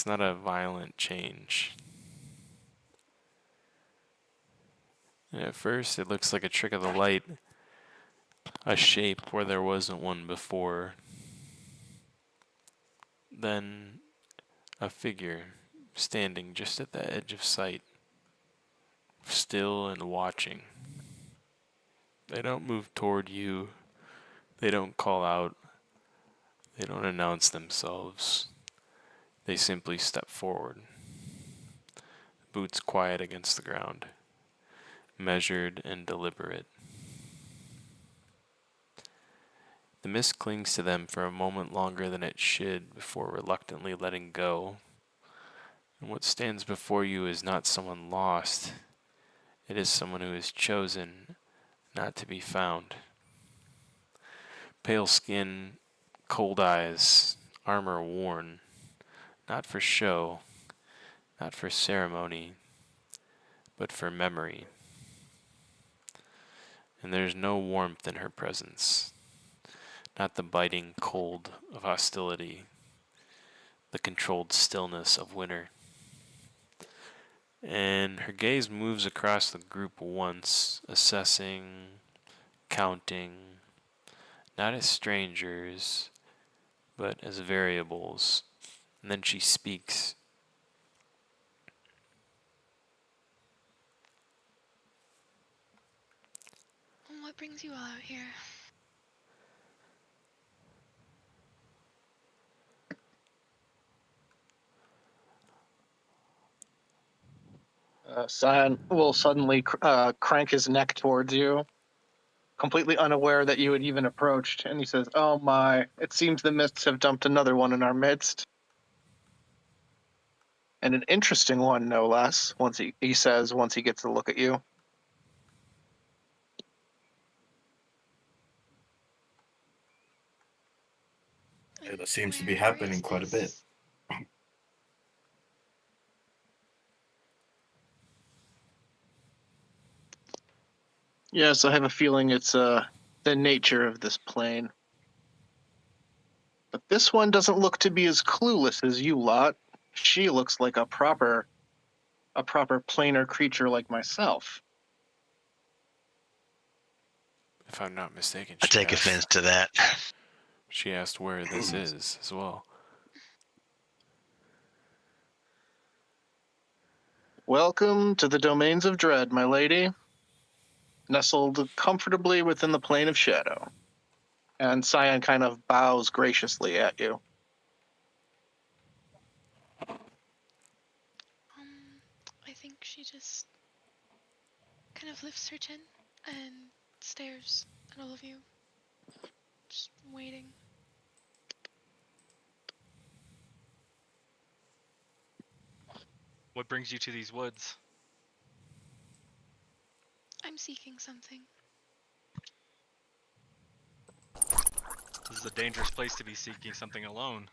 It's not a violent change. And at first, it looks like a trick of the light, a shape where there wasn't one before. Then, a figure standing just at the edge of sight, still and watching. They don't move toward you, they don't call out, they don't announce themselves. They simply step forward, boots quiet against the ground, measured and deliberate. The mist clings to them for a moment longer than it should before reluctantly letting go. And what stands before you is not someone lost, it is someone who is chosen not to be found. Pale skin, cold eyes, armor worn, not for show, not for ceremony, but for memory. And there's no warmth in her presence, not the biting cold of hostility, the controlled stillness of winter. And her gaze moves across the group once, assessing, counting, not as strangers, but as variables. And then she speaks. What brings you all out here? Scion will suddenly crank his neck towards you, completely unaware that you had even approached, and he says, "Oh my, it seems the mists have dumped another one in our midst. And an interesting one, no less," he says once he gets a look at you. Yeah, that seems to be happening quite a bit. Yes, I have a feeling it's the nature of this plane. But this one doesn't look to be as clueless as you lot. She looks like a proper planar creature like myself. If I'm not mistaken, I take offense to that. She asked where this is as well. Welcome to the domains of dread, my lady. Nestled comfortably within the plane of shadow. And Scion kind of bows graciously at you. I think she just kind of lifts her chin and stares at all of you. Just waiting. What brings you to these woods? I'm seeking something. This is a dangerous place to be seeking something alone.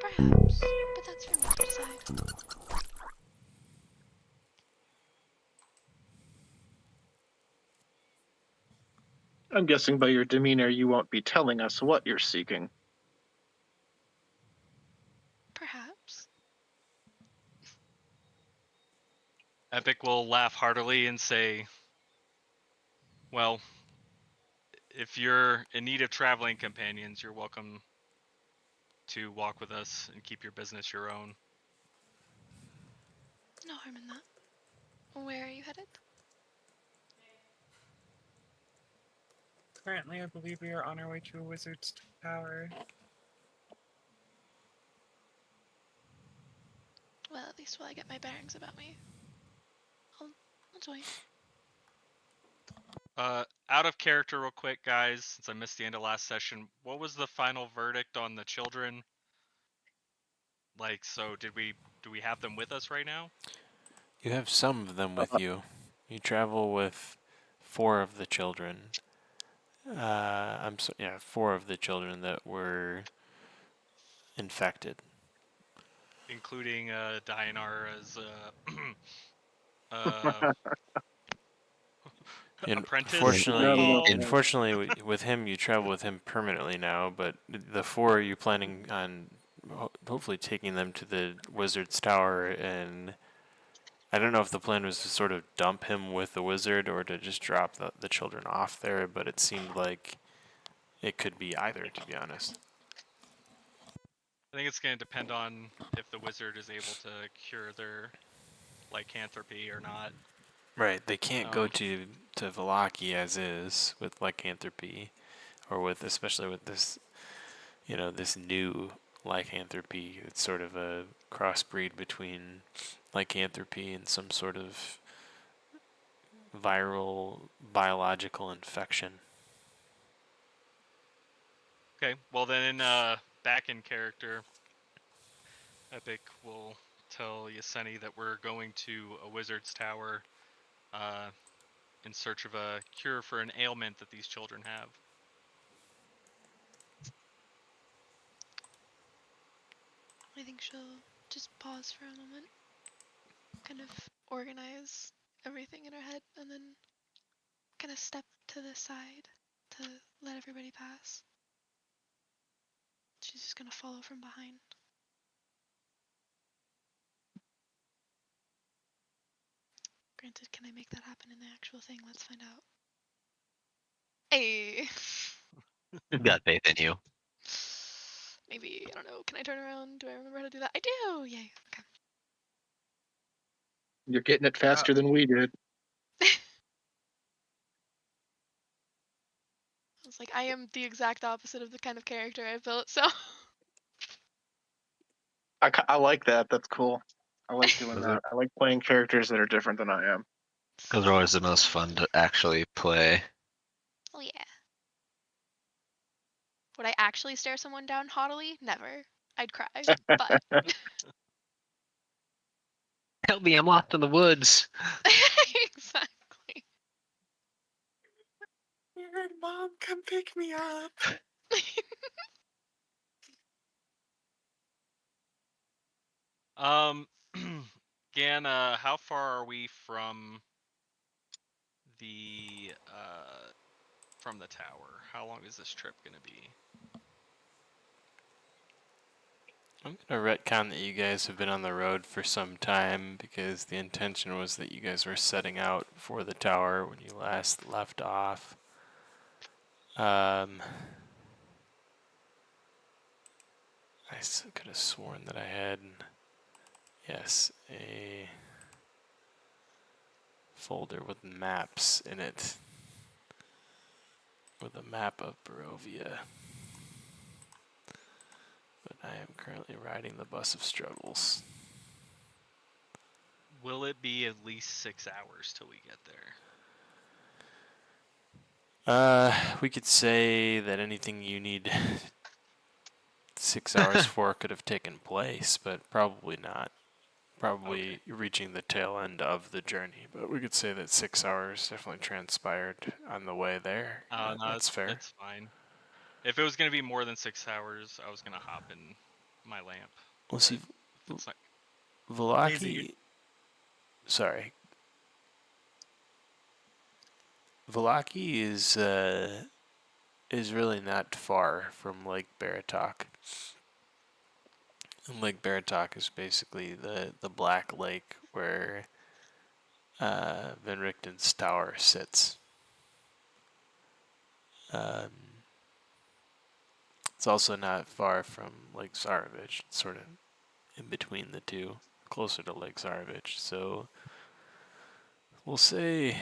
Perhaps, but that's for me to decide. I'm guessing by your demeanor you won't be telling us what you're seeking. Perhaps. Epic will laugh heartily and say, well, if you're in need of traveling companions, you're welcome to walk with us and keep your business your own. No harm in that. Where are you headed? Currently, I believe we are on our way to a wizard's tower. Well, at least while I get my bearings about me. I'll join. Out of character real quick, guys, since I missed the end of last session, what was the final verdict on the children? Like, so do we have them with us right now? You have some of them with you. You travel with 4 of the children. 4 of the children that were infected. Including Dianara's apprentice. Unfortunately, No. with him, you travel with him permanently now. But the four, you're planning on hopefully taking them to the wizard's tower, and I don't know if the plan was to sort of dump him with the wizard or to just drop the children off there. But it seemed like it could be either, to be honest. I think it's going to depend on if the wizard is able to cure their lycanthropy or not. Right, they can't go to Velaki as is with lycanthropy, or with especially with this, this new lycanthropy. It's sort of a crossbreed between lycanthropy and some sort of viral biological infection. Okay, well then, back in character, Epic will tell Yaseni that we're going to a wizard's tower in search of a cure for an ailment that these children have. I think she'll just pause for a moment, kind of organize everything in her head, and then kind of step to the side to let everybody pass. She's just gonna follow from behind. Granted, can I make that happen in the actual thing? Let's find out. Hey! I've got faith in you. Maybe, I don't know, can I turn around? Do I remember how to do that? I do! Yay, okay. You're getting it faster than we did. I was like, I am the exact opposite of the kind of character I built, so. I like that. That's cool. I like doing Those that. I like playing characters that are different than I am. are always the most fun to actually play. Oh yeah. Would I actually stare someone down haughtily? Never. I'd cry, but. Help me, I'm lost in the woods. Exactly. Mom, come pick me up. Gan, how far are we from the tower? How long is this trip gonna be? I'm gonna retcon that you guys have been on the road for some time because the intention was that you guys were setting out for the tower when you last left off. I could have sworn that I had, yes, a folder with maps in it, with a map of Barovia. But I am currently riding the bus of struggles. Will it be at least 6 hours till we get there? We could say that anything you need 6 hours for could have taken place, but probably not. Probably reaching the tail end of the journey, but we could say that 6 hours definitely transpired on the way there. No, That's fair. That's fine. If it was gonna be more than 6 hours, I was gonna hop in my lamp. Well, see, It's not... Velaki. Sorry. Velaki is really not far from Lake Baratok. And Lake Baratok is basically the Black Lake where Van Richten's tower sits. It's also not far from Lake Zarovich. It's sort of in between the two, closer to Lake Zarovich. So we'll say,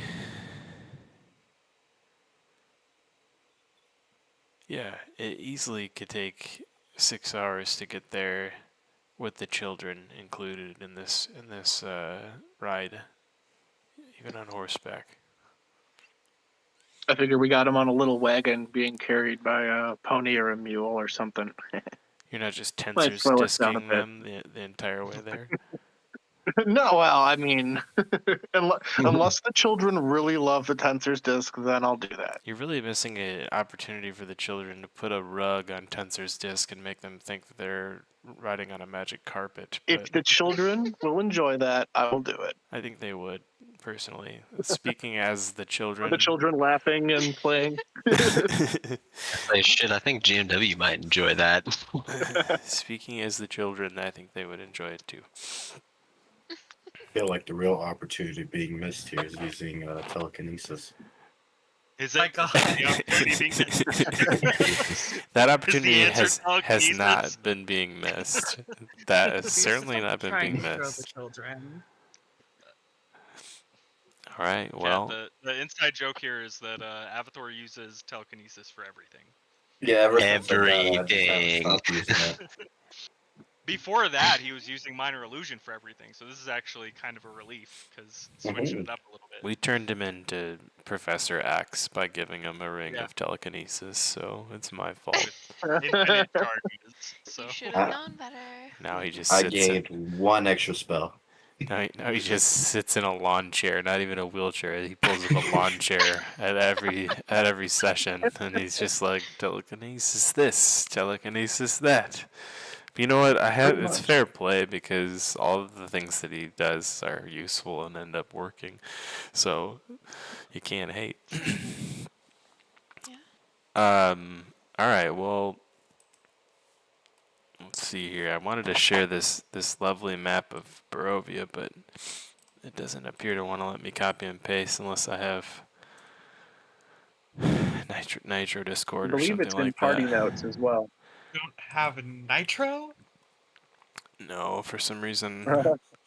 yeah, it easily could take 6 hours to get there with the children included in this ride, even on horseback. I figure we got him on a little wagon being carried by a pony or a mule or something. You're not just Might tensors slow us down a disking bit. them the entire way there. No, well, I mean, unless the children really love the Tensor's disc, then I'll do that. You're really missing an opportunity for the children to put a rug on Tensor's disc and make them think that they're riding on a magic carpet. If But the children will enjoy that, I will do it. I think they would, personally. Speaking as the Are children. the children laughing and playing? They should. I think GMW might enjoy that. Speaking as the children, I think they would enjoy it too. I feel like the real opportunity being missed here is using telekinesis. Is My it God. the opportunity being missed? That opportunity answer has telekinesis? not been being missed. That has Please certainly stop not been trying being to throw the missed. children. All right, Chat, well, the inside joke here is that Avatar uses telekinesis for everything. Yeah, ever since I got it, I just haven't Everything. stopped using it. Before that, he was using minor illusion for everything, so this is actually kind of a relief because it's switching it up a little bit. we turned him into Professor X by giving him a ring Yeah. of telekinesis, so it's my fault. Infinite charges. So You should have known better. Now he just I sits in. gained one extra spell. Now he just sits in a lawn chair, not even a wheelchair. He pulls up a lawn chair at every session, and he's just like telekinesis this, telekinesis that. But you know what? Pretty It's much. fair play because all of the things that he does are useful and end up working, so you can't hate. Yeah. All right. Well, let's see here. I wanted to share this lovely map of Barovia, but it doesn't appear to want to let me copy and paste unless I have Nitro I Discord or believe something it's in like party that. notes as well. Don't have nitro? No, for some reason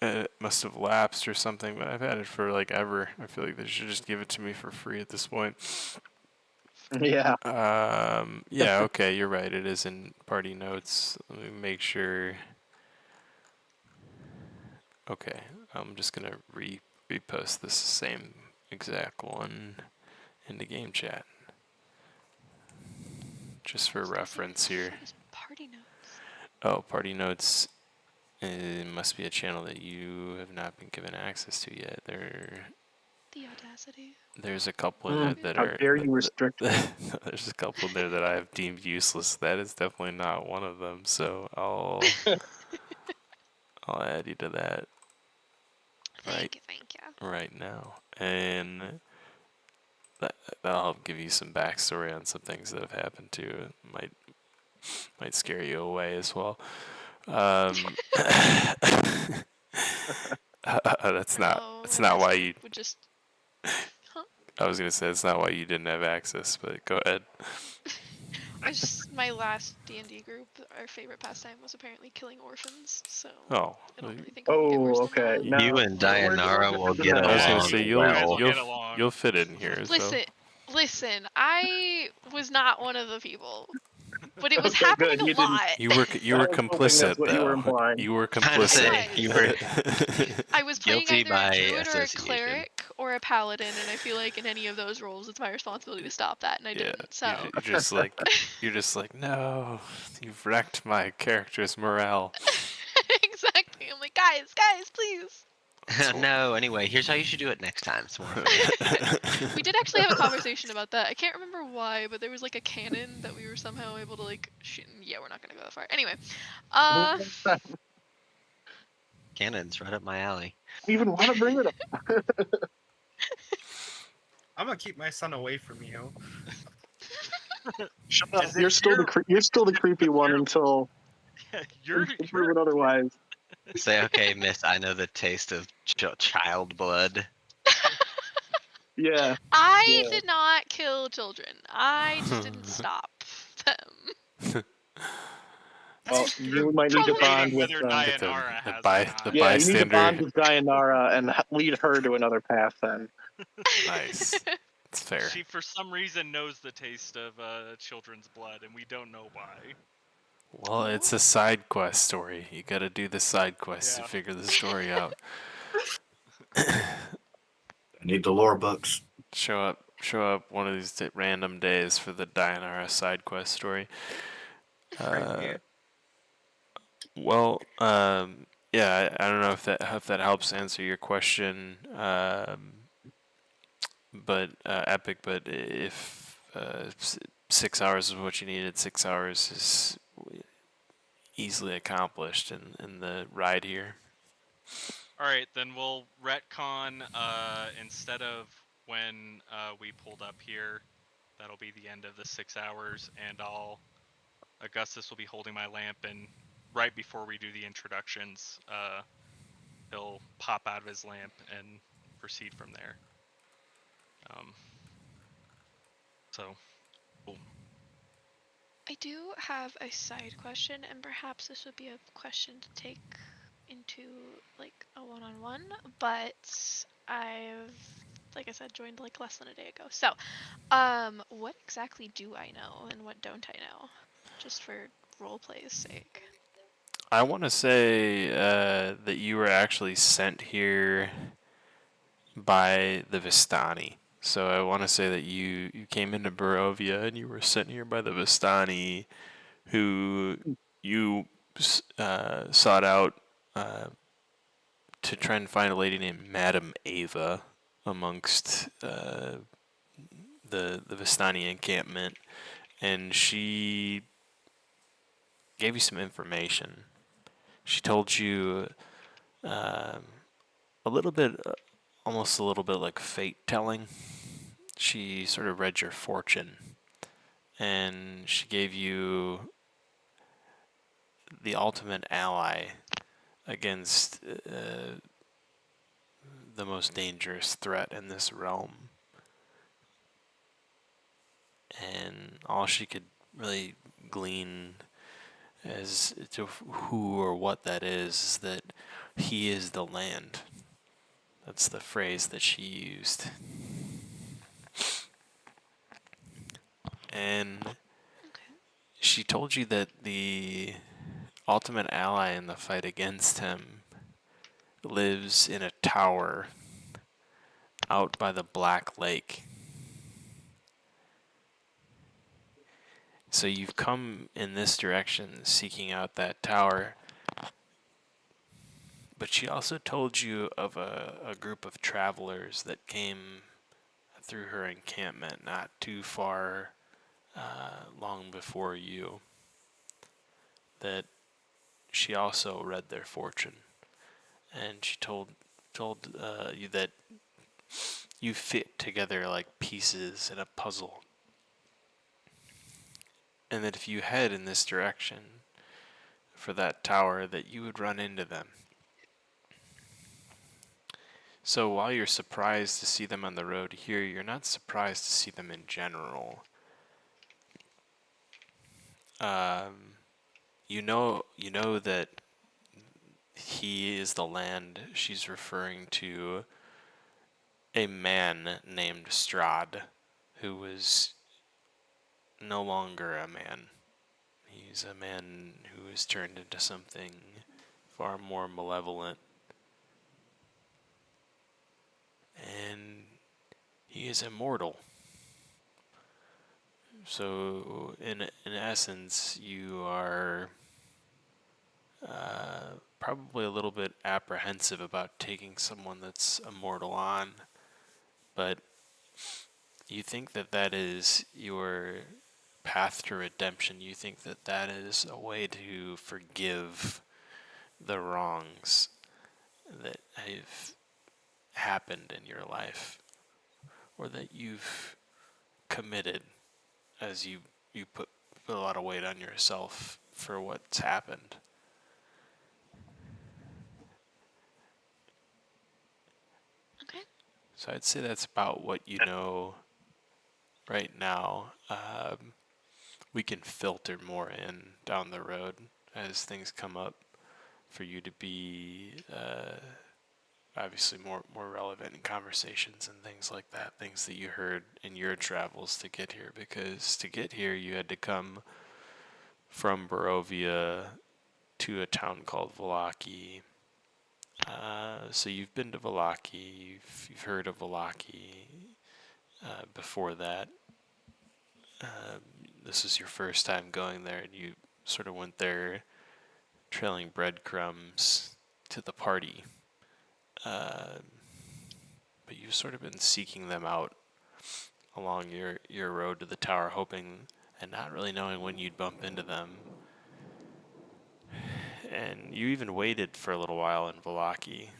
it must have lapsed or something, but I've had it for like ever. I feel like they should just give it to me for free at this point. Yeah. Yeah, okay, you're right. It is in party notes. Let me make sure. Okay, I'm just gonna repost this same exact one into game chat, just for reference here. What is party notes? Oh, party notes. It must be a channel that you have not been given access to yet. The audacity. There's a couple in there that How are. dare you restrict me? There's a couple in there that I have deemed useless. That is definitely not one of them. So I'll add you to that Thank you. right now, and that'll help give you some backstory on some things that have happened too. It might scare you away as well. That's not why you. would just. Huh? I was gonna say it's not why you didn't have access, but go ahead. My last D&D group, our favorite pastime was apparently killing orphans. So Oh, I don't really think we can get worse than okay. that. No, You and we're Dianara will different get than I was that. gonna along say You guys will well. get along. you'll fit in here. So. Listen. I was not one of the people, but it was Okay, happening good, a you didn't- lot. You were I was hoping complicit that's what you were though. implying. You were Kinda complicit. say you were I was playing guilty either by a druid or a association. cleric or a paladin, and I feel like in any of those roles, it's my responsibility to stop that, and I Yeah, didn't. So you're just like no, you've wrecked my character's morale. exactly, I'm like, guys, please. No, anyway, here's how you should do it next time. It's more fun. We did actually have a conversation about that. I can't remember why, but there was like a cannon that we were somehow able to like shoot. Yeah, we're not gonna go that far. Anyway, Cannon's right up my alley. I even want to bring it up. I'm gonna keep my son away from you. Shut up. As if You're still the creepy one until You're proven otherwise. Say, okay, miss, I know the taste of child blood. Yeah. I Yeah. did not kill children. I just didn't stop them. Well, you might need to Probably bond with whether them. Dianara the has bi- or not. the Yeah, you need to bystander. bond with Dianara and lead her to another path then. Nice. It's fair. She, for some reason, knows the taste of children's blood, and we don't know why. Well, it's a side quest story. You gotta do the side quest Yeah. to figure the story out. I need the lore books. Show up one of these random days for the Dianara side quest story. Right. Well, yeah, I don't know if that helps answer your question, but Epic. But if 6 hours is what you needed, 6 hours is easily accomplished in the ride here. All right, then we'll retcon. Instead of when we pulled up here, that'll be the end of the 6 hours, and Augustus will be holding my lamp, and right before we do the introductions, he'll pop out of his lamp and proceed from there. So, cool. I do have a side question, and perhaps this would be a question to take into like a one-on-one, but like I said, joined like less than a day ago. So, what exactly do I know and what don't I know? Just for roleplay's sake. I want to say that you were actually sent here by the Vistani. So I want to say that you came into Barovia and you were sent here by the Vistani, who you sought out to try and find a lady named Madame Ava amongst the Vistani encampment, and she gave you some information. She told you a little bit, almost a little bit like fate telling. She sort of read your fortune, and she gave you the ultimate ally against the most dangerous threat in this realm. And all she could really glean as to who or what that is that he is the land. That's the phrase that she used. And Okay. she told you that the ultimate ally in the fight against him lives in a tower out by the Black Lake. So you've come in this direction seeking out that tower. But she also told you of a group of travelers that came through her encampment not too far long before you. That she also read their fortune. And she told you that you fit together like pieces in a puzzle. And that if you head in this direction for that tower, that you would run into them. So while you're surprised to see them on the road here, you're not surprised to see them in general. You know that he is the land. She's referring to a man named Strahd, who was no longer a man. He's a man who has turned into something far more malevolent. And he is immortal. So, in essence, you are probably a little bit apprehensive about taking someone that's immortal on, but you think that that is your path to redemption. You think that that is a way to forgive the wrongs that have happened in your life, or that you've committed as you put a lot of weight on yourself for what's happened. Okay. So I'd say that's about what you know right now. We can filter more in down the road as things come up for you to be obviously more relevant in conversations and things like that, things that you heard in your travels to get here, because to get here you had to come from Barovia to a town called Vallaki. So you've been to Vallaki, you've heard of Vallaki before that. This is your first time going there, and you sort of went there trailing breadcrumbs to the party. But you've sort of been seeking them out along your road to the tower, hoping and not really knowing when you'd bump into them. And you even waited for a little while in Vallaki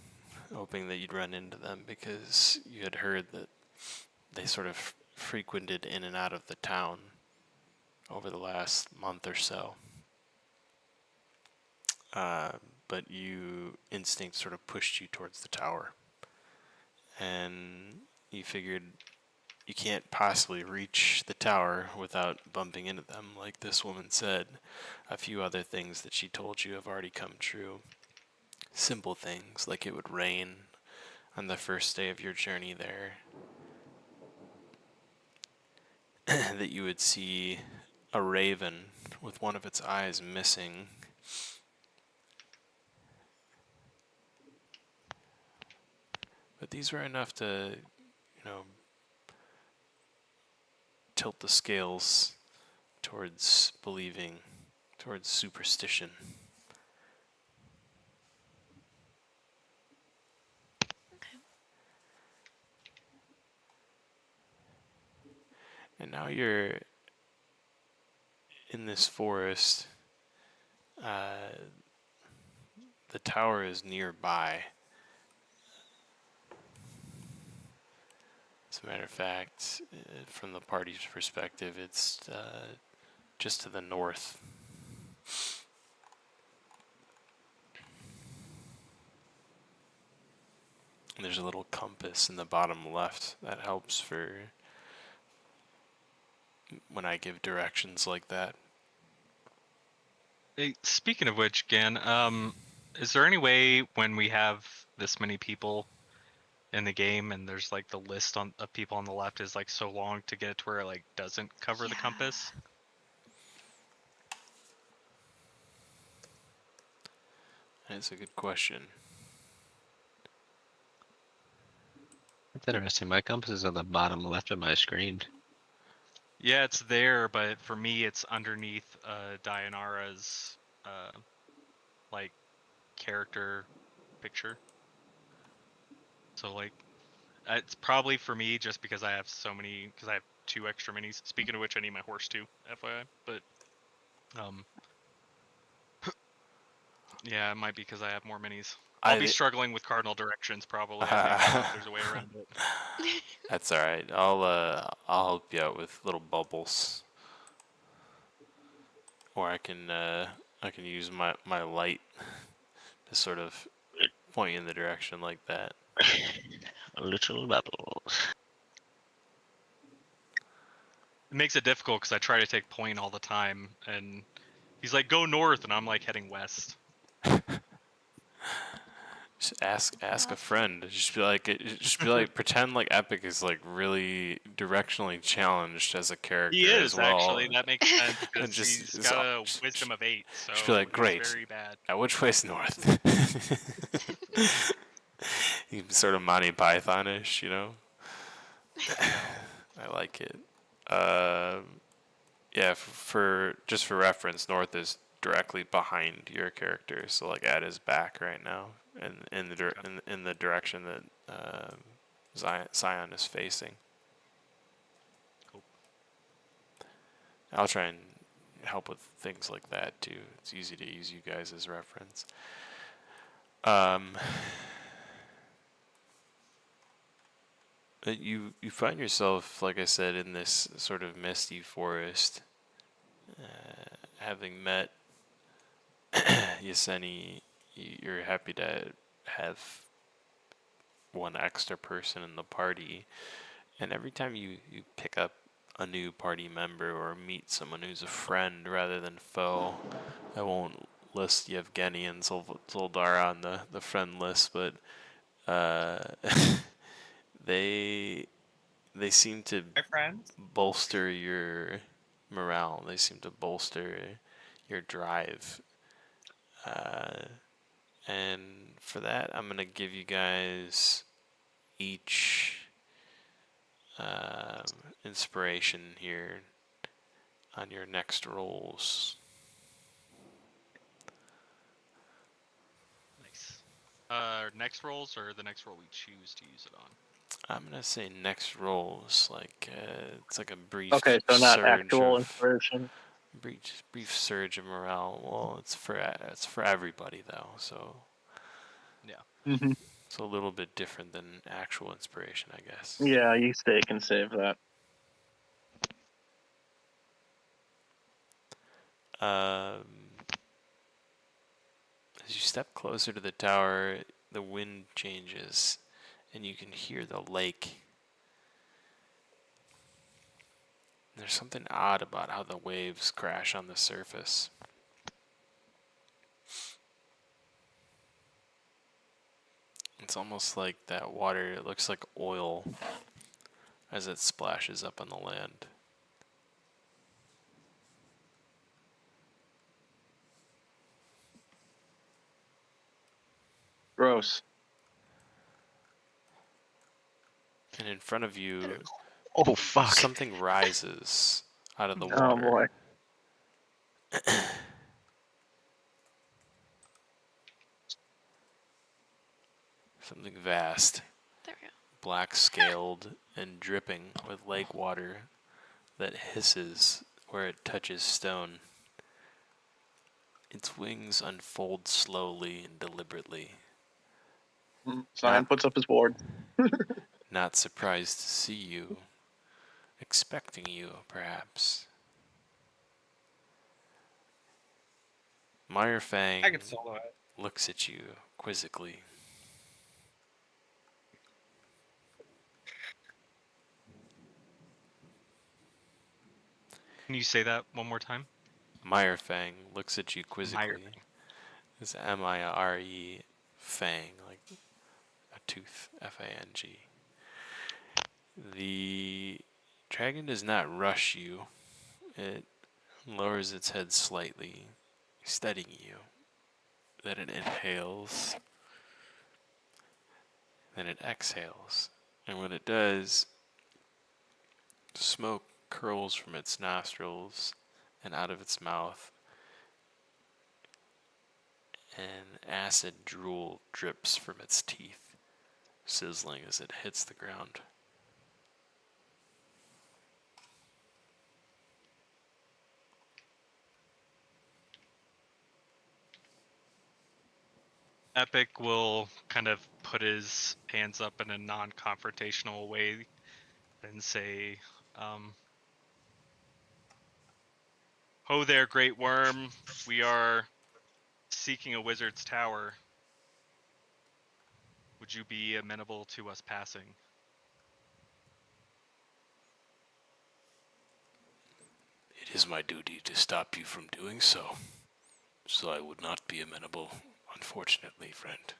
hoping that you'd run into them because you had heard that they sort of frequented in and out of the town over the last month or so. But instinct sort of pushed you towards the tower. And you figured you can't possibly reach the tower without bumping into them. Like this woman said, a few other things that she told you have already come true. Simple things, like it would rain on the first day of your journey there. That you would see a raven with one of its eyes missing. But these were enough to, tilt the scales towards believing, towards superstition. Okay. And now you're in this forest. The tower is nearby. As a matter of fact, from the party's perspective, it's just to the north. And there's a little compass in the bottom left that helps for when I give directions like that. Hey, speaking of which, Gan, is there any way when we have this many people in the game and there's like the list of people on the left is like so long to get it to where it like doesn't cover the Yeah. compass? That's a good question. That's interesting. My compass is on the bottom left of my screen. Yeah, it's there, but for me, it's underneath Dianara's like character picture. So like, it's probably for me just because I have so many, because I have 2 extra minis. Speaking of which, I need my horse too, FYI. But yeah, it might be because I have more minis. I'll be struggling with cardinal directions probably. I think if there's a way around it. That's all right. I'll help you out with little bubbles, or I can use my light to sort of point you in the direction like that. Little bubbles. It makes it difficult because I try to take point all the time, and he's like, "Go north," and I'm like heading west. Just ask a Rough. friend. Just be like, pretend like Epic is like really directionally challenged as a character He is as well. actually. That makes sense And because just- he's got a wisdom of 8, so just be like, he's "Great. very bad. Now which way's north?" You sort of Monty Python-ish, you know. I like it. Yeah, for reference, north is directly behind your character, so like at his back right now, and in the direction that Zion is facing. Cool. I'll try and help with things like that too. It's easy to use you guys as reference. You find yourself, like I said, in this sort of misty forest, having met Yeseni. You're happy to have one extra person in the party, and every time you pick up a new party member or meet someone who's a friend rather than foe, I won't list Yevgeny and Zoldar on the friend list, but they seem to My friends. bolster your morale. They seem to bolster your drive. And for that, I'm going to give you guys each inspiration here on your next rolls. Nice. Next rolls or the next roll we choose to use it on? I'm going to say next rolls. Like, it's like a brief Okay, so not surge actual of inspiration. brief surge of morale. Well, it's for everybody though. So Yeah. Mm-hmm. It's a little bit different than actual inspiration, I guess. Yeah, you can save that. As you step closer to the tower, the wind changes, and you can hear the lake. There's something odd about how the waves crash on the surface. It's almost like that water, it looks like oil as it splashes up on the land. Gross. And in front of you, Oh fuck! something rises out of the Oh water. boy. Something vast, There we go. black scaled and dripping with lake water that hisses where it touches stone. Its wings unfold slowly and deliberately. Cyan puts up his board. Not surprised to see you. Expecting you, perhaps. Meyer Fang I can solo it. looks at you quizzically. Can you say that one more time? Meyer Fang looks at you quizzically. Meyer. It's M-I-R-E Fang, like a tooth, F-A-N-G. The dragon does not rush you. It lowers its head slightly, studying you. Then it inhales. Then it exhales. And when it does, smoke curls from its nostrils and out of its mouth, and acid drool drips from its teeth, sizzling as it hits the ground. Epic will kind of put his hands up in a non-confrontational way and say, "Ho there, Great Worm. We are seeking a wizard's tower. Would you be amenable to us passing?" It is my duty to stop you from doing so, so I would not be amenable, unfortunately, friend.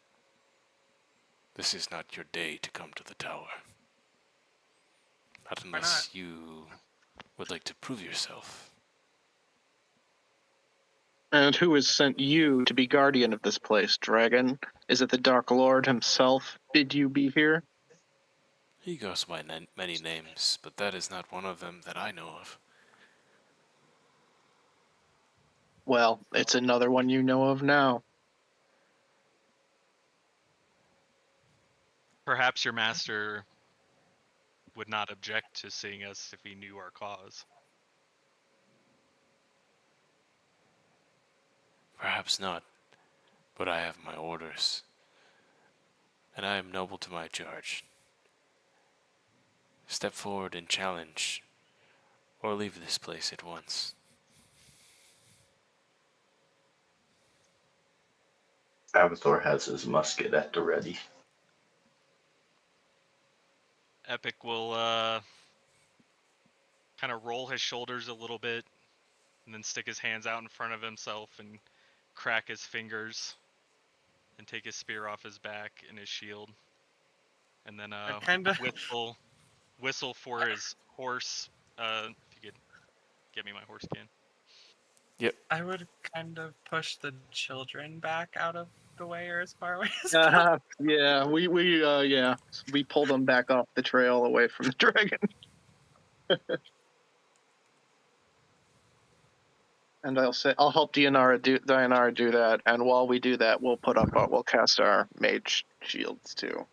This is not your day to come to the tower. Not Why not? unless you would like to prove yourself. And who has sent you to be guardian of this place, dragon? Is it the Dark Lord himself bid you be here? He goes by many names, but that is not one of them that I know of. Well, it's another one you know of now. Perhaps your master would not object to seeing us if he knew our cause. Perhaps not, but I have my orders, and I am noble to my charge. Step forward and challenge, or leave this place at once. Avatar has his musket at the ready. Epic will kind of roll his shoulders a little bit and then stick his hands out in front of himself and crack his fingers and take his spear off his back and his shield. And then kinda- whistle for his horse. If you could get me my horse can. I would kind of push the children back out of the way or as far away as Yeah, we pull them back off the trail away from the dragon. And I'll help Dianara do that. And while we do that, we'll cast our mage shields too,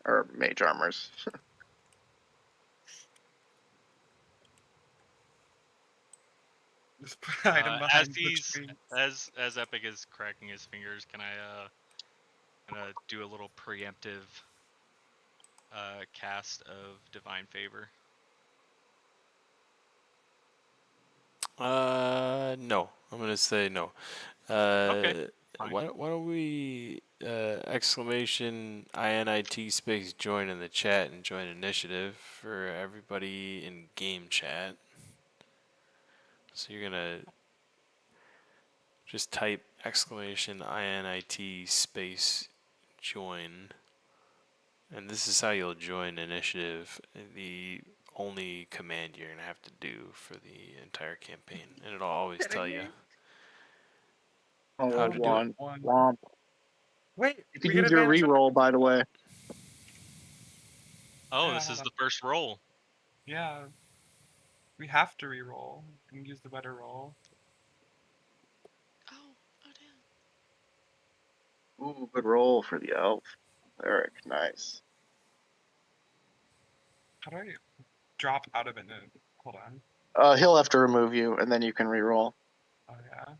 or mage armors. Just hide him behind As the he's tree. as Epic is cracking his fingers, can I gonna do a little preemptive cast of Divine Favor. No. I'm gonna say no. Okay, fine. Why don't we exclamation INIT space join in the chat and join initiative for everybody in game chat. So you're gonna just type exclamation INIT space join, and this is how you'll join initiative. The only command you're gonna have to do for the entire campaign, and it'll always tell you Oh, how to do it. Womp. Wait, You can we get use your advantage on reroll, by the way. Oh, Yeah, this is the first roll. Yeah. We have to re-roll and use the better roll. Oh, oh damn. Ooh, good roll for the elf. Eric, nice. How do I drop out of it? No, hold on. He'll have to remove you, and then you can reroll. Oh yeah.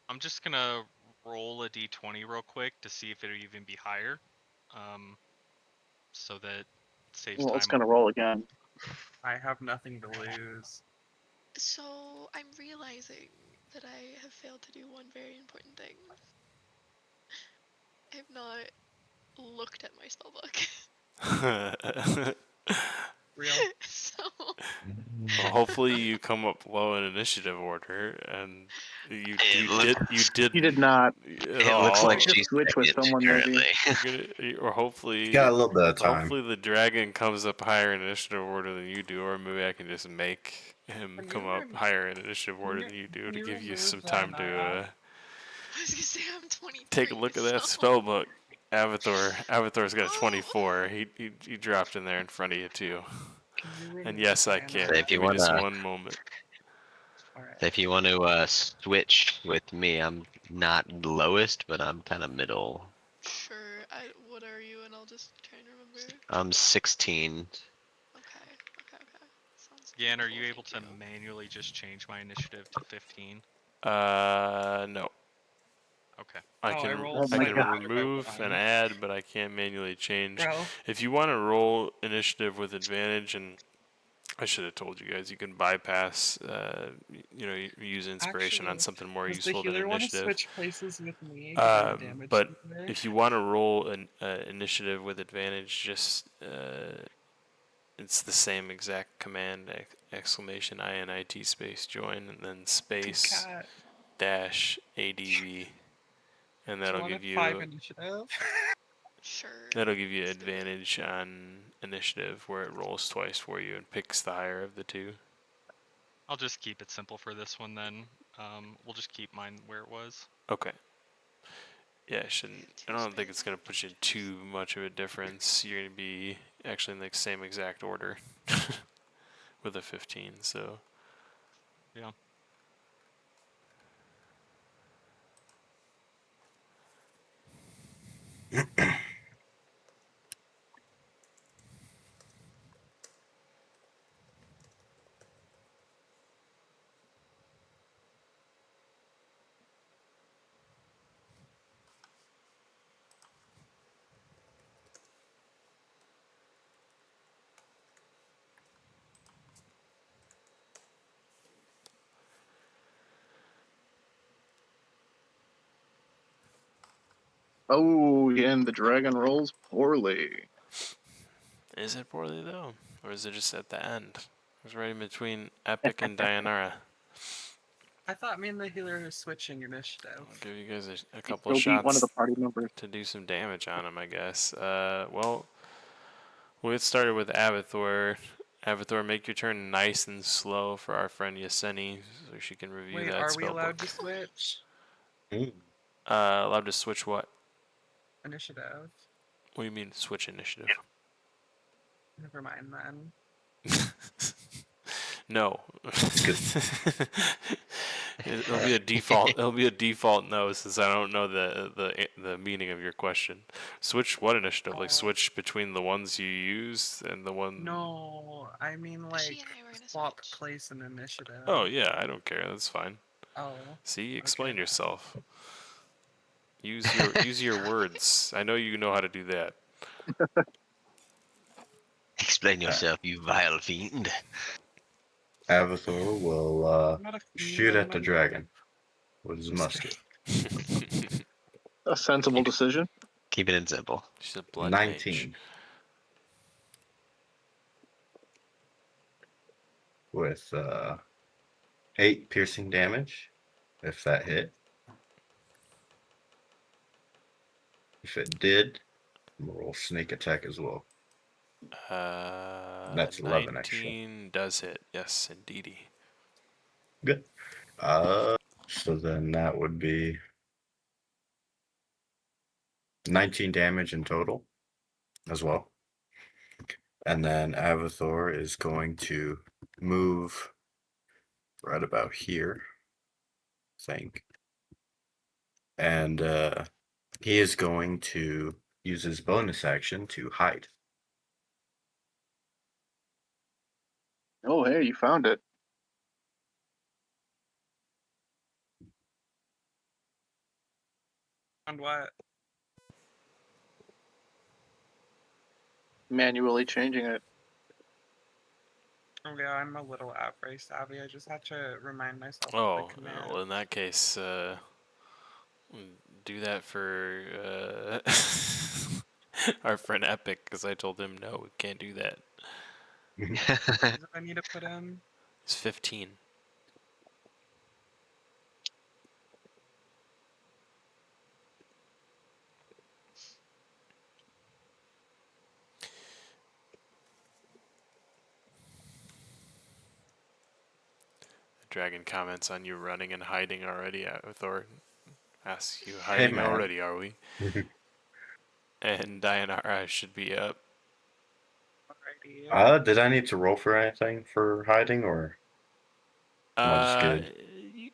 I'm just gonna roll a d20 real quick to see if it'll even be higher, so that it saves Well, time. it's gonna roll again. I have nothing to lose. So I'm realizing that I have failed to do one very important thing. I have not looked at my spellbook. Real. So Well, hopefully you come up low in initiative order, and you You did not. at It looks all. like Just she's switch with second someone, maybe. currently. Or hopefully, Got a little bit of time. hopefully the dragon comes up higher in initiative order than you do, or maybe I can just make him Can come you up higher in initiative order you- than you do can to you give you remove some the time to I was gonna say I'm 23. take a look at that so... spell book. Avatar's got a Oh. 24. He dropped in there in front of you too. Can you remove And yes, I Diana? can. So if you Give me just wanna- one moment. Alright. So if you want to switch with me, I'm not lowest, but I'm kind of middle. Sure. What are you? And I'll just try and remember. I'm 16. Okay. Sounds Yan, are doable, you able to thank you. manually just change my initiative to 15? No. Okay. I Oh, I can rolled my I can God. remove and one. add, but I can't manually change. Bro, If you want to roll initiative with advantage, and I should have told you guys, you can bypass, use inspiration on actually, something more does the useful than healer want to initiative. switch places with me? 'Cause I'm a damage But healer. if you want to roll an initiative with advantage, just it's the same exact command, exclamation INIT space join, and then space Cat, dash ADV, and do you that'll want a give you 5 initiative? Sure. That'll give you Let's do it. advantage on initiative where it rolls twice for you and picks the higher of the two. I'll just keep it simple for this one then. We'll just keep mine where it was. Okay. Yeah, it shouldn't. I Two don't think it's gonna put you Spanish. too much of a difference. You're gonna be actually in the same exact order with a 15. So Yeah. Oh, and the dragon rolls poorly. is it poorly though, or is it just at the end? It was right in between Epic and Dianara. I thought me and the healer are switching initiative. I'll give you guys a He couple of still beat one of shots the party members. to do some damage on him, I guess. Well, we'll get started with Avathor. Avathor, make your turn nice and slow for our friend Yaseni, so she can review Wait, that are we spell allowed book. to switch Allowed to switch what? initiative? What do you mean switch initiative? Never mind then. No. It'll be a default. It'll be a default no, since I don't know the meaning of your question. Switch what initiative? Like switch between the ones you use and the one. No, I mean She like and I were gonna swap switch. place and initiative. Oh yeah, I don't care. That's fine. Oh. See, explain Okay. yourself. Use your words. I know you know how to do that. Explain yourself, you vile fiend. Avathor will I'm not a fiend, shoot I'm at the not- dragon with his Just kidding. musket. A sensible decision. Keep it in simple. She's a blood mage. 19 with 8 piercing damage, if that hit. If it did, roll sneak attack as well. That's 11 actually. 19 does hit. Yes, indeedy. Good. So then that would be 19 damage in total as well. And then Avathor is going to move right about here, I think. And he is going to use his bonus action to hide. Oh, hey, you found it. And what? Manually changing it. Oh yeah, I'm a little app very savvy. I just had to remind myself of Oh, the command. well, in that case, do that for our friend Epic, because I told him no, we can't do that. What do I need to put in? It's 15. The dragon comments on you running and hiding already, Thor. Asks you, Hey, hiding man. already, are we? And Dayanara should be up. Alrighty. Did I need to roll for anything for hiding, or am I just good?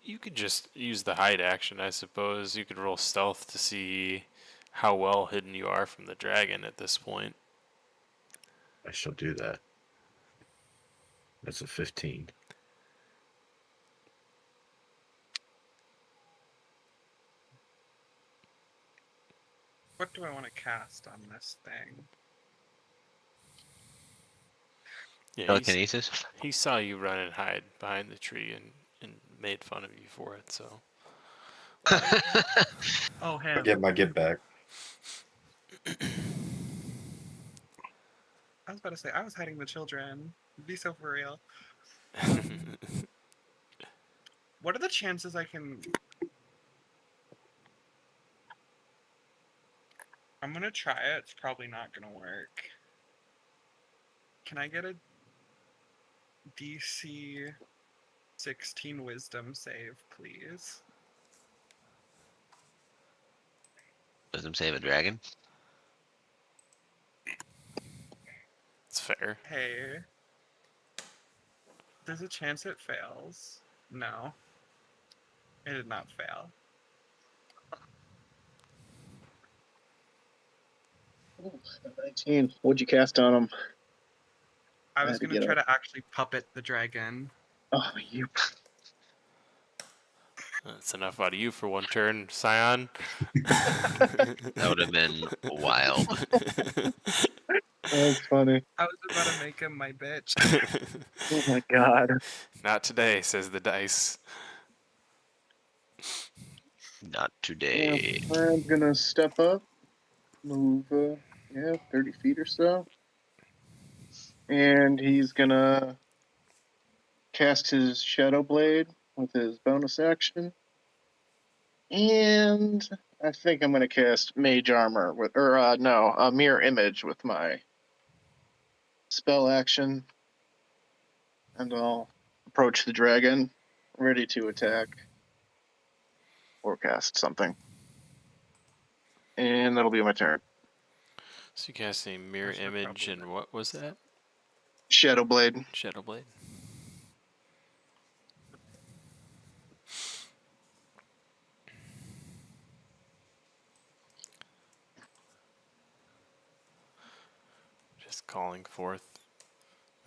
You could just use the hide action, I suppose. You could roll stealth to see how well hidden you are from the dragon at this point. I shall do that. That's a 15. What do I want to cast on this thing? Yeah, Telekinesis? he saw you run and hide behind the tree and made fun of you for it, so. Oh, I him. get my get back. I was about to say, I was hiding the children. Be so for real. What are the chances I can... I'm gonna try it. It's probably not gonna work. Can I get a DC 16 wisdom save, please? Wisdom save a dragon? It's fair. Hey. There's a chance it fails. No. It did not fail. Oh, 19. What'd you cast on him? I I was had to gonna get try up. to actually puppet the dragon. Oh, you. That's enough out of you for one turn, Scion. That would have been wild. That's funny. I was about to make him my bitch. Oh my god. Not today, says the dice. Not Yeah, today. I'm gonna step up, move, 30 feet or so. And he's gonna cast his Shadow Blade with his bonus action. And I think I'm gonna cast Mage Armor with, a Mirror Image with my spell action. And I'll approach the dragon, ready to attack or cast something. And that'll be my turn. So you cast a mirror should image, probably and what was that? Shadow Blade. Shadow Blade. Just calling forth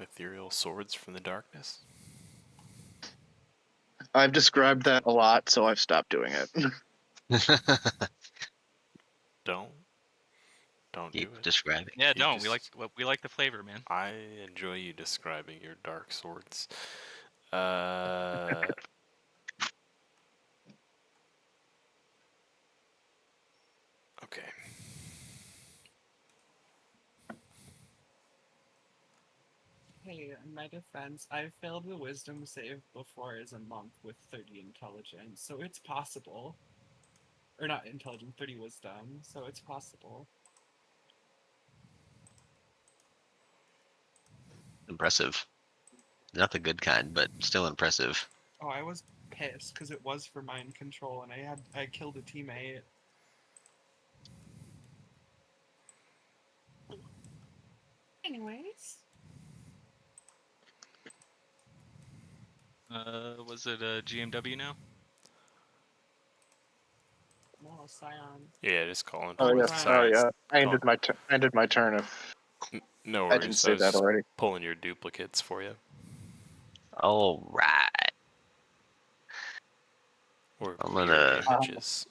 ethereal swords from the darkness. I've described that a lot, so I've stopped doing it. Don't do Keep it. describing. Yeah, You don't. just- We like the flavor, man. I enjoy you describing your dark swords. Uh, okay. Hey, in my defense, I failed the wisdom save before as a monk with 30 intelligence, so it's possible. Or not intelligence, 30 wisdom, so it's possible. Impressive. Not the good kind, but still impressive. Oh, I was pissed because it was for mind control, and I killed a teammate. Anyways, Was it a GMW now? no, Scion. Yeah, just calling Oh for yeah, it. Right. Sorry. sorry. I Call- ended my I ended my turn. If No I didn't worries. I say was that just already. pulling your duplicates for you. All right. Or I'm mirror gonna. images.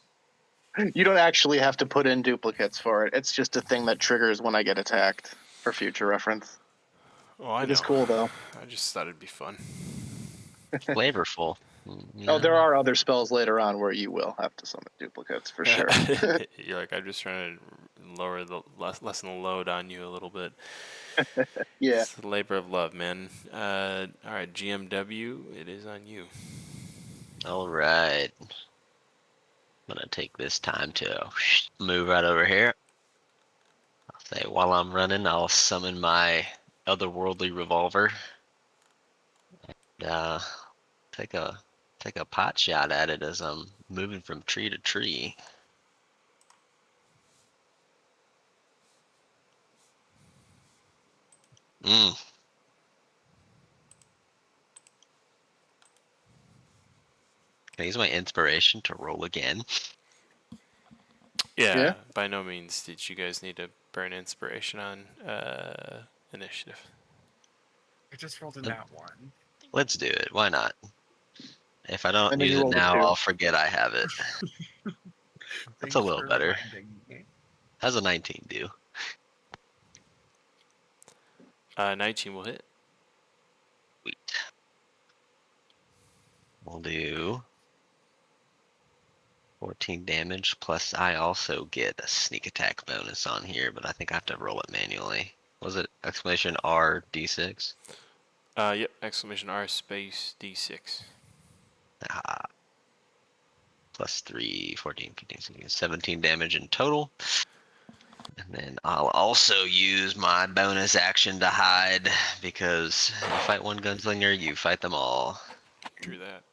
You don't actually have to put in duplicates for it. It's just a thing that triggers when I get attacked for future reference. Oh, I It know. is cool though. I just thought it'd be fun. Flavorful. Oh, there are other spells later on where you will have to summon duplicates for sure. You're like, I'm just trying to lower the lessen the load on you a little bit. Yeah. It's a labor of love, man. All right, GMW, it is on you. All right. I'm gonna take this time to move right over here. I'll say while I'm running, I'll summon my otherworldly revolver. Uh, take a pot shot at it as I'm moving from tree to tree. Mm. Can I use my inspiration to roll again? Yeah, Yeah. by no means did you guys need to burn inspiration on initiative. I just rolled a Let- nat 1. Let's do it. Why not? If I don't And then use you it rolled a now, 2. I'll forget I have it. That's a Thanks little for better. reminding me. How's a 19 do? 19 will hit. Sweet. We'll do 14 damage, plus I also get a sneak attack bonus on here, but I think I have to roll it manually. Was it exclamation R D6? Yep, exclamation R space D6. Ah, plus 3, 14, 15, 16, 17 damage in total. And then I'll also use my bonus action to hide, because you fight one gunslinger, you fight them all. True that.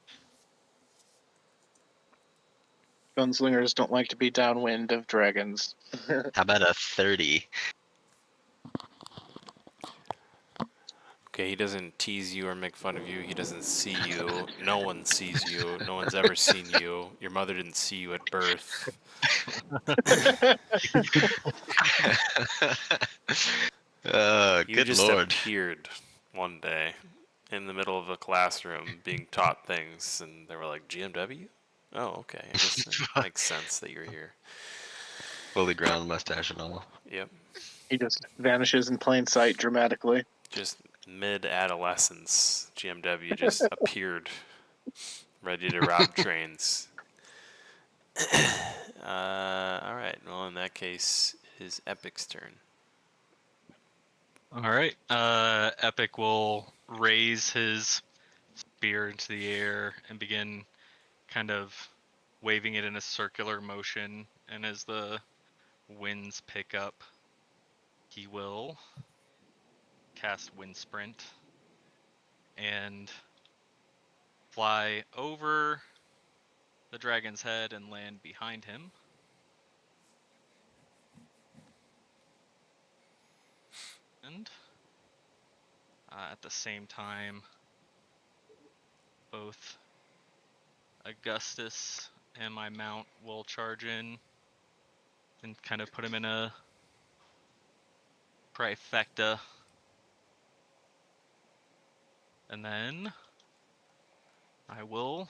Gunslingers don't like to be downwind of dragons. How about a 30? Okay, he doesn't tease you or make fun of you. He doesn't see you. No one sees you. No one's ever seen you. Your mother didn't see you at birth. You Good just lord. appeared one day in the middle of a classroom being taught things, and they were like, GMW? Oh, okay. I guess it makes sense that you're here. Fully ground mustache and all. Yep. He just vanishes in plain sight dramatically. Just mid-adolescence, GMW just appeared, ready to rob trains. All right. Well, in that case, it is Epic's turn. All right. Epic will raise his spear into the air and begin kind of waving it in a circular motion. And as the winds pick up, he will cast Wind Sprint and fly over the dragon's head and land behind him. And at the same time, both Augustus and my mount will charge in and kind of put him in a trifecta. And then I will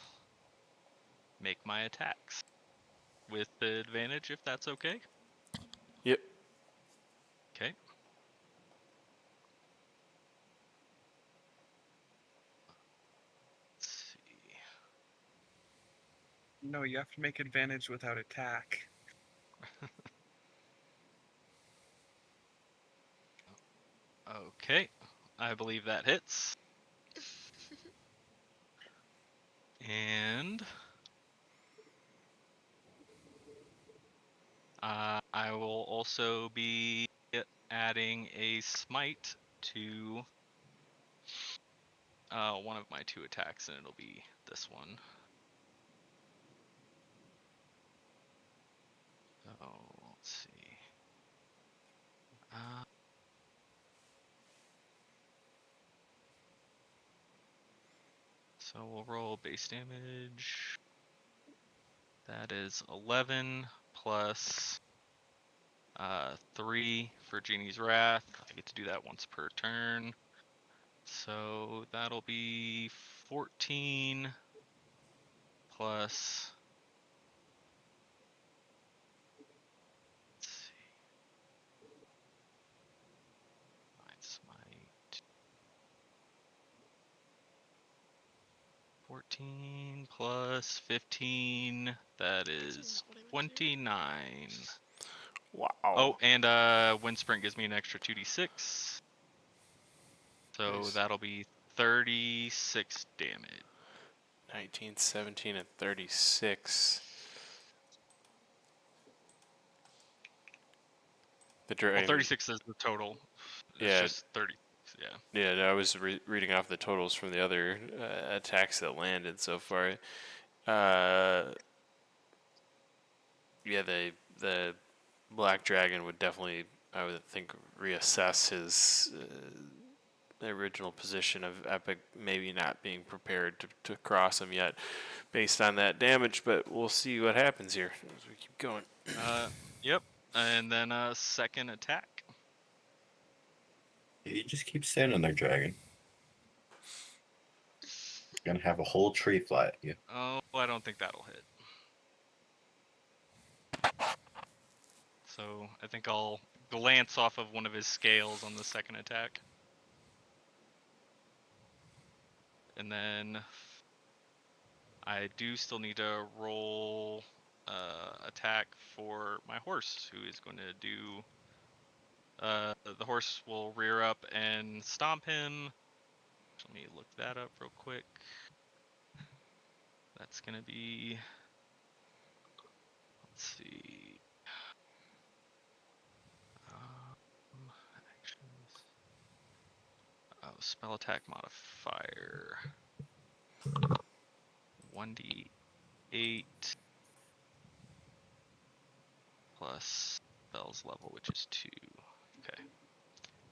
make my attacks with the advantage if that's okay. Yep. Okay. Let's see. No, you have to make advantage without attack. Okay. I believe that hits. And I will also be adding a smite to one of my 2 attacks, and it'll be this one. Oh, let's see. So we'll roll base damage. That is 11 plus 3 for Genie's Wrath. I get to do that once per turn. So that'll be 14 plus. Let's see. Smite. 14 plus 15. That is That's not what I meant to do. 29. Wow. Oh, and Wind Sprint gives me an extra 2d6. So Nice. that'll be 36 damage. 19, 17, and 36. Well, 36 is the total. It's Yeah. just 30. Yeah. Yeah, no, I was reading off the totals from the other attacks that landed so far. Yeah, the Black Dragon would definitely, I would think, reassess his original position of Epic maybe not being prepared to cross him yet based on that damage, but we'll see what happens here as we keep going. Yep. And then second attack. You just keep standing there, dragon. You're gonna have a whole tree fly at you. Oh, I don't think that'll hit. So I think I'll glance off of one of his scales on the second attack. And then I do still need to roll attack for my horse, who is going to do. The horse will rear up and stomp him. Let me look that up real quick. That's going to be. Let's see. Actions. Oh, spell attack modifier. 1d8 plus spells level, which is 2. Okay.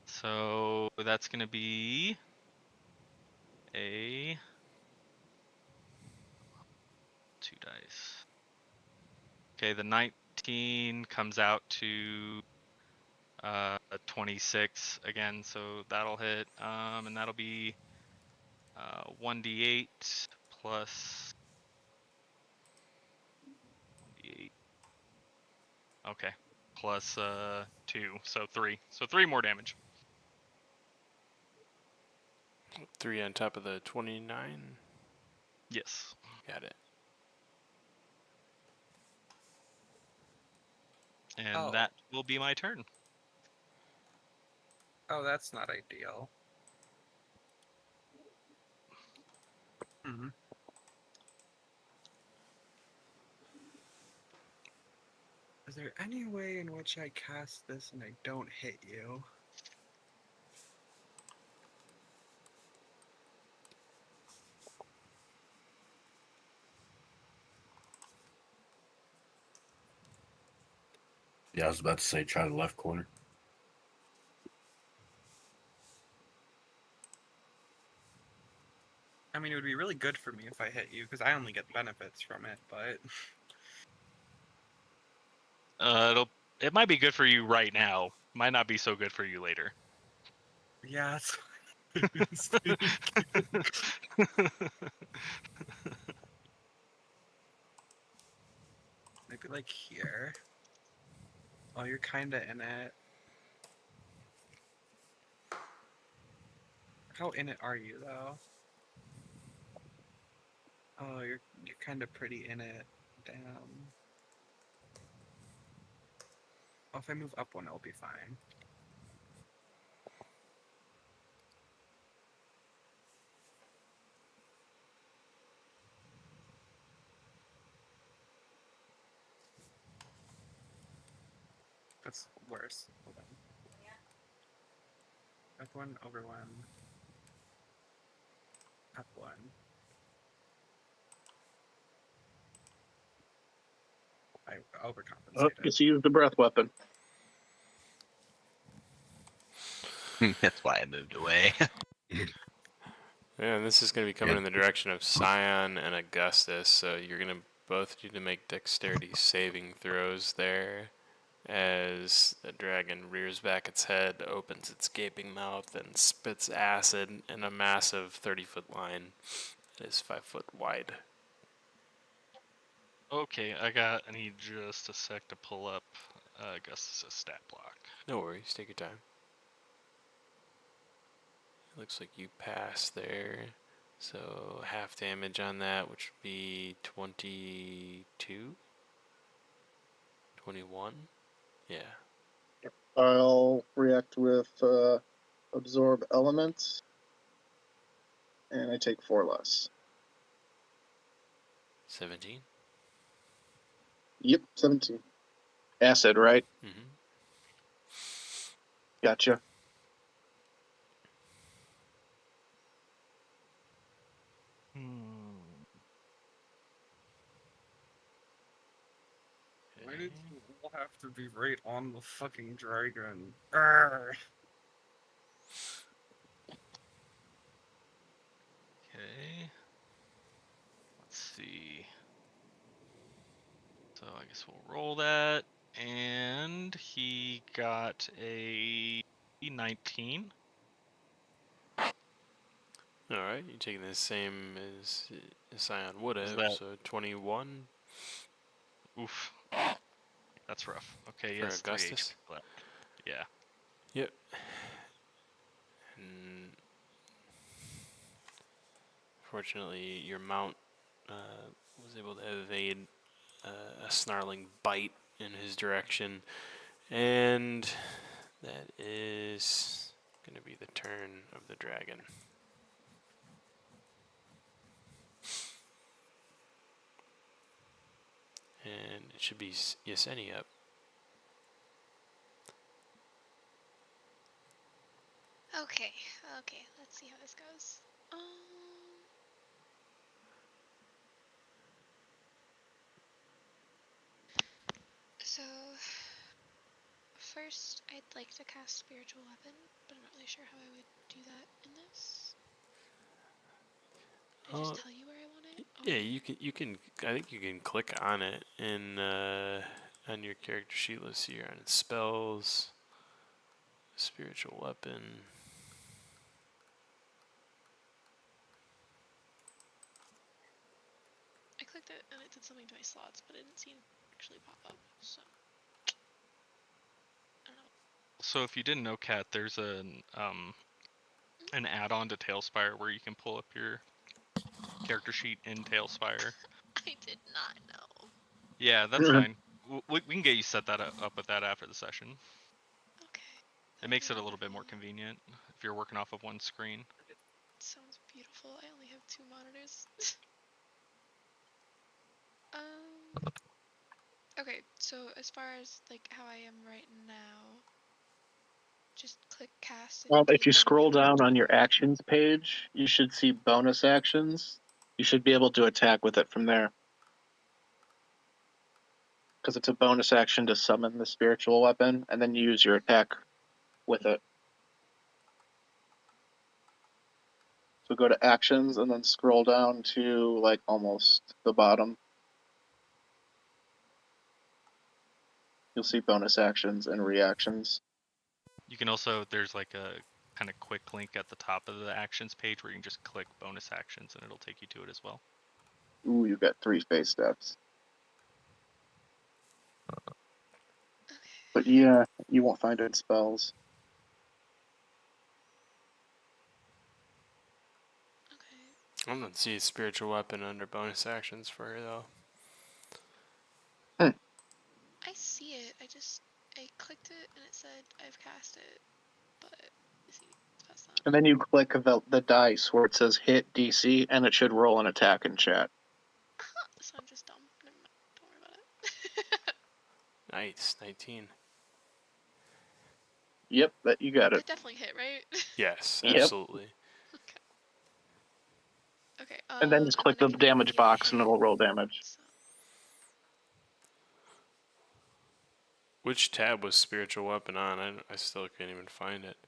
So that's going to be a 2 dice. Okay, the 19 comes out to 26 again, so that'll hit. And that'll be 1d8 plus 1d8. Okay, plus 2, so 3. So 3 more damage. 3 on top of the 29. Yes. Got it. And that will be my turn. Oh, that's not ideal. Is there any way in which I cast this and I don't hit you? Yeah, I was about to say try the left corner. I mean, it would be really good for me if I hit you, because I only get benefits from it, but... It might be good for you right now. Might not be so good for you later. Yeah, maybe like here. Oh, you're kinda in it. How in it are you though? Oh, you're kind of pretty in it. Damn. Oh, if I move up one, it'll be fine. That's worse. Hold on. Up one, over one. Up one. I Oh, overcompensated. guess you used the breath weapon. That's why I moved away. Yeah, and this is going to be coming in the direction of Scion and Augustus, so you're going to both need to make dexterity saving throws there as the dragon rears back its head, opens its gaping mouth, and spits acid in a massive 30-foot line that is 5 foot wide. Okay, I need just a sec to pull up Augustus' stat block. No worries, take your time. Looks like you pass there. So half damage on that, which would be 22? 21? Yeah. I'll react with absorb elements, and I take 4 less. 17? Yep, 17. Acid, right? Mm-hmm. Gotcha. Why did you all have to be right on the fucking dragon? Arrgh. Okay. Let's see. So I guess we'll roll that. And he got a 19. Alright, you're taking the same as Scion would Is have, that so 21 oof? That's rough. Okay, for yes, 3 HP Augustus. left. Yeah. Yep. And fortunately, your mount was able to evade a snarling bite in his direction, and that is going to be the turn of the dragon. And it should be Yesenia up. Okay, okay, let's see how this goes. So first I'd like to cast Spiritual Weapon, but I'm not really sure how I would do that in this. Did I just tell you where I want it? Yeah, you can. I think you can click on it in on your character sheet. Let's see here on spells, spiritual weapon. I clicked it and it did something to my slots, but it didn't seem to actually pop up, so I don't know. So if you didn't know, Kat, there's an add-on to Tailspire where you can pull up your character sheet in Tailspire. I did not know. Yeah, that's fine. We can get you set that up with that after the session. Okay. It makes it a little bit more convenient if you're working off of one screen. Sounds beautiful. I only have 2 monitors. Okay, so as far as like how I am right now, just click cast and Well, if you gain scroll damage. down on your actions page, you should see bonus actions. You should be able to attack with it from there. Because it's a bonus action to summon the spiritual weapon, and then you use your attack with it. So go to actions and then scroll down to like almost the bottom. You'll see bonus actions and reactions. You can also, there's like a kind of quick link at the top of the actions page where you can just click bonus actions and it'll take you to it as well. Ooh, you got 3 phase steps. But yeah, you won't find it in spells. Okay. I don't see a spiritual weapon under bonus actions for her though. I see it. I clicked it and it said I've cast it, but see, it's past that. And then you click the dice where it says hit DC, and it should roll an attack in chat. So I'm just dumb. Never mind. Don't worry about it. Nice, 19. Yep, that you got it. That definitely hit, right? Yes, Yep. absolutely. Okay. And then just click I the can damage feel box, and hit, it'll roll damage. so- Which tab was spiritual weapon on? I still can't even find it.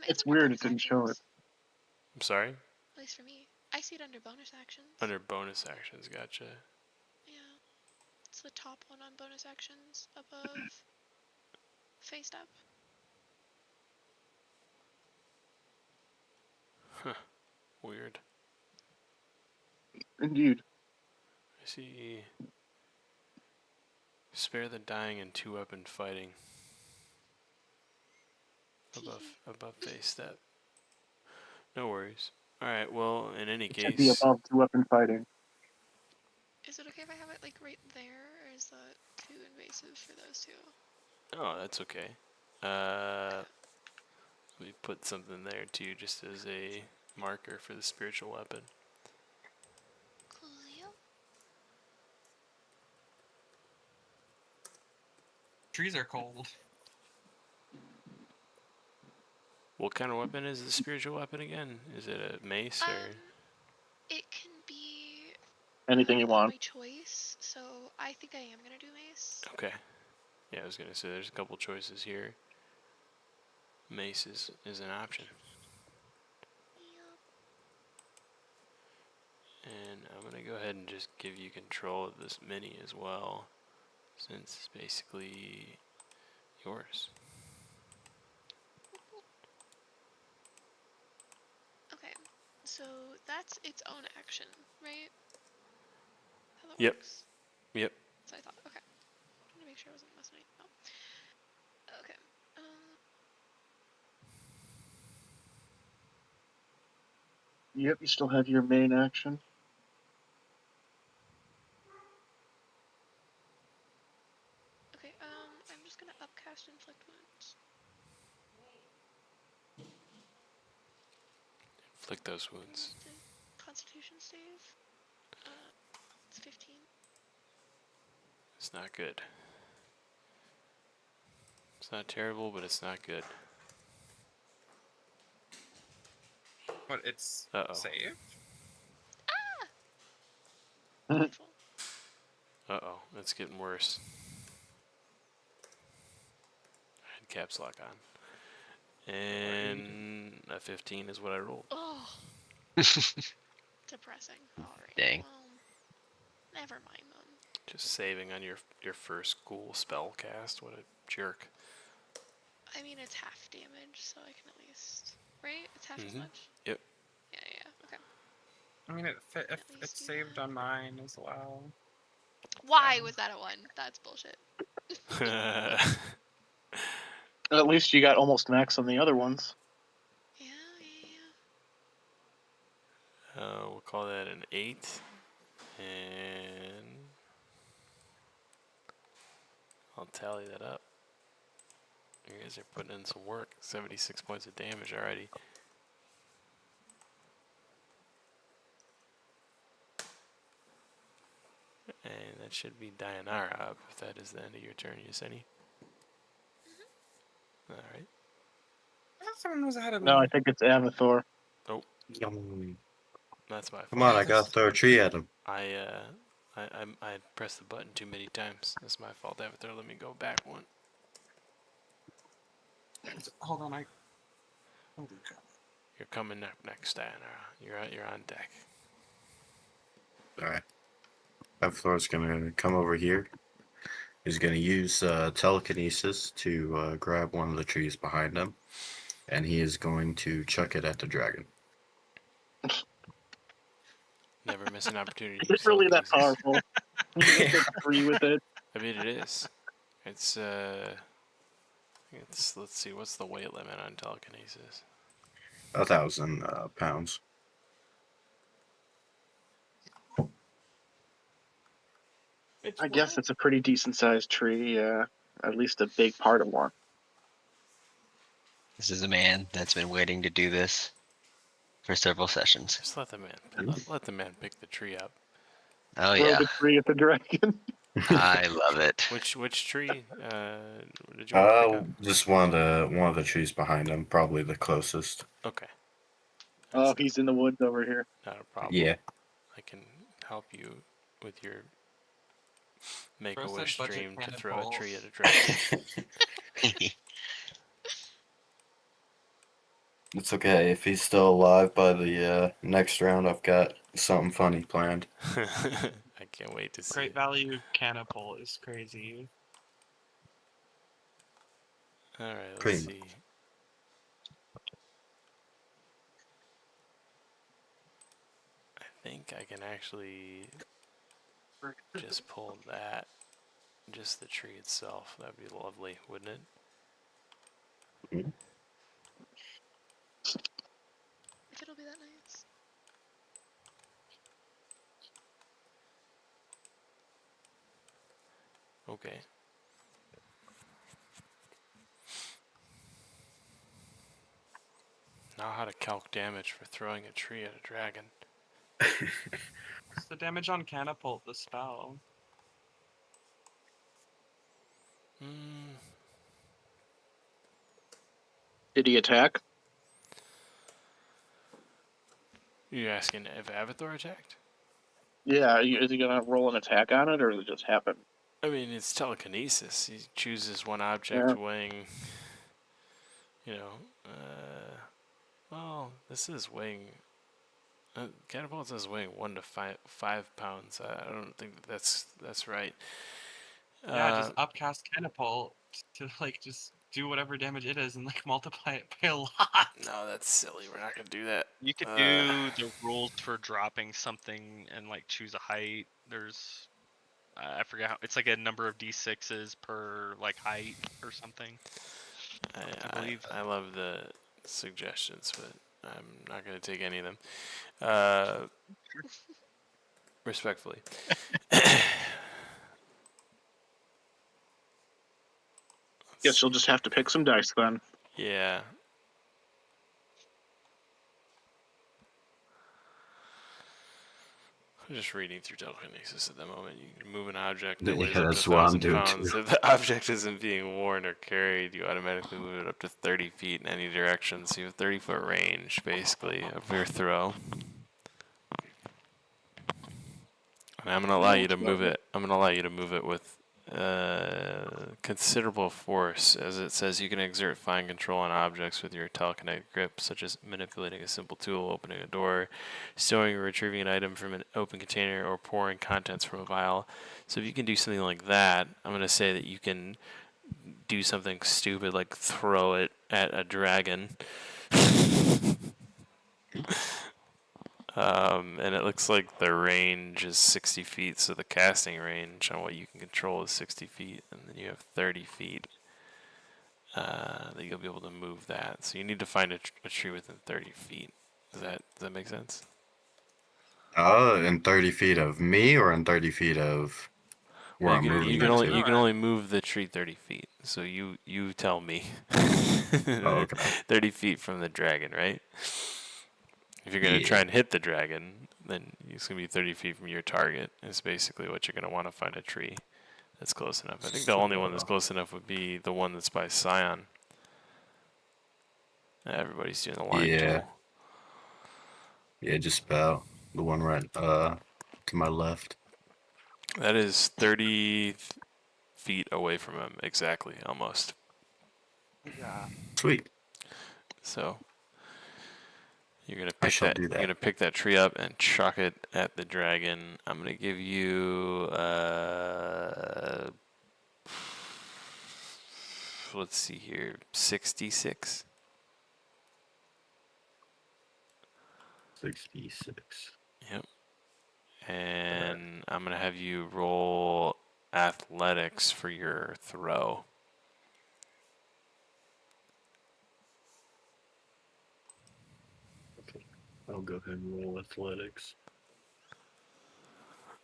It's under weird bonus it didn't show it. actions, I'm sorry? At least for me. I see it under bonus actions. Under bonus actions, gotcha. Yeah. It's the top one on bonus actions above phased up. Weird. Indeed. I see. Spare the dying and 2-weapon fighting. Above face step. No worries. Alright, well, in any It should be case. above 2-weapon fighting. Is it okay if I have it like right there, or is that too invasive for those two? Oh, that's okay. Let me put something there too, just as a marker for the spiritual weapon. Coolio. Trees are cold. What kind of weapon is the spiritual weapon again? Is it a mace or? It can be Anything you want. my choice, so I think I am gonna do mace. Okay. Yeah, I was gonna say there's a couple choices here. Mace is an option. Yep. And I'm gonna go ahead and just give you control of this mini as well, since it's basically yours. Okay, so that's its own action, right? How that Yep. works. Yep. So I thought, okay. I wanted to make sure I wasn't messing anything up. Okay. Yep, you still have your main action. Okay, I'm just gonna upcast inflict wounds. Inflict those wounds. The Constitution save. It's 15. It's not good. It's not terrible, but it's not good. But it's Uh-oh. safe? Delightful. Uh-oh, it's getting worse. I had caps lock on. And a 15 is what I rolled. Oh. Depressing. Alright. Dang. Well, never mind then. Just saving on your first cool spell cast. What a jerk. I mean, it's half damage, so I can at least... Right? It's half as Mhm. much? Yep. Yeah, okay. I mean, At if least it's do saved that. on mine as well. Why was that a 1? That's bullshit. At least you got almost max on the other ones. Yeah. We'll call that an 8. And I'll tally that up. You guys are putting in some work. 76 points of damage already. And that should be Dayanara up, if that is the end of your turn, Yesenia. Alright. I thought someone was ahead of me. No, I think it's Avathor. Yum. That's my fault. Come on, I gotta throw a tree at him. I pressed the button too many times. That's my fault, Avatar. Let me go back one. Hold on, holy crap. You're coming up next, Dayanara. You're on deck. Alright. Avathor's gonna come over here. He's gonna use telekinesis to grab one of the trees behind him. And he is going to chuck it at the dragon. Never miss an opportunity. Is it really that powerful? You can just take 3 with it. I mean, it is. It's let's see, what's the weight limit on telekinesis? 1,000 pounds. It's I guess it's a pretty decent sized tree. At least a big part of one. This is a man that's been waiting to do this for several sessions. Just let the man let the man pick the tree up. Oh Throw yeah, the tree at the dragon. I love it. Which tree did you want to pick up? Just one of the trees behind him, probably the closest. Okay. Oh, That's he's in the woods over here. not a problem. Yeah. I can help you with your Throw Make-A-Wish said budget dream to throw a cannonball. tree at a dragon. It's okay. If he's still alive by the next round, I've got something funny planned. I can't wait to see Great it. value cannibal is crazy. All right, let's Pretty see. I think I can actually just pull that, just the tree itself. That'd be lovely, wouldn't it? If it'll be that nice. Okay. Now how to calc damage for throwing a tree at a dragon. It's the damage on catapult, the spell. Hmm. Did he attack? You asking if Avathor attacked? Yeah. Is he gonna roll an attack on it, or does it just happen? I mean, it's telekinesis. He chooses one object Yeah. weighing, well, this is weighing, catapult says weighing 1 to 5 pounds. I don't think that's right. Yeah, just upcast catapult to like just do whatever damage it is and like multiply it by a lot. No, that's silly. We're not gonna do that. You could do the rules for dropping something and like choose a height. There's I forget how it's like a number of d6s per like height or something. I believe. I love the suggestions, but I'm not gonna take any of them. Respectfully. Guess you'll just have to pick some dice then. Yeah. I'm just reading through telekinesis at the moment. You can move an object that Yeah, weighs up to that's what I'm 1,000 doing pounds. too. If the object isn't being worn or carried, you automatically move it up to 30 feet in any direction. So you have 30-foot range, basically, of your throw. And I'm gonna allow you to move it. I'm gonna allow you to move it with considerable force, as it says you can exert fine control on objects with your telekinetic grip, such as manipulating a simple tool, opening a door, storing or retrieving an item from an open container, or pouring contents from a vial. So if you can do something like that, I'm gonna say that you can do something stupid like throw it at a dragon. And it looks like the range is 60 feet, so the casting range on what you can control is 60 feet, and then you have 30 feet that you'll be able to move that. So you need to find a tree within 30 feet. Does that make sense? In 30 feet of me or in 30 feet of where Well, I'm you moving can it only to? you can only move the tree 30 feet. So you tell me. Oh, okay. 30 feet from the dragon, right? If you're gonna try and hit the dragon, then it's gonna be 30 feet from your target. Is basically what you're gonna want to find a tree that's close enough. I think the only one that's close enough would be the one that's by Scion. Everybody's doing the line Yeah. tool. Yeah, just about the one right to my left. That is 30 feet away from him, exactly, almost. Yeah. Sweet. So you're gonna I pick shall that. do You're that. gonna pick that tree up and chuck it at the dragon. I'm gonna give you. Let's see here, 66. 66. Yep. And I'm gonna have you roll athletics for your throw. I'll go ahead and roll athletics.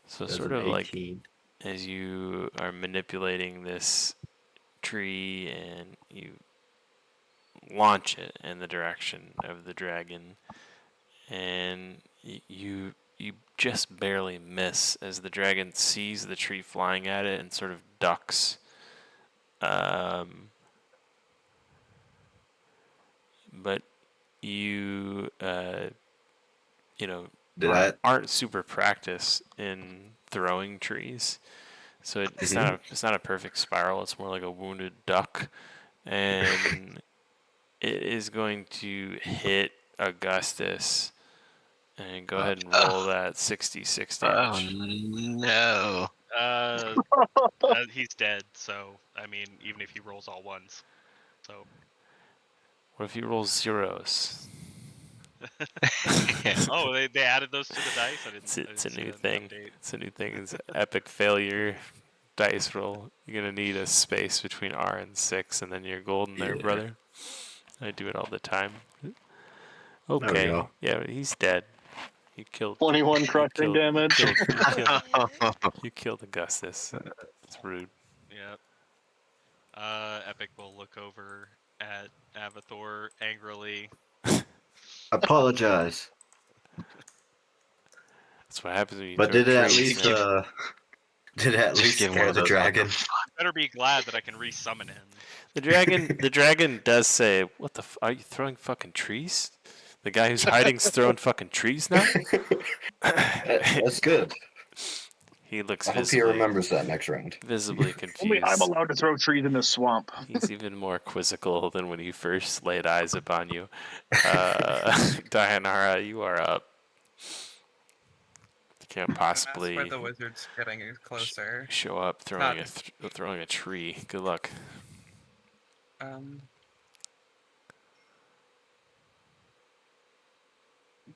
So That's sort an of like 18. as you are manipulating this tree and you launch it in the direction of the dragon, and you just barely miss as the dragon sees the tree flying at it and sort of ducks. But you Did I? aren't super practiced in throwing trees, so it's not a perfect spiral. It's more like a wounded duck, and it is going to hit Augustus. And go ahead and roll that 66 damage. No. He's dead. So I mean, even if he rolls all ones, so. What if he rolls zeros? Oh, they added those to the dice. I didn't. It's a see new that in the thing. update. It's a new thing. It's an epic failure dice roll. You're gonna need a space between R and 6, and then you're golden there, Yeah. brother. I do it all the time. There we Okay. go. Yeah, he's dead. You killed. 21 crushing damage. You killed Augustus. It's rude. Yep. Epic will look over at Avathor angrily. Apologize. That's what happens when you But throw did it at trees, least man. did it at Just least give him scare one of the those. dragon? Better be glad that I can resummon him. The dragon does say, "What the? Are you throwing fucking trees? The guy who's hiding's throwing fucking trees now." That's good. He looks I hope he remembers that next round. visibly Only I'm confused. allowed to throw trees in the swamp. He's even more quizzical than when he first laid eyes upon you. Dayanara, you are up. You can't possibly That's where the wizard's getting closer. show up throwing a tree. Good luck.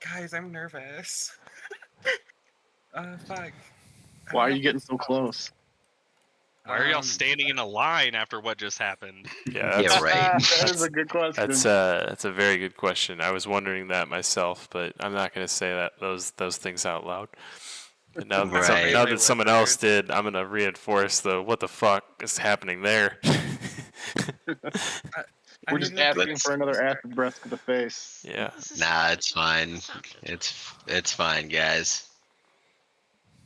Guys, I'm nervous. Fuck. Why are you getting so close? Why are y'all standing in a line after what just happened? Yeah, Yeah, right. That is a good question. that's a very good question. I was wondering that myself, but I'm not going to say that those things out loud. And now, Right. now that someone else did, I'm going to reinforce the what the fuck is happening there. We're just asking for another acid breath to the face. Yeah. Nah, it's fine. It's fine, guys.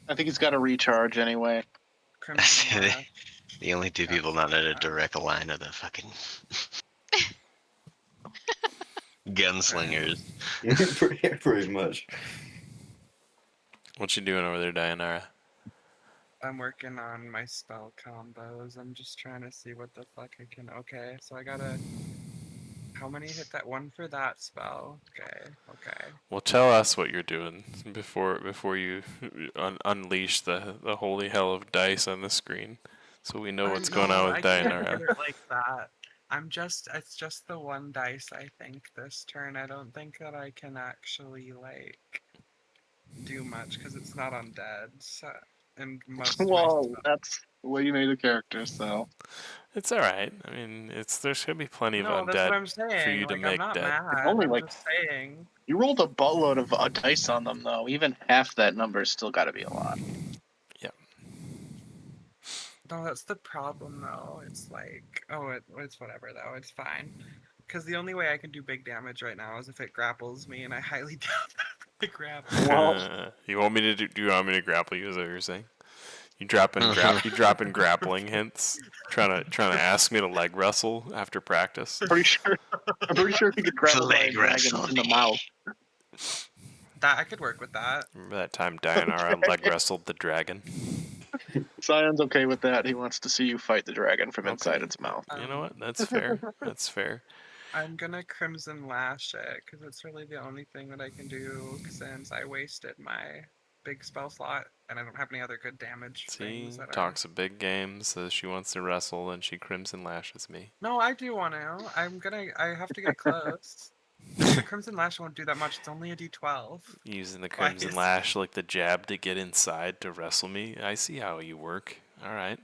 I think he's got to recharge anyway. Crimson Lash. The only two people not in a direct line are the fucking gunslingers. Pretty much. What you doing over there, Dayanara? I'm working on my spell combos. I'm just trying to see what the fuck I can. Okay, so I gotta. How many hit that one for that spell? Okay. Well, tell us what you're doing before you unleash the holy hell of dice on the screen, so we know what's going on with I can't Dayanara. put it like that. It's just the one dice, I think, this turn. I don't think that I can actually, do much, because it's not undead, so, and most of my Well, stuff- that's the way you made the character, so. It's all right. I mean, there's gonna be plenty of No, that's what I'm undead saying. for you to I'm make not dead. mad. Only, I'm just saying. You rolled a buttload of dice on them, though. Even half that number's still got to be a lot. No, that's the problem, though. It's it's whatever, though. It's fine. Because the only way I can do big damage right now is if it grapples me, and I highly doubt that it grapples. Well, You want me to do you want me to grapple you? Is that what you're saying? You dropping grappling hints, trying to ask me to leg wrestle after practice. I'm pretty sure he could grapple by a dragon in the mouth. That I could work with that. Remember that time Dayanara leg wrestled the dragon? Sion's okay with that. He wants to see you fight the dragon from inside Okay. its mouth. You know what? That's fair. That's fair. I'm gonna Crimson Lash it, because it's really the only thing that I can do since I wasted my big spell slot, and I don't have any other good damage See, things that talks a big game, says she wants to wrestle, and she crimson lashes me. No, I do want to. I have to get close. The Crimson Lash won't do that much. It's only a D12. Using the crimson Twice. lash like the jab to get inside to wrestle me. I see how you work. All right.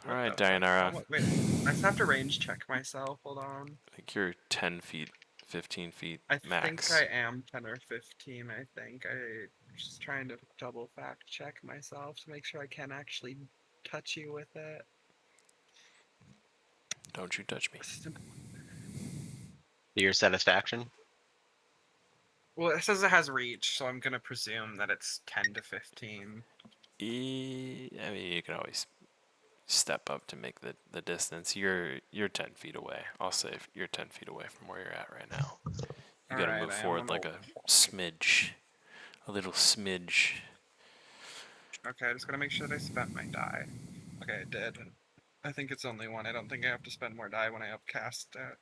All What right, the fuck? How Dianara. much? Wait, I just have to range check myself. Hold on. I think you're 10 feet, 15 feet I think max. I am 10 or 15. I think I just trying to double fact check myself to make sure I can actually touch you with it. Don't you touch me. To your satisfaction. Well, it says it has reach, so I'm gonna presume that it's 10 to 15. I mean, you can always step up to make the distance. You're 10 feet away. I'll say you're 10 feet away from where you're at right now. You got to Alright, move I am forward gonna. like a smidge, a little smidge. Okay, I just gotta make sure that I spent my die. Okay, I did. I think it's only one. I don't think I have to spend more die when I upcast it.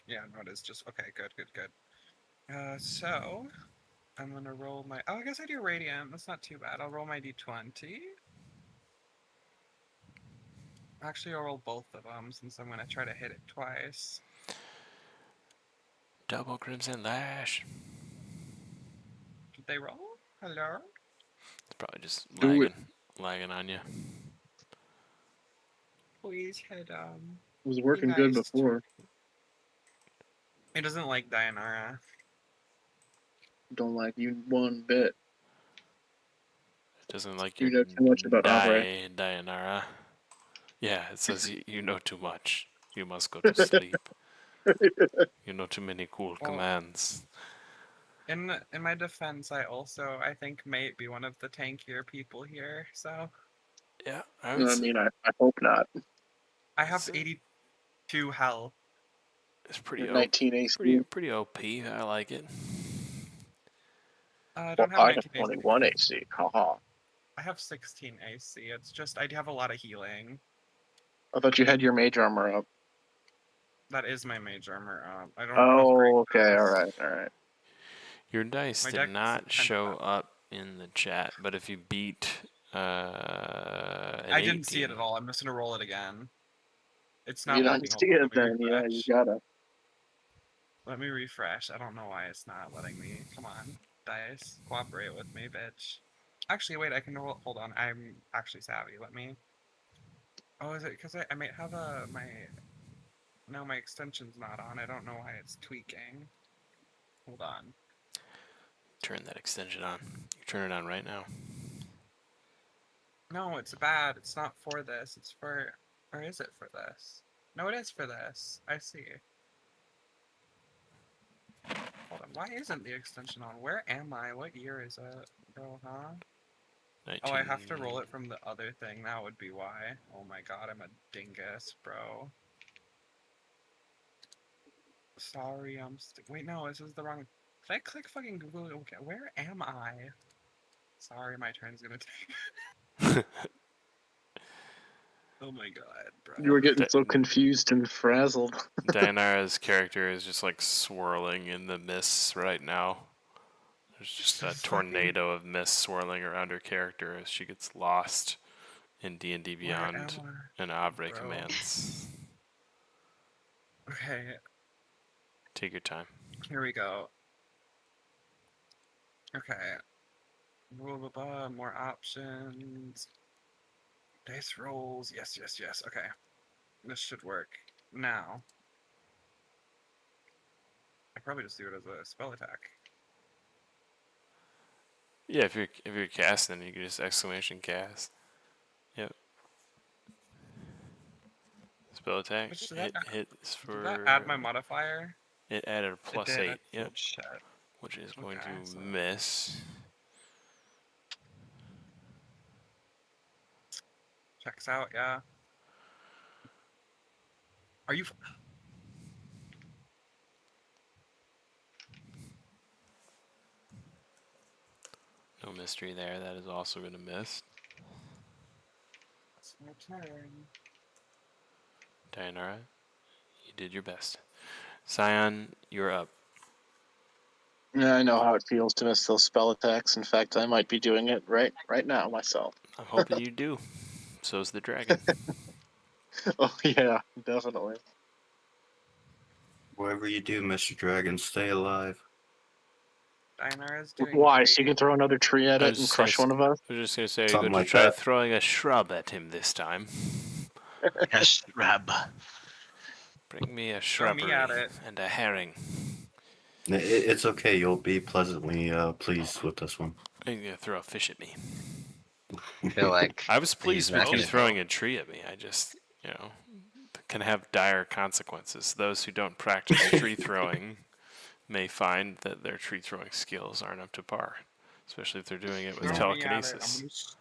Yeah, no, it is just. Okay, good. So. I'm gonna roll my. Oh, I guess I do radiant. That's not too bad. I'll roll my d20. Actually, I'll roll both of them since I'm gonna try to hit it twice. Double Crimson Lash. Did they roll? Hello? It's probably just Do it. lagging on you. Please hit It was be working good nice. before. It doesn't like Dianara. Don't like you one bit. It doesn't like You your know too much about Avre. Dianara. Yeah, it says you know too much. You must go to sleep. You know too many cool Well, commands. in my defense, I think might be one of the tankier people here. So Yeah, I would I say mean, I hope not. I have 82 health. it's You're pretty 19 AC. pretty OP. I like it. I Well, don't have I have 19 AC. 21 AC. Haha. I have 16 AC. It's just I have a lot of healing. I thought you had your mage armor up. That is my mage armor. I don't have great Oh, okay. All dice. right. Your dice My did deck isn't not 10 to show 11. up in the chat, but if you beat an I didn't see it 18, at all. I'm just gonna roll it again. It's You not don't working. see Hold on, it let me then. Yeah, you refresh. gotta. Let me refresh. I don't know why it's not letting me. Come on, dice, cooperate with me, bitch. Actually, wait. I can roll. Hold on. I'm actually savvy. Let me. Oh, is it because I might have my. No, my extension's not on. I don't know why it's tweaking. Hold on. turn that extension on. You turn it on right now. No, it's bad. It's not for this. It's for. Or is it for this? No, it is for this. I see. Hold on. Why isn't the extension on? Where am I? What year is it? Bro, huh? 19. Oh, I have to roll it from the other thing. That would be why. Oh my god, I'm a dingus, bro. Sorry, wait, no, this is the wrong. Did I click fucking Google? Okay, where am I? Sorry, my turn's gonna take. Oh my god, bro. You were getting Di- so confused and frazzled. Dianara's character is just like swirling in the mists right now. There's just a Just fucking. tornado of mist swirling around her character as she gets lost in D&D Where am Beyond I, and Avre bro? commands. Okay, Take your time. here we go. Okay. Blah, blah, blah, more options. Dice rolls. Yes. Okay. This should work. Now. I probably just do it as a spell attack. Yeah, if you're casting, you can just exclamation cast. Yep. Spell attack. Which did Hits did that add for. my modifier? It added a It plus did. 8. That's Yep. shit. Which is going Okay, to so miss. checks out. Yeah. Are you? No mystery there. That is also going to miss. It's my turn. Dianara, you did your best. Scion, you're up. Yeah, I know how it feels to miss those spell attacks. In fact, I might be doing it right now myself. I'm hoping you do. So's the dragon. Oh yeah, definitely. Whatever you do, Mr. Dragon, stay alive. Dainara's doing Why? great. So you can throw another tree at I it was and just gonna, crush one of us? I was just gonna say, Something go to like try that. throwing a shrub at him this time. Yes, Rab. Bring me a Throw me shrubbery at it. and a herring. It's okay. You'll be pleasantly pleased with this one. You're gonna throw a fish at me. I feel like I was he's pleased not with you gonna. throwing a tree at me. I just, can have dire consequences. Those who don't practice tree throwing may find that their tree throwing skills aren't up to par, especially if they're doing it with Throw me at it. telekinesis.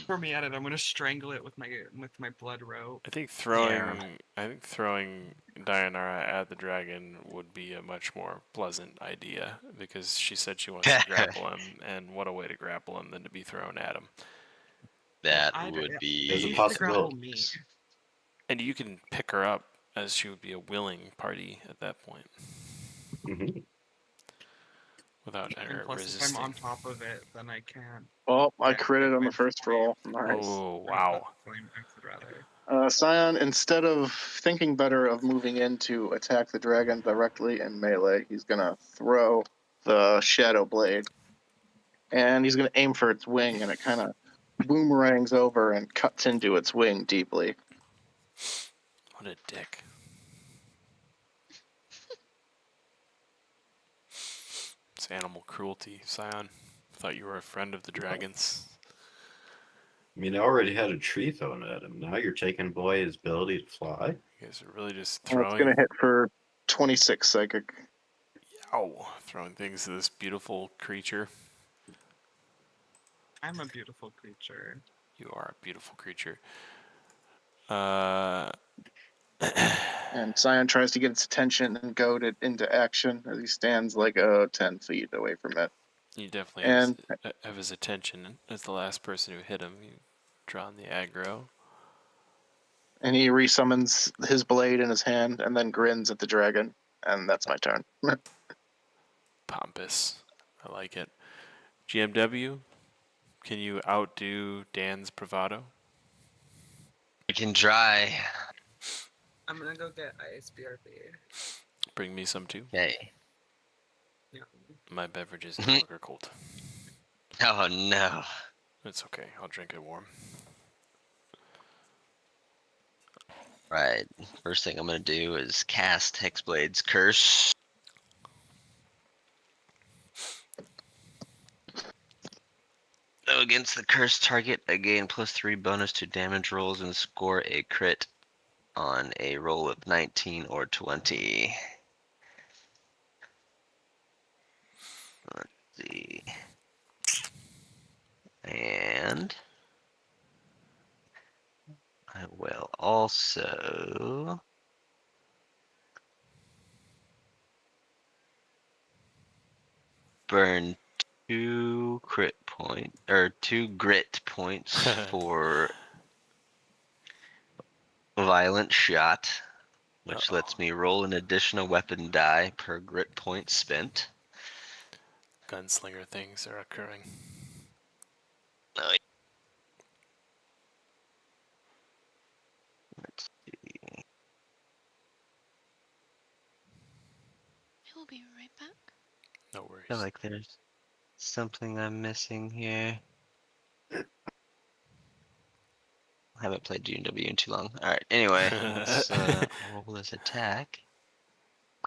Throw me at it. I'm gonna strangle it with my blood rope. I think Yeah. throwing Dianara at the dragon would be a much more pleasant idea because she said she wants to grapple him, and what a way to grapple him than to be thrown at him. That Well, would There's be. a She should grapple possibility. me. And you can pick her up as she would be a willing party at that point Hmm. without And her plus, if resisting. I'm on top of it, then I can't. Oh, I get critted hit on by the first flame. roll. Nice. Oh, Or wow. not flame exit, rather. Scion, instead of thinking better of moving in to attack the dragon directly in melee, he's gonna throw the shadow blade, and he's gonna aim for its wing, and it kind of boomerangs over and cuts into its wing deeply. What a dick. It's animal cruelty, Scion. Thought you were a friend of the dragons. I mean, I already had a tree thrown at him. Now you're taking away his ability to fly. You guys are really just It's throwing. gonna hit for 26 psychic. Ow! Throwing things at this beautiful creature. I'm a beautiful creature. You are a beautiful creature. And Scion tries to get its attention and goad it into action as he stands like 10 feet away from it. You definitely And have his attention as the last person who hit him. You've drawn the aggro. and he resummons his blade in his hand and then grins at the dragon. And that's my turn. Pompous. I like it. GMW, can you outdo Dan's bravado? I can try. I'm gonna go get ice BRB. Bring me some too. Okay. Yeah. My beverage is no longer cold. Oh no. It's okay. I'll drink it warm. Right. First thing I'm gonna do is cast Hexblade's Curse. So against the cursed target, I gain +3 bonus to damage rolls and score a crit on a roll of 19 or 20. Let's see. And I will also burn 2 crit point or 2 grit points for violent shot, which lets me roll an additional weapon die per grit point spent. Gunslinger things are occurring. Oh, let's see. He'll be right back. No I worries. feel like there's something I'm missing here. I haven't played GW in too long. Alright, anyway, let's roll this attack.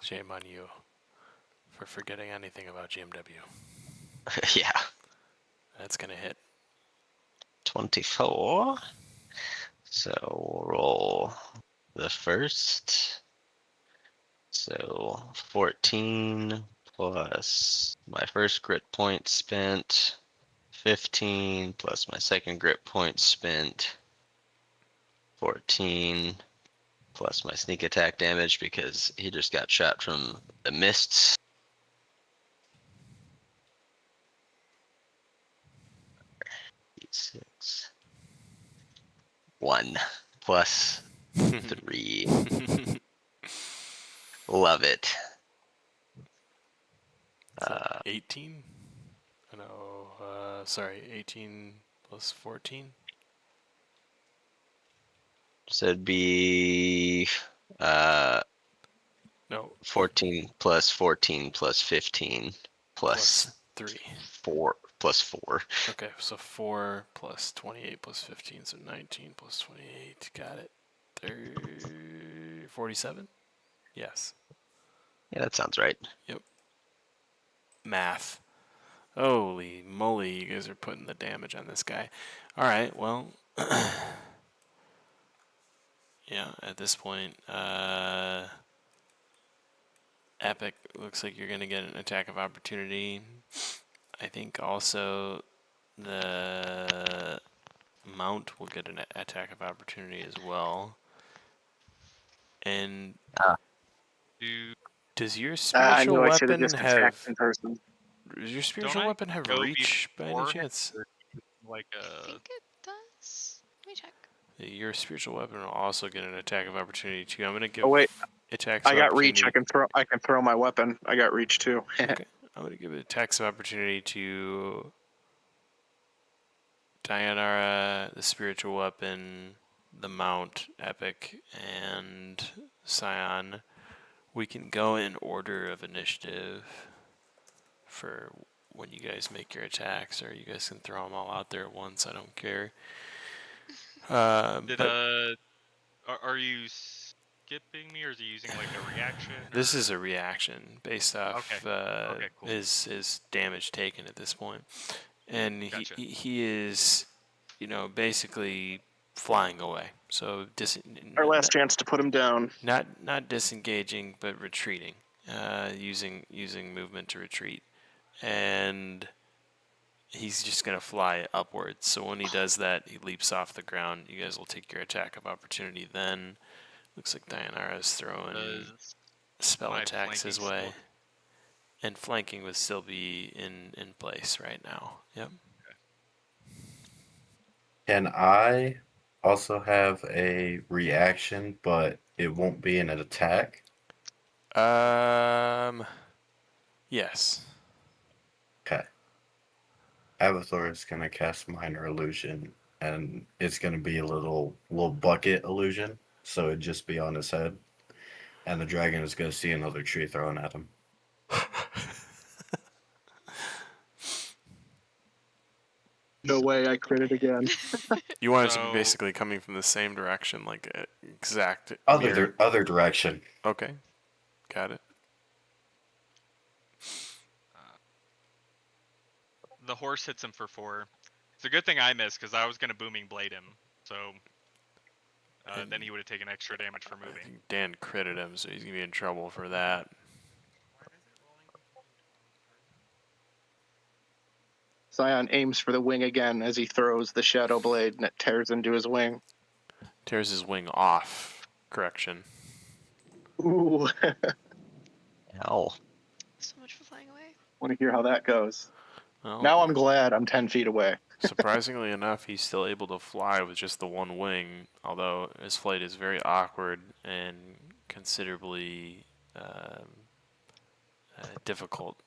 Shame on you for forgetting anything about GMW. Yeah, That's gonna hit. 24. So we'll roll the first. So 14 plus my first grit point spent, 15 plus my second grit point spent, 14 plus my sneak attack damage because he just got shot from the mists. Six. 1 plus 3. Love it. 18? No, sorry, 18 plus 14? So it'd be No, 14 plus 14 plus 15 plus 3. 4 plus 4. Okay, so 4 plus 28 plus 15, so 19 plus 28. Got it. 47? Yes. Yeah, that sounds right. Math. Holy moly, you guys are putting the damage on this guy. Alright, well. Yeah, at this point, Epic looks like you're going to get an attack of opportunity. I think also the Mount will get an attack of opportunity as well. And Do does your I spiritual knew I should have weapon just attacked have... in person. Does your don't spiritual I weapon have go reach by any beforehand, chance? or like I a think it does. Let me check. Your spiritual weapon will also get an attack of opportunity too. I'm gonna give Oh wait, attacks I of got reach. opportunity. I can throw my weapon. I got reach too. Okay, I'm gonna give attacks of opportunity to Dianara, the spiritual weapon, the Mount, Epic, and Scion. We can go in order of initiative for when you guys make your attacks, or you guys can throw them all out there at once. I don't care. did But are you skipping me, or is he using like a reaction? this or- is a reaction based off Okay. Okay, cool. his damage taken at this point, and Gotcha. he is, basically flying away. So Our last chance to put him down. not disengaging, but retreating, using movement to retreat, and he's just gonna fly upwards. So when he does that, he leaps off the ground. You guys will take your attack of opportunity. Then looks like Dianara's throwing Does spell my attacks his flanking way, still- and flanking would still be in place right now. Yep. Can I also have a reaction, but it won't be an attack? Yes. Okay. Avathor is gonna cast Minor Illusion, and it's gonna be a little bucket illusion, so it'd just be on his head, and the dragon is gonna see another tree thrown at him. No way, I crit it again. You want it to be So- basically coming from the same direction, like exact mirror. Other direction. Okay. Got it. The horse hits him for 4. It's a good thing I missed, because I was gonna booming blade him. So then he would have taken extra damage for I moving. think Dan critted him, so he's gonna be in trouble for that. Scion aims for the wing again as he throws the shadow blade, and it tears into his wing. Tears his wing off. Correction. Ooh, Ow. So much for flying away. want to hear how that goes. Well, Now I'm glad I'm 10 feet away. surprisingly enough, he's still able to fly with just the one wing, although his flight is very awkward and considerably difficult.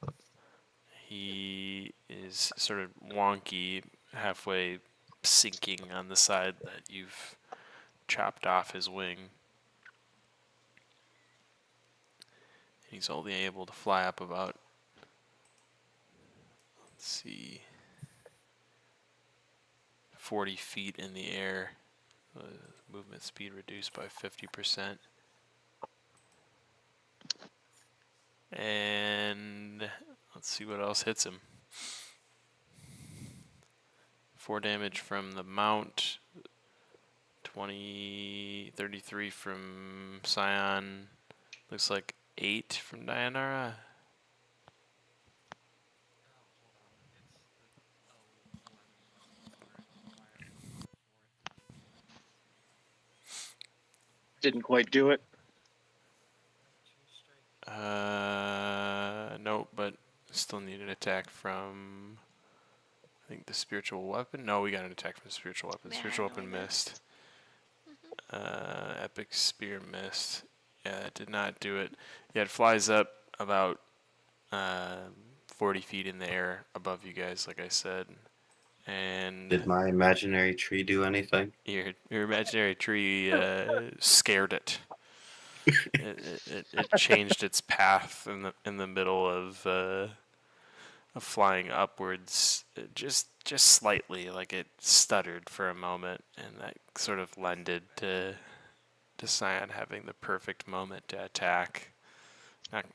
He is sort of wonky, halfway sinking on the side that you've chopped off his wing. He's only able to fly up about, let's see, 40 feet in the air. Movement speed reduced by 50%. And let's see what else hits him. 4 damage from the Mount, 33 from Scion. Looks like 8 from Dianara. Didn't quite do it. Nope, but still need an attack from, I think, the spiritual weapon. No, we got an attack from the spiritual weapon. Yeah, Spiritual I weapon know I missed. Epic spear missed. Yeah, it did not do it. Yeah, it flies up about 40 feet in the air above you guys, like I said. And Did my imaginary tree do anything? your imaginary tree scared it. It changed its path in the middle of of flying upwards, just slightly, like it stuttered for a moment, and that sort of lended to Scion having the perfect moment to attack.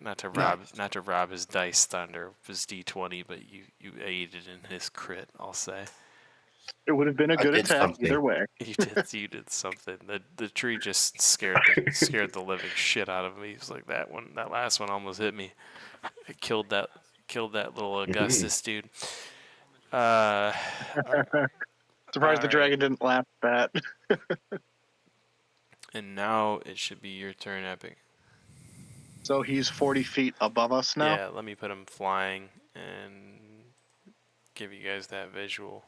Not to rob his dice thunder, his D20, but you aided in his crit. I'll say It would have been a I good did attack something. either way. you did something. The tree just scared the living shit out of me. He's like that last one almost hit me. It killed that little Augustus dude. All Surprised the right. dragon didn't laugh at that. And now it should be your turn, Epic. So he's 40 feet above us now? Yeah, let me put him flying and give you guys that visual.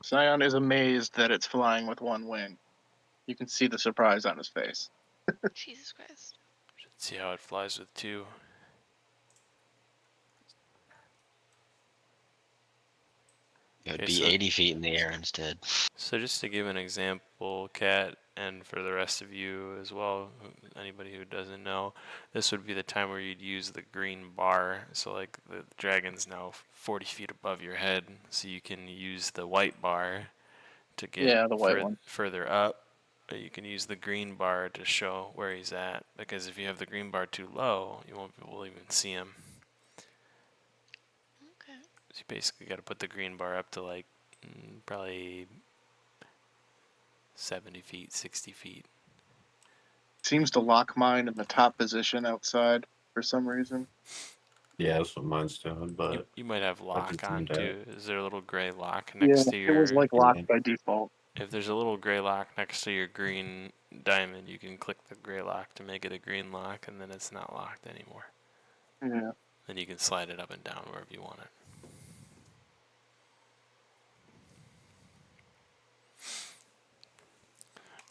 Scion is amazed that it's flying with one wing. You can see the surprise on his face. Jesus Christ. Should see how it flies with two. It would Okay, be so- 80 feet in the air instead. So just to give an example, Kat, and for the rest of you as well, anybody who doesn't know, this would be the time where you'd use the green bar. So like the dragon's now 40 feet above your head, so you can use the white bar to get Yeah, the white one. further up. Or you can use the green bar to show where he's at, because if you have the green bar too low, you won't be able to even see him. Okay. So you basically got to put the green bar up to like probably 70 feet, 60 feet. Seems to lock mine in the top position outside for some reason. Yeah, that's what mine's doing, but You might have lock just on zoomed out. too. Is there a little gray lock next to It was your... like locked by default. If there's a little gray lock next to your green diamond, you can click the gray lock to make it a green lock, and then it's not locked anymore. Yeah. Then you can slide it up and down wherever you want it.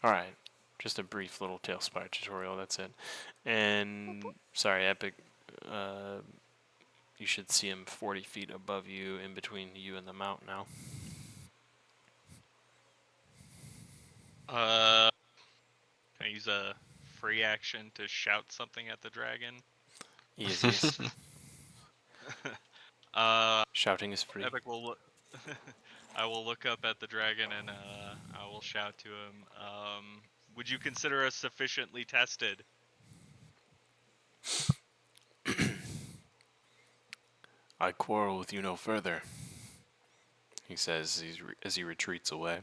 Alright, just a brief little Tailspire tutorial, that's it. And, sorry, Epic, you should see him 40 feet above you, in between you and the mount now. Can I use a free action to shout something at the dragon? Easy. Shouting is free. Epic will look. I will look up at the dragon and I will shout to him. Would you consider us sufficiently tested? I quarrel with you no further, he says as he retreats away.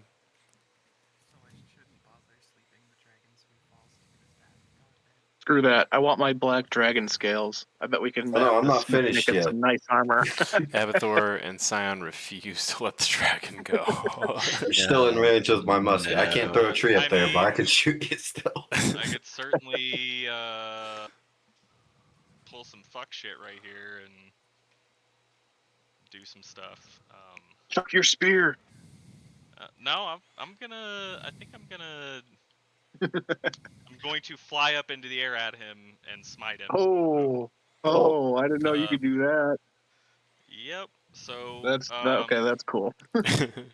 So I shouldn't bother sleeping the dragon so he falls asleep in his bed. Screw that. I want my black dragon scales. I bet we can Oh, no, I'm this not finished make it yet. some nice armor. Abathor and Scion refuse to let the dragon go. You're still in range of my musket. I can't throw a tree up I there, but I mean- can shoot it still. I could certainly pull some fuck shit right here and do some stuff. Chuck your spear. No, I'm gonna. I think I'm gonna. I'm going to fly up into the air at him and smite him. Oh, I didn't know you could do that. Yep. So Okay, that's cool. Should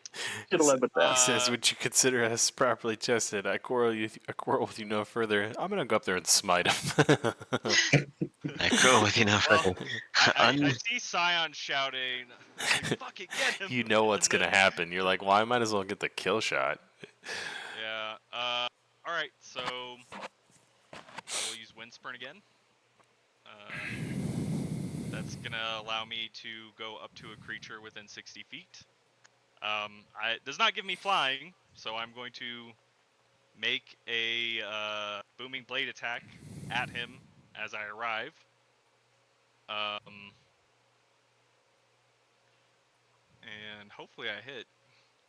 have led with He that. says, "Would you consider us properly tested? I quarrel with you no further. I'm gonna go up there and smite him." I go with you now. Well, I see Scion shouting, like, "Fucking get him!" You know what's And gonna then- happen. You're like, "Well, I might as well get the kill shot." Yeah. All right. So I will use Wind Spurn again. That's gonna allow me to go up to a creature within 60 feet. It does not give me flying, so I'm going to make a booming blade attack at him as I arrive. And hopefully I hit,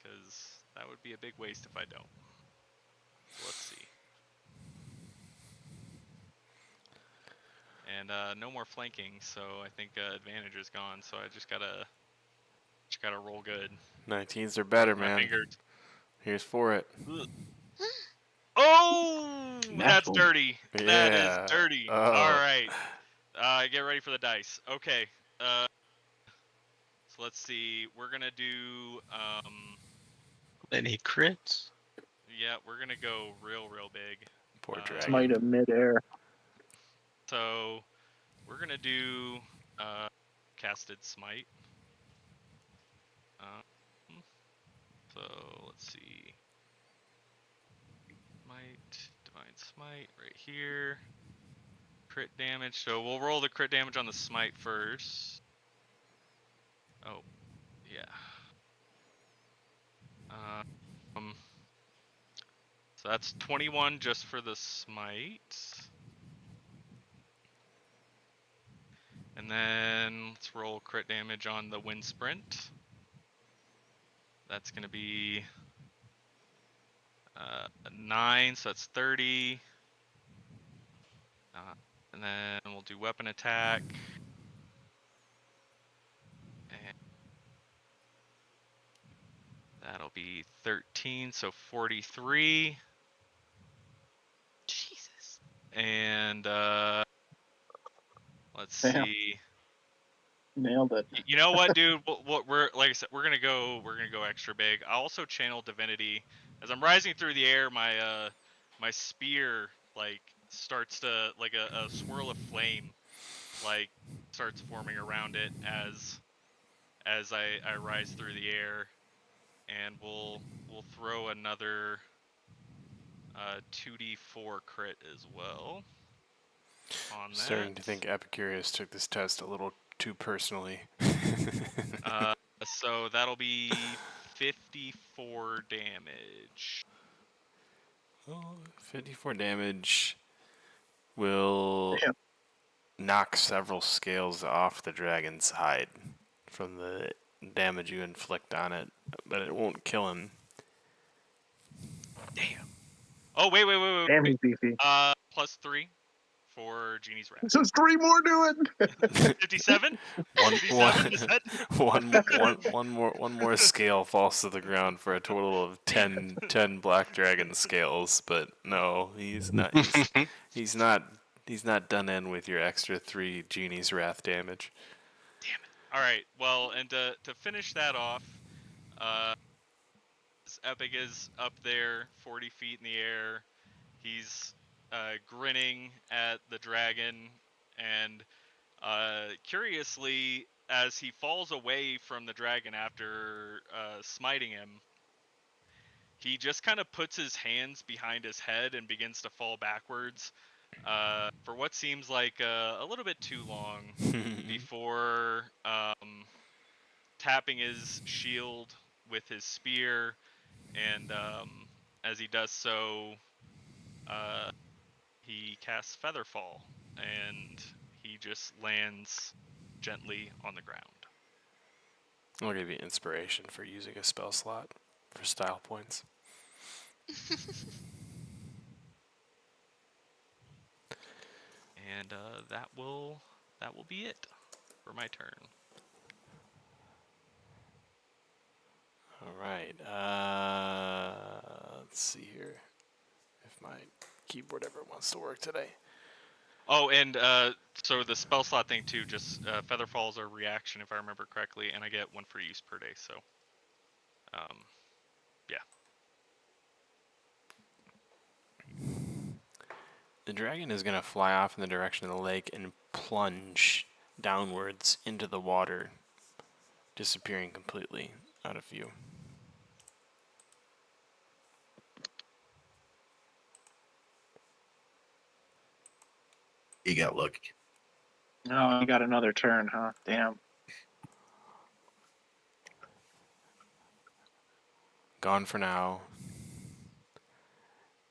because that would be a big waste if I don't. So let's see. And no more flanking, so I think advantage is gone. So I just gotta roll good. 19s are better, My man. fingers. Here's for it. Oh, that's Natural. dirty. That Yeah. is dirty. Oh. All right. Get ready for the dice. Okay. So let's see. We're gonna do. Any crits? Yeah, we're gonna go real big. Poor dragon. Smite him midair. So we're gonna do casted smite. So let's see. Smite, divine smite, right here. Crit damage. So we'll roll the crit damage on the smite first. Oh, yeah. So that's 21 just for the smite. And then let's roll crit damage on the wind sprint. That's going to be 9, so that's 30. And then we'll do weapon attack. And that'll be 13, so 43. Jesus. And let's Damn. see. Nailed it. You know what, dude? What we're like I said, we're gonna go extra big. I also channel divinity as I'm rising through the air. My spear like starts to like a swirl of flame like starts forming around it as I rise through the air, and we'll throw another 2d4 crit as well on that. Starting to think Epicurus took this test a little too personally. So that'll be 54 damage. 54 damage will Damn. knock several scales off the dragon's hide from the damage you inflict on it, but it won't kill him. Damn. Oh, wait. Damn, he's beefy. +3 for Genie's Wrath. So it's 3 more to it. 57? One, 57? Is that... one more scale falls to the ground for a total of 10 black dragon scales. But no, he's not done in with your extra 3 Genie's Wrath damage. Damn it. All right. Well, and to finish that off, Epic is up there, 40 feet in the air. He's grinning at the dragon, and curiously, as he falls away from the dragon after smiting him, he just kind of puts his hands behind his head and begins to fall backwards for what seems like a little bit too long before tapping his shield with his spear, and as he does so, he casts Featherfall, and he just lands gently on the ground. I'll give you inspiration for using a spell slot for style points. And that will be it for my turn. All right. Let's see here if my keyboard ever wants to work today. Oh, and so the spell slot thing too, just Featherfall's a reaction if I remember correctly, and I get 1 for use per day, so yeah. The dragon is going to fly off in the direction of the lake and plunge downwards into the water, disappearing completely out of view. You got lucky. Oh, you got another turn, huh? Damn. Gone for now,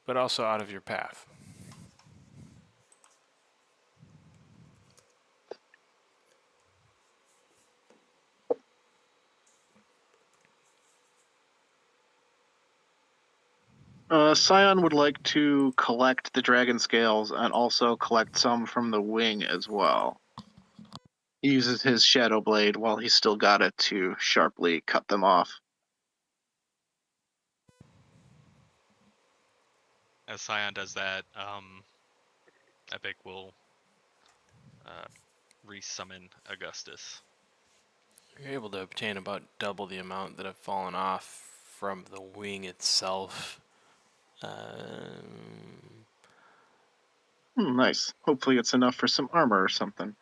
but also out of your path. Scion would like to collect the dragon scales and also collect some from the wing as well. He uses his shadow blade while he's still got it to sharply cut them off. As Scion does that, Epic will resummon Augustus. You're able to obtain about double the amount that have fallen off from the wing itself. Nice. Hopefully it's enough for some armor or something.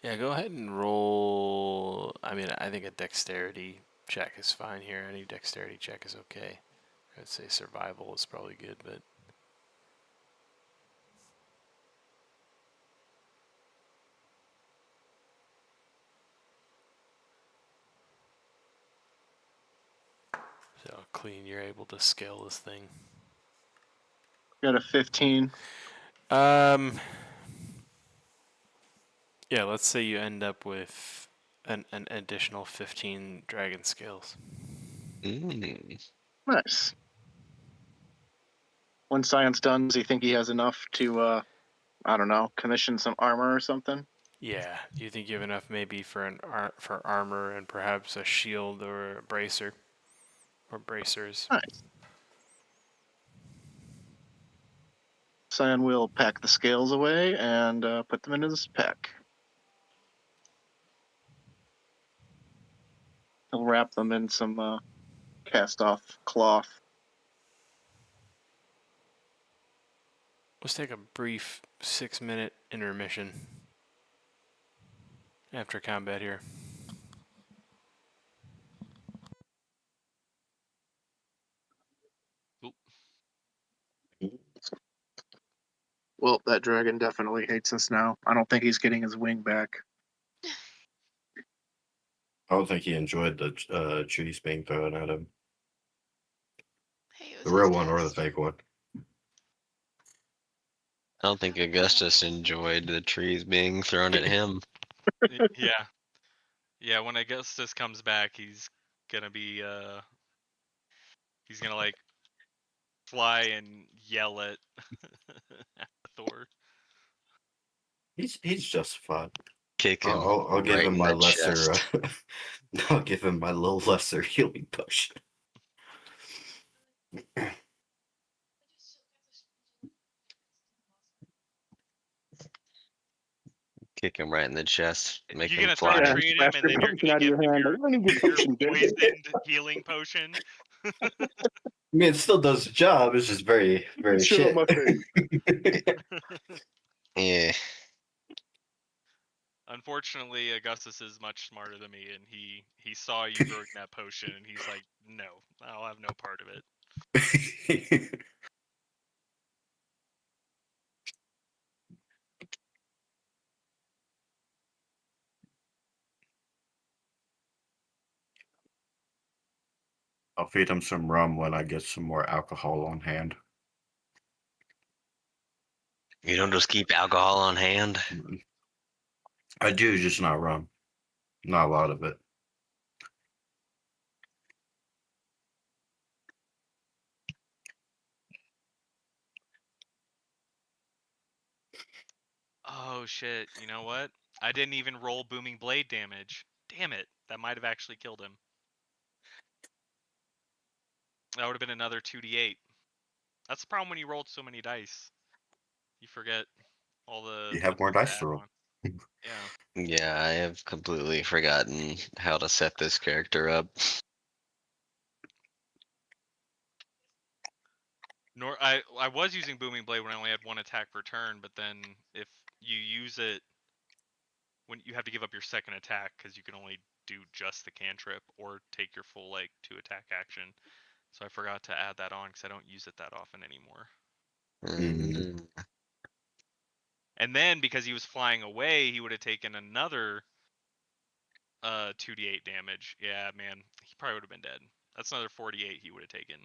Yeah, go ahead and roll. I mean, I think a dexterity check is fine here. Any dexterity check is okay. I'd say survival is probably good, but so clean. You're able to scale this thing. Got a 15. Yeah, let's say you end up with an additional 15 dragon scales. Nice. When Science done, does he think he has enough to, I don't know, commission some armor or something? Yeah, you think you have enough maybe for for armor and perhaps a shield or a bracer or bracers. Nice. Cyan will pack the scales away and put them into this pack. He'll wrap them in some cast-off cloth. Let's take a brief 6-minute intermission after combat here. Well, that dragon definitely hates us now. I don't think he's getting his wing back. I don't think he enjoyed the trees being thrown at him. Hey, it was The his real one or the cast. fake one. I don't think Augustus enjoyed the trees being thrown at him. Yeah. Yeah, when Augustus comes back, he's gonna be he's gonna like fly and yell at Thor. He's justified. Kick him I'll give right him in my the lesser. chest. I'll give him my little lesser healing potion. Kick him right in the chest. Make You're him gonna throw a fly. Yeah, tree at smash him, and your then you're potion gonna out of give your him hand. your I need your your potion, baby. poisoned healing potion. I mean, it still does the job. It's just very, very Shit on shit. my face. Yeah. Unfortunately, Augustus is much smarter than me, and he saw you throwing that potion, and he's like, "No, I'll have no part of it." I'll feed him some rum when I get some more alcohol on hand. You don't just keep alcohol on hand. I do, just not rum. Not a lot of it. Oh shit! You know what? I didn't even roll booming blade damage. Damn it! That might have actually killed him. That would have been another 2d8. That's the problem when you rolled so many dice. You forget all the You have more things to dice to add roll. on. Yeah. Yeah, I have completely forgotten how to set this character up. Nor I was using booming blade when I only had one attack per turn, but then if you use it when you have to give up your second attack because you can only do just the cantrip or take your full like 2 attack action. So I forgot to add that on because I don't use it that often anymore. Mm. And then because he was flying away, he would have taken another 2d8 damage. Yeah, man, he probably would have been dead. That's another 48 he would have taken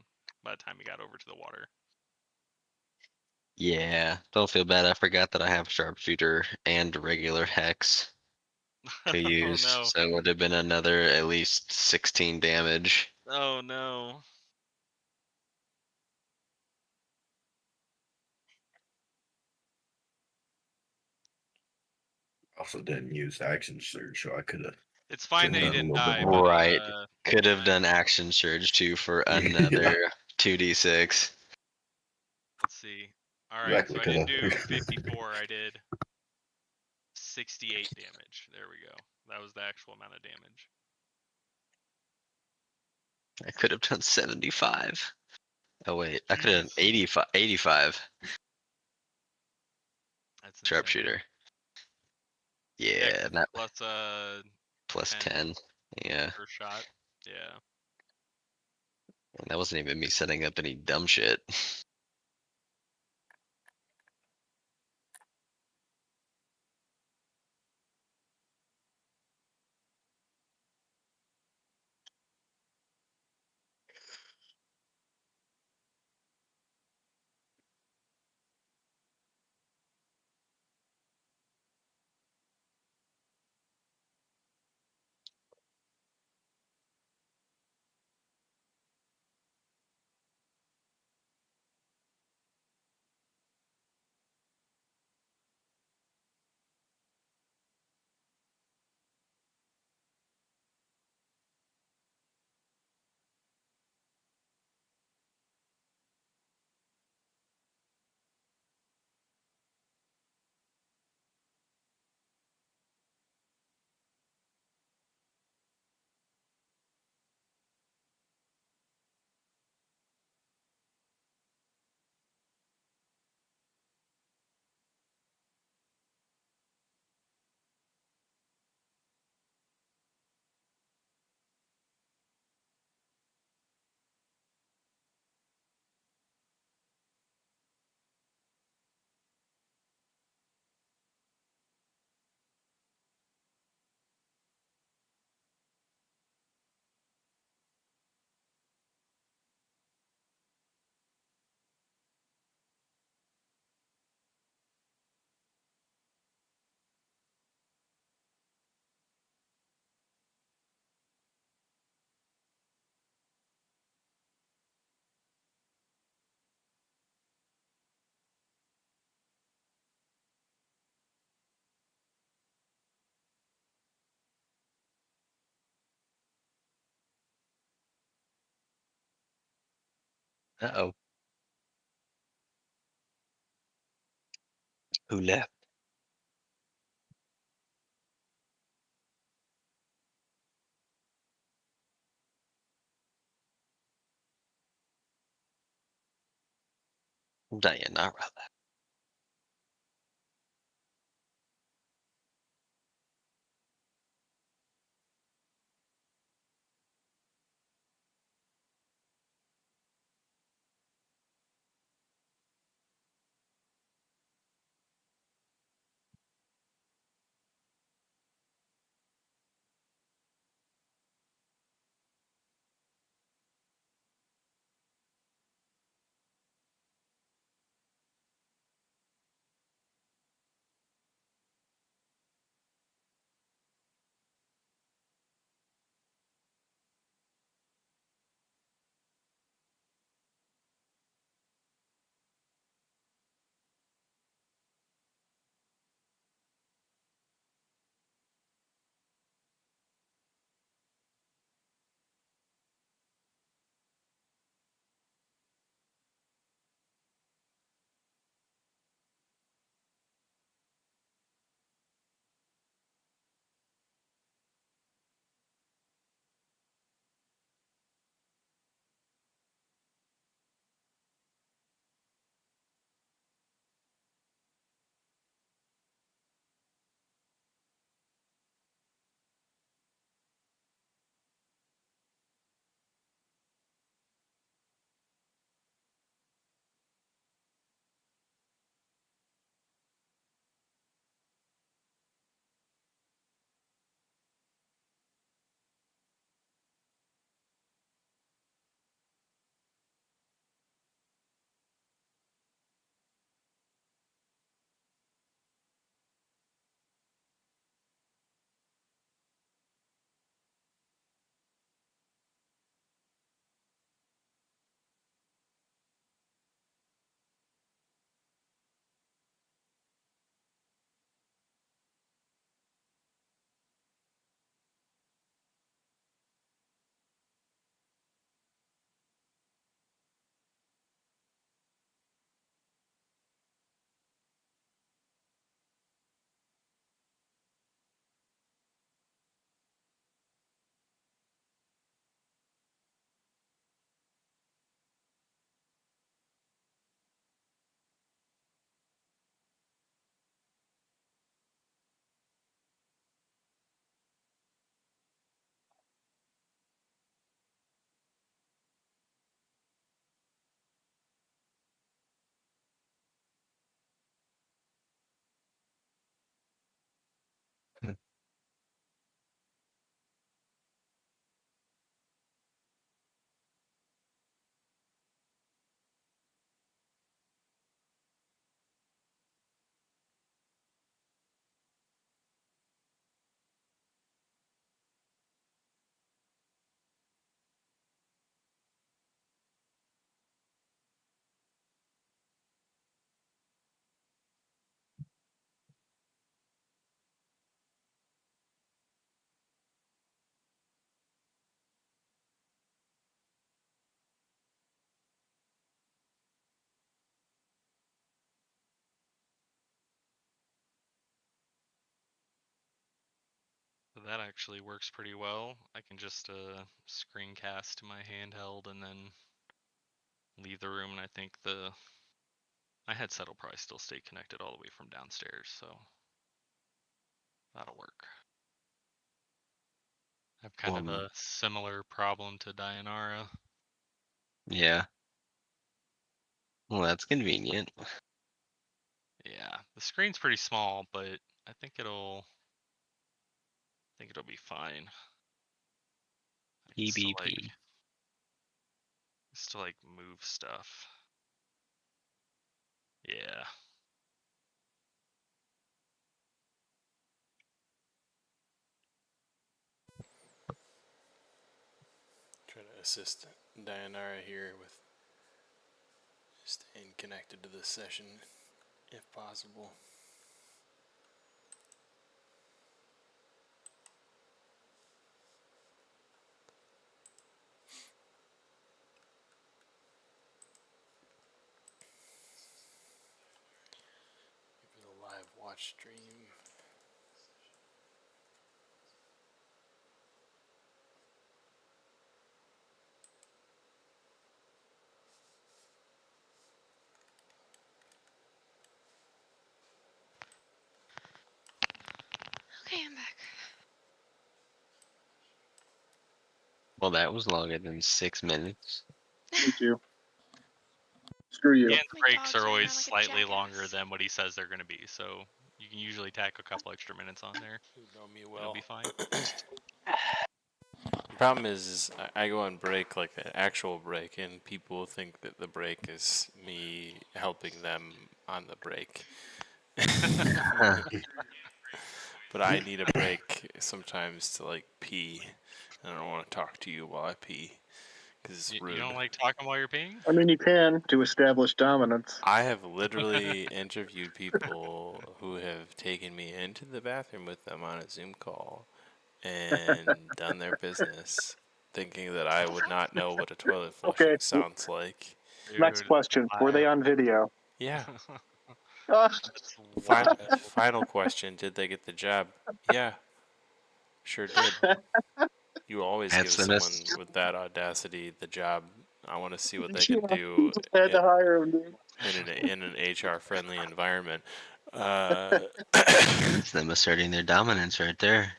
by the time he got over to the water. Yeah, don't feel bad. I forgot that I have sharpshooter and regular hex to use, Oh no. so it would have been another at least 16 damage. Oh no. Also didn't use action surge, so I could have. It's fine that he Done a didn't little bit die, more. but Right. Could have I- done action surge too for Yeah. another 2d6. let's see. All right, Exactly, so I coulda. didn't do 54. I did 68 damage. There we go. That was the actual amount of damage. I could have done 75. Oh wait, I could have done Jesus. 85. That's insane. Sharpshooter. Yeah, Yeah, 'cause that plus plus 10 10. Yeah, per shot. Yeah. and that wasn't even me setting up any dumb shit. Uh-oh. Who left? Diana. that actually works pretty well. I can just screencast to my handheld and then leave the room, and I think my headset will probably still stay connected all the way from downstairs, so that'll work. I have kind of a similar problem to Dianara. Yeah. Well, that's convenient. Yeah, the screen's pretty small, but I think it'll be fine. I can PvP. still like move stuff. Yeah. Trying to assist Dianara here with staying connected to this session, if possible. For the live watch stream. Okay, I'm back. Well, that was longer than 6 minutes. Me too. Screw you. And the My breaks dog's are running always around like a slightly longer jackass. than what he says they're going to be, so you can usually tack a couple extra minutes on there. You know me It'll well. be fine. The problem is I go on break, like an actual break, and people think that the break is me helping them on the break. But I need a break sometimes to like pee. I don't want to talk to you while I pee because it's rude. You don't like talking while you're peeing? I mean, you can to establish dominance. I have literally interviewed people who have taken me into the bathroom with them on a Zoom call and done their business, thinking that I would not know what a toilet flushing Okay. sounds like. Next Dude, question. Were they on video? Yeah. Ah, That's Final, wild. final question: did they get the job? Yeah, sure did. You always give That's the someone with that audacity the job. I want to see what they yeah, can do just had to hire him, dude. in an HR friendly environment. That's them asserting their dominance right there.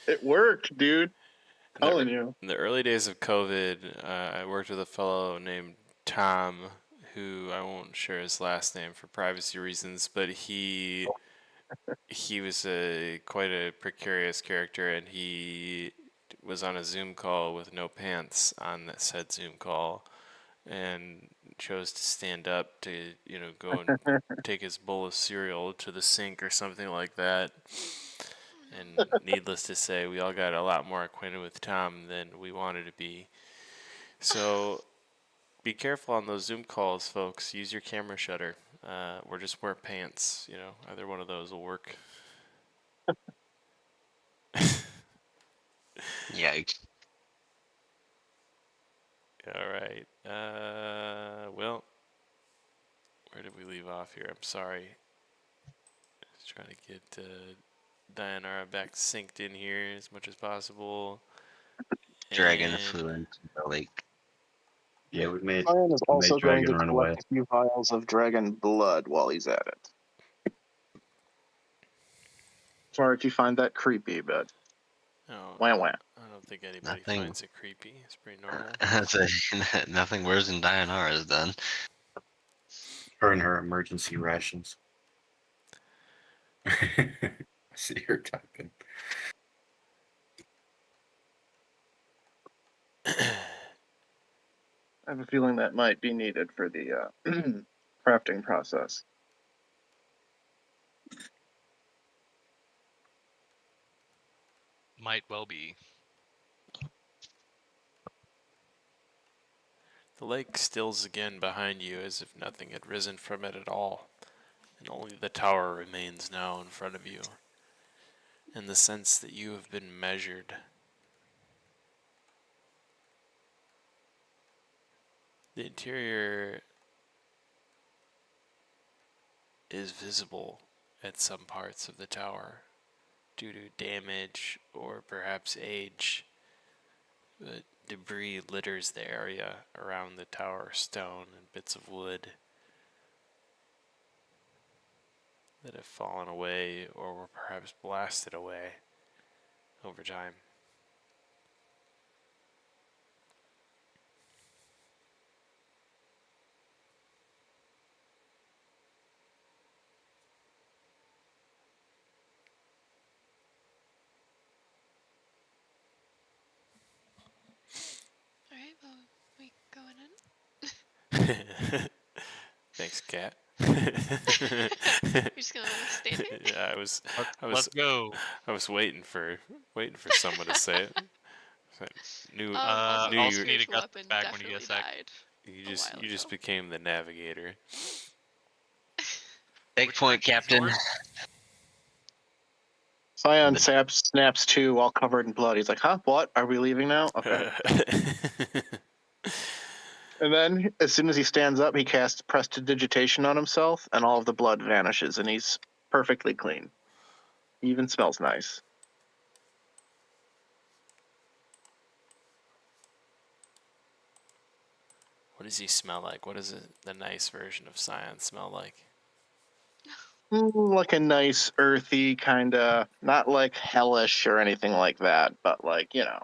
It worked, dude. In the, Telling you. in the early days of COVID, I worked with a fellow named Tom, who I won't share his last name for privacy reasons, but he was quite a precarious character, and he was on a Zoom call with no pants on that said Zoom call, and chose to stand up to go and take his bowl of cereal to the sink or something like that. And needless to say, we all got a lot more acquainted with Tom than we wanted to be. So be careful on those Zoom calls, folks. Use your camera shutter, or just wear pants. Either one of those will work. Yikes. All right. Well, where did we leave off here? I'm sorry. Just trying to get Dianara back synced in here as much as possible. Dragon And flew into the lake. Yeah, Ryan is also going Dragon to run collect away. a few vials of dragon blood while he's at it. Sorry if you find that creepy, but no, wah wah. I don't think anybody Nothing. finds it creepy. It's pretty normal. Nothing worse than Dianara has done. Her and her emergency rations. I see her typing. I have a feeling that might be needed for the crafting process. Might well be. The lake stills again behind you as if nothing had risen from it at all, and only the tower remains now in front of you, in the sense that you have been measured. The interior is visible at some parts of the tower, due to damage or perhaps age. The debris litters the area around the tower, stone and bits of wood that have fallen away or were perhaps blasted away over time. Alright, well, we going in? Thanks, cat. You're just gonna let us stand here? Yeah, Let's go. I was waiting for someone to say it. So, knew Also, knew my also you need to spiritual get weapon back when you get a definitely sec. died you a just while you just ago. became the navigator. Take Which point, direction's Captain. north? Scion The- snaps to, all covered in blood. He's like, huh? What? Are we leaving now? Okay. And then, as soon as he stands up, he casts prestidigitation on himself, and all of the blood vanishes, and he's perfectly clean. He even smells nice. What does he smell like? What does the nice version of Scion smell like? Like a nice, earthy kind of, not like hellish or anything like that, but like, you know.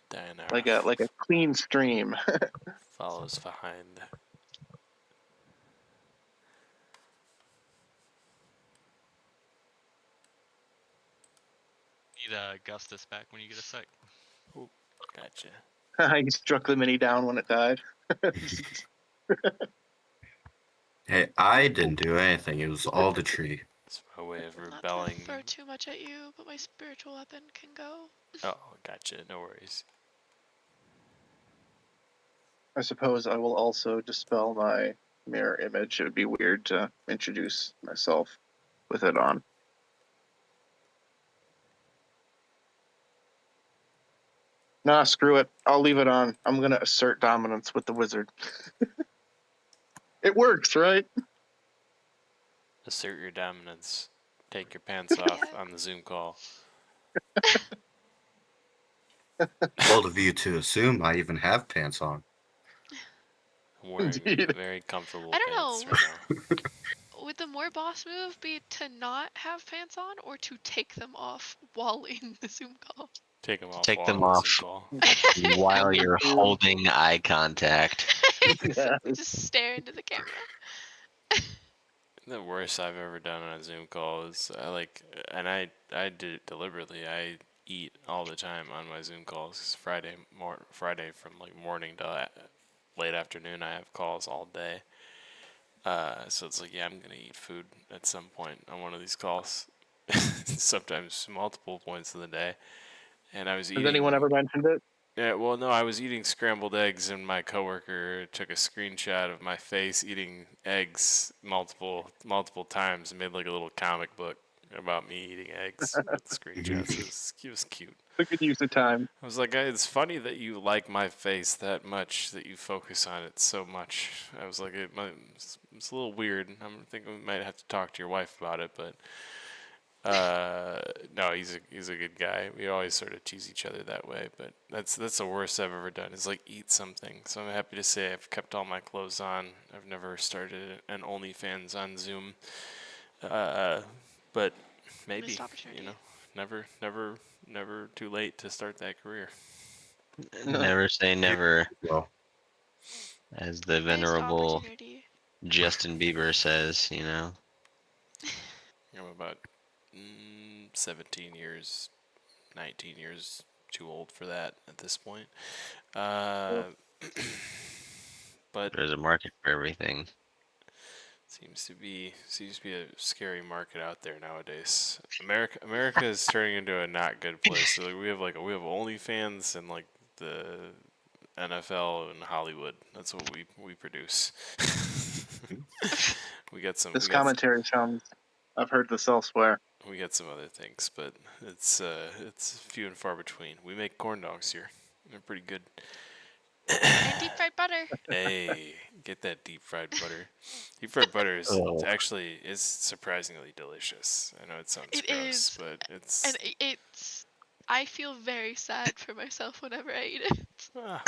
Diana Like a clean stream. follows behind. Need Augustus back when you get a sec. Ooh, gotcha. He struck the mini down when it died. Hey, I didn't do anything. It was all the tree. It's my way of Not to rebelling. throw too much at you, but my spiritual weapon can go. Oh, gotcha. No worries. I suppose I will also dispel my mirror image. It would be weird to introduce myself with it on. Nah, screw it. I'll leave it on. I'm going to assert dominance with the wizard. It works, right? Assert your dominance. Take your pants off Yeah. on the Zoom call. Bold of you to assume I even have pants on. I'm wearing Indeed. very comfortable I don't pants know. right now. Would the more boss move be to not have pants on or to take them off while in the Zoom call? Take them off Take while them on the Zoom off. call. While you're Dude. holding eye contact. Yeah. Just stare into the camera. The worst I've ever done on a Zoom call is and I did it deliberately. I eat all the time on my Zoom calls. 'Cause Friday from like morning to late afternoon, I have calls all day. So it's like, yeah, I'm gonna eat food at some point on one of these calls. Sometimes multiple points of the day. And I was Has anyone ever mentioned it? Yeah, well, no, I was eating scrambled eggs, and my coworker took a screenshot of my face eating eggs multiple times and made like a little comic book about me eating eggs with screenshots. It was cute. It's a good use of time. I was like, it's funny that you like my face that much, that you focus on it so much. I was like, it's a little weird. I'm thinking we might have to talk to your wife about it, but no, he's a good guy. We always sort of tease each other that way, but that's the worst I've ever done. Is like eat something. So I'm happy to say I've kept all my clothes on. I've never started an OnlyFans on Zoom, but maybe, Missed opportunity. never too late to start that career. Never say never, Well, as the Missed venerable opportunity. Justin Bieber says, I'm about 17 years, 19 years too old for that at this point. But there's a market for everything. seems to be a scary market out there nowadays. America is turning into a not good place. So we have OnlyFans and like the NFL and Hollywood. That's what we produce. we got some. This commentary sounds. I've heard this elsewhere. We got some other things, but it's few and far between. We make corn dogs here. They're pretty good. And deep fried butter. Hey, get that deep fried butter. Deep fried butter is Oh. actually is surprisingly delicious. I know it sounds It gross, is. but it's And it's. I feel very sad for myself whenever I eat it. Oh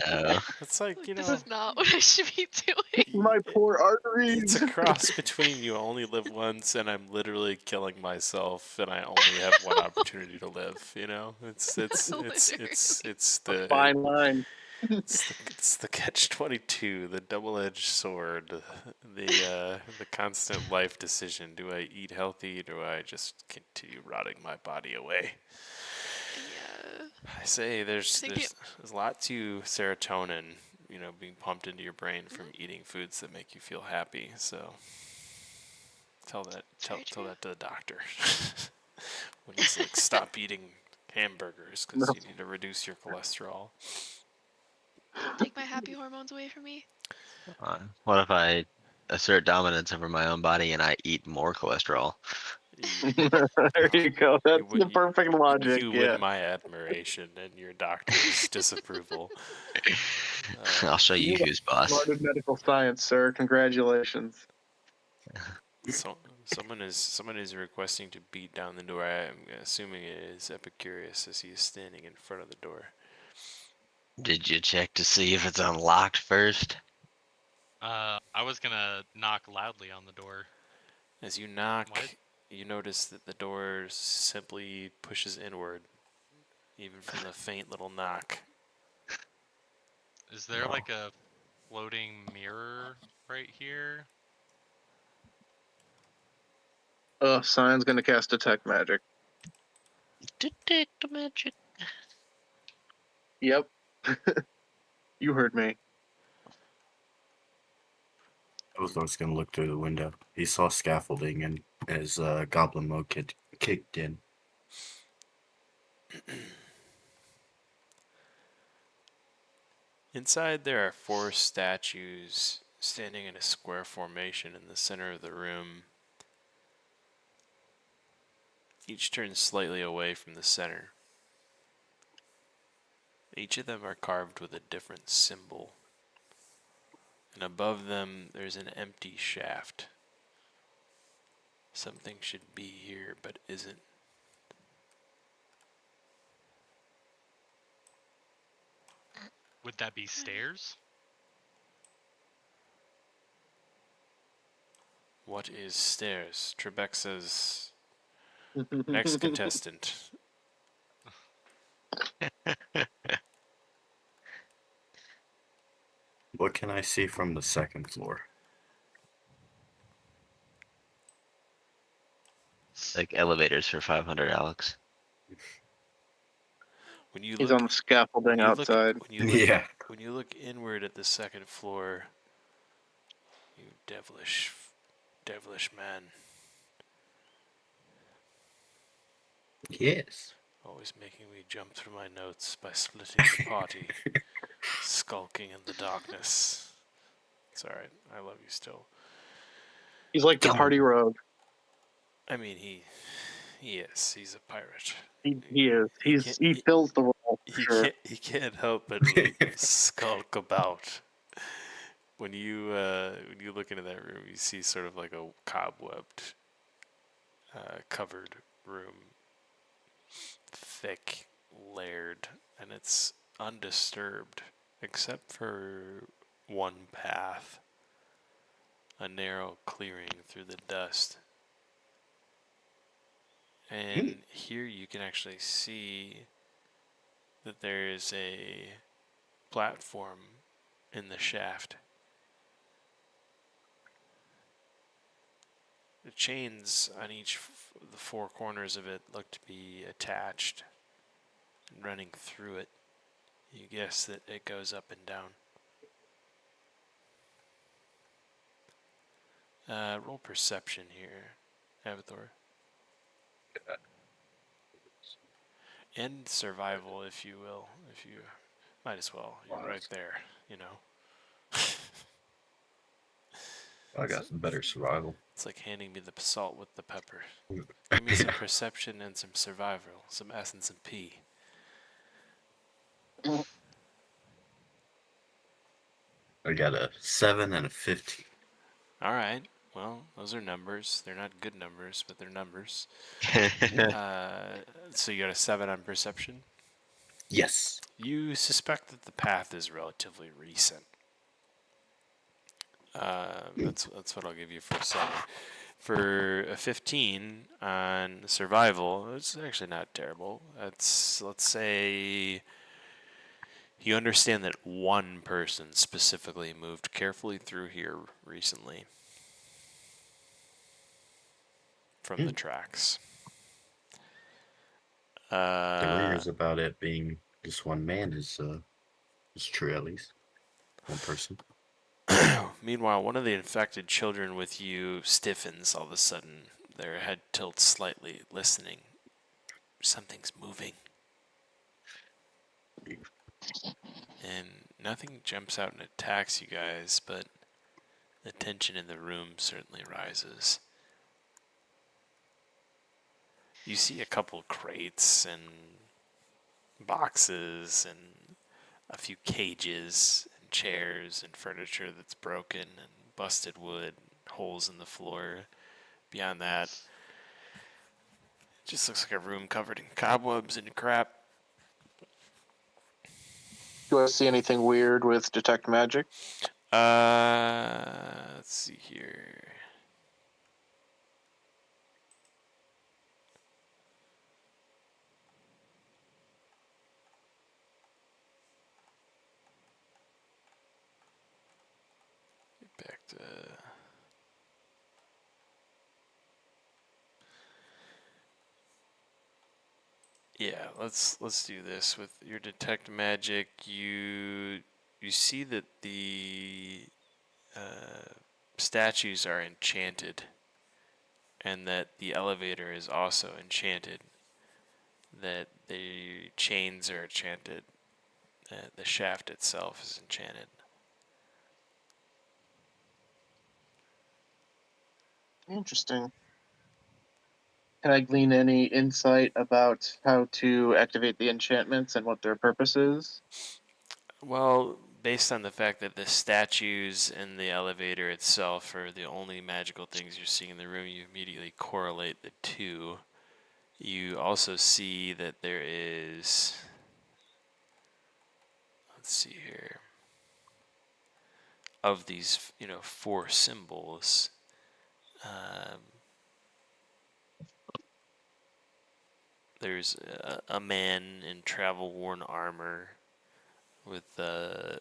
no. it's like, Like, this is not what I should be doing. My poor It's arteries. a cross between you only live once and I'm literally killing myself and I only have one opportunity to live, you know? It's the Fine line. it's the catch 22, the double-edged sword, the constant life decision. Do I eat healthy? Do I just continue rotting my body away? Yeah. I say there's think there's a lot to serotonin, being pumped into your brain from Mm-hmm. eating foods that make you feel happy. So tell It's very tell true. that to the doctor when he's like, stop eating hamburgers No. because you need to reduce your cholesterol. Take my happy hormones away from me. What if I assert dominance over my own body and I eat more cholesterol? There you go. That's the perfect logic. You Yeah. win my admiration and your doctor's disapproval. I'll show you who's boss. Started medical science, sir. Congratulations. So someone is requesting to beat down the door. I'm assuming it is Epicurus as he is standing in front of the door. Did you check to see if it's unlocked first? I was gonna knock loudly on the door. As you knock, What? you notice that the door simply pushes inward, even from the faint little knock. Is there No. like a floating mirror right here? Cyan's gonna cast Detect Magic. Detect magic. Yep. You heard me. Othor's gonna look through the window. He saw scaffolding and his goblin mode kicked in. Inside, there are 4 statues standing in a square formation in the center of the room. Each turned slightly away from the center. Each of them are carved with a different symbol. And above them, there's an empty shaft. Something should be here, but isn't. Would that be stairs? What is stairs? Trebek says, next contestant. What can I see from the second floor? Like elevators for 500, Alex. When you He's look, on the scaffolding outside. Yeah. when you look inward at the second floor, you devilish man, Yes. always making me jump through my notes by splitting the party, skulking in the darkness. It's alright, I love you still. He's like the party rogue. I mean, he is. He's a pirate. He is. He fills the role. For sure. He can't help but skulk about. When you look into that room, you see sort of like a cobwebbed, covered room, thick, layered, and it's undisturbed except for one path, a narrow clearing through the dust. And here you can actually see that there is a platform in the shaft. The chains on each of the 4 corners of it look to be attached and running through it. You guess that it goes up and down. Roll perception here, Avatar. And survival, if you will. If you might as well. You're right there, you know. I got some better survival. It's like handing me the salt with the pepper. Give me some perception and some survival, some S and some P. I got a 7 and a 15. All right. Well, those are numbers. They're not good numbers, but they're numbers. So you got a 7 on perception. Yes. You suspect that the path is relatively recent. That's what I'll give you for a 7. For a 15 on survival, it's actually not terrible. Let's say you understand that one person specifically moved carefully through here recently from the tracks. The rumors about it being just one man is true, at least. One person. Meanwhile, one of the infected children with you stiffens all of a sudden. Their head tilts slightly, listening. Something's moving. And nothing jumps out and attacks you guys, but the tension in the room certainly rises. You see a couple crates and boxes and a few cages and chairs and furniture that's broken and busted wood, holes in the floor. Beyond that, it just looks like a room covered in cobwebs and crap. Do I see anything weird with detect magic? Let's see here. Get back to. Yeah, let's do this with your detect magic. You see that the statues are enchanted, and that the elevator is also enchanted. That the chains are enchanted. That the shaft itself is enchanted. Interesting. Can I glean any insight about how to activate the enchantments and what their purpose is? Well, based on the fact that the statues and the elevator itself are the only magical things you're seeing in the room, you immediately correlate the two. You also see that there is. Let's see here. Of these, 4 symbols, there's a man in travel-worn armor with a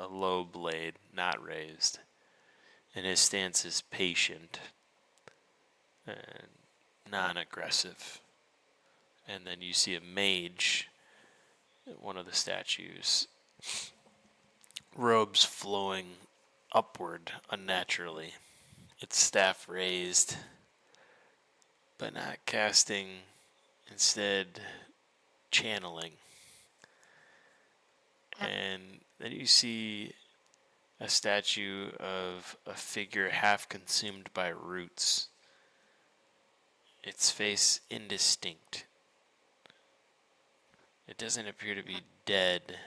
low blade, not raised, and his stance is patient and non-aggressive. And then you see a mage, one of the statues, robes flowing upward unnaturally, its staff raised, but not casting, instead channeling. And then you see a statue of a figure half consumed by roots, its face indistinct. It doesn't appear to be dead,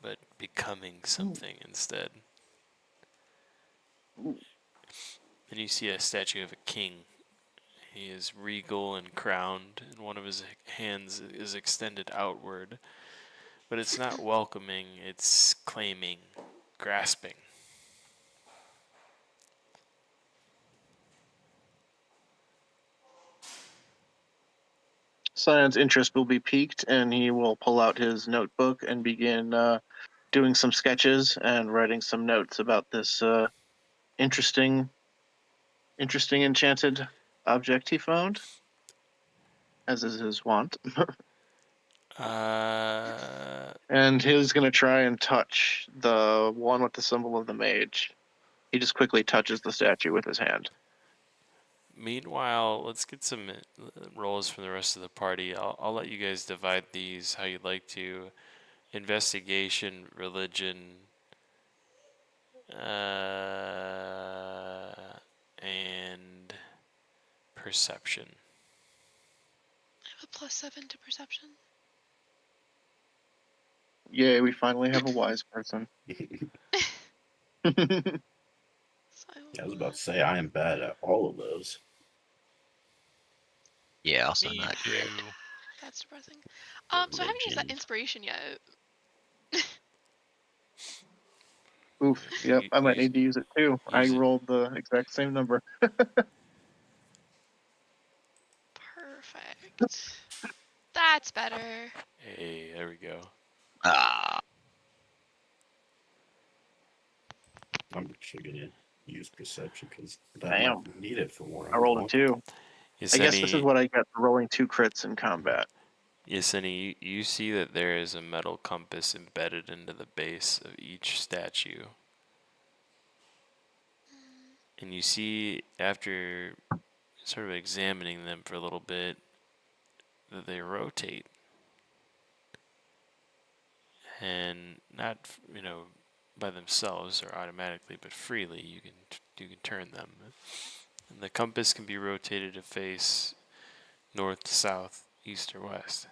but becoming something instead. Then you see a statue of a king. He is regal and crowned, and one of his hands is extended outward. But it's not welcoming, it's claiming, grasping. Cyan's interest will be piqued, and he will pull out his notebook and begin doing some sketches and writing some notes about this interesting enchanted object he found, as is his wont. And he's going to try and touch the one with the symbol of the mage. He just quickly touches the statue with his hand. Meanwhile, let's get some rolls from the rest of the party. I'll let you guys divide these how you'd like to. Investigation, religion, and perception. I have a +7 to perception. Yay, we finally have a wise person. So I was about to say I am bad at all of those. Yeah, also Me not great. too. that's depressing. So I haven't used that Religion. inspiration yet. Oof. Yep, I might need to use it too. I use it. rolled the exact same number. Perfect. That's better. Hey, there we go. Ah, I'm actually gonna use perception because that Damn. might need it for where I I'm rolled a going. 2. I guess this is what I get for rolling 2 crits in combat. Yeseni, you see that there is a metal compass embedded into the base of each statue. And you see, after sort of examining them for a little bit, that they rotate. And not, by themselves or automatically, but freely, you can turn them. And the compass can be rotated to face north, south, east, or west.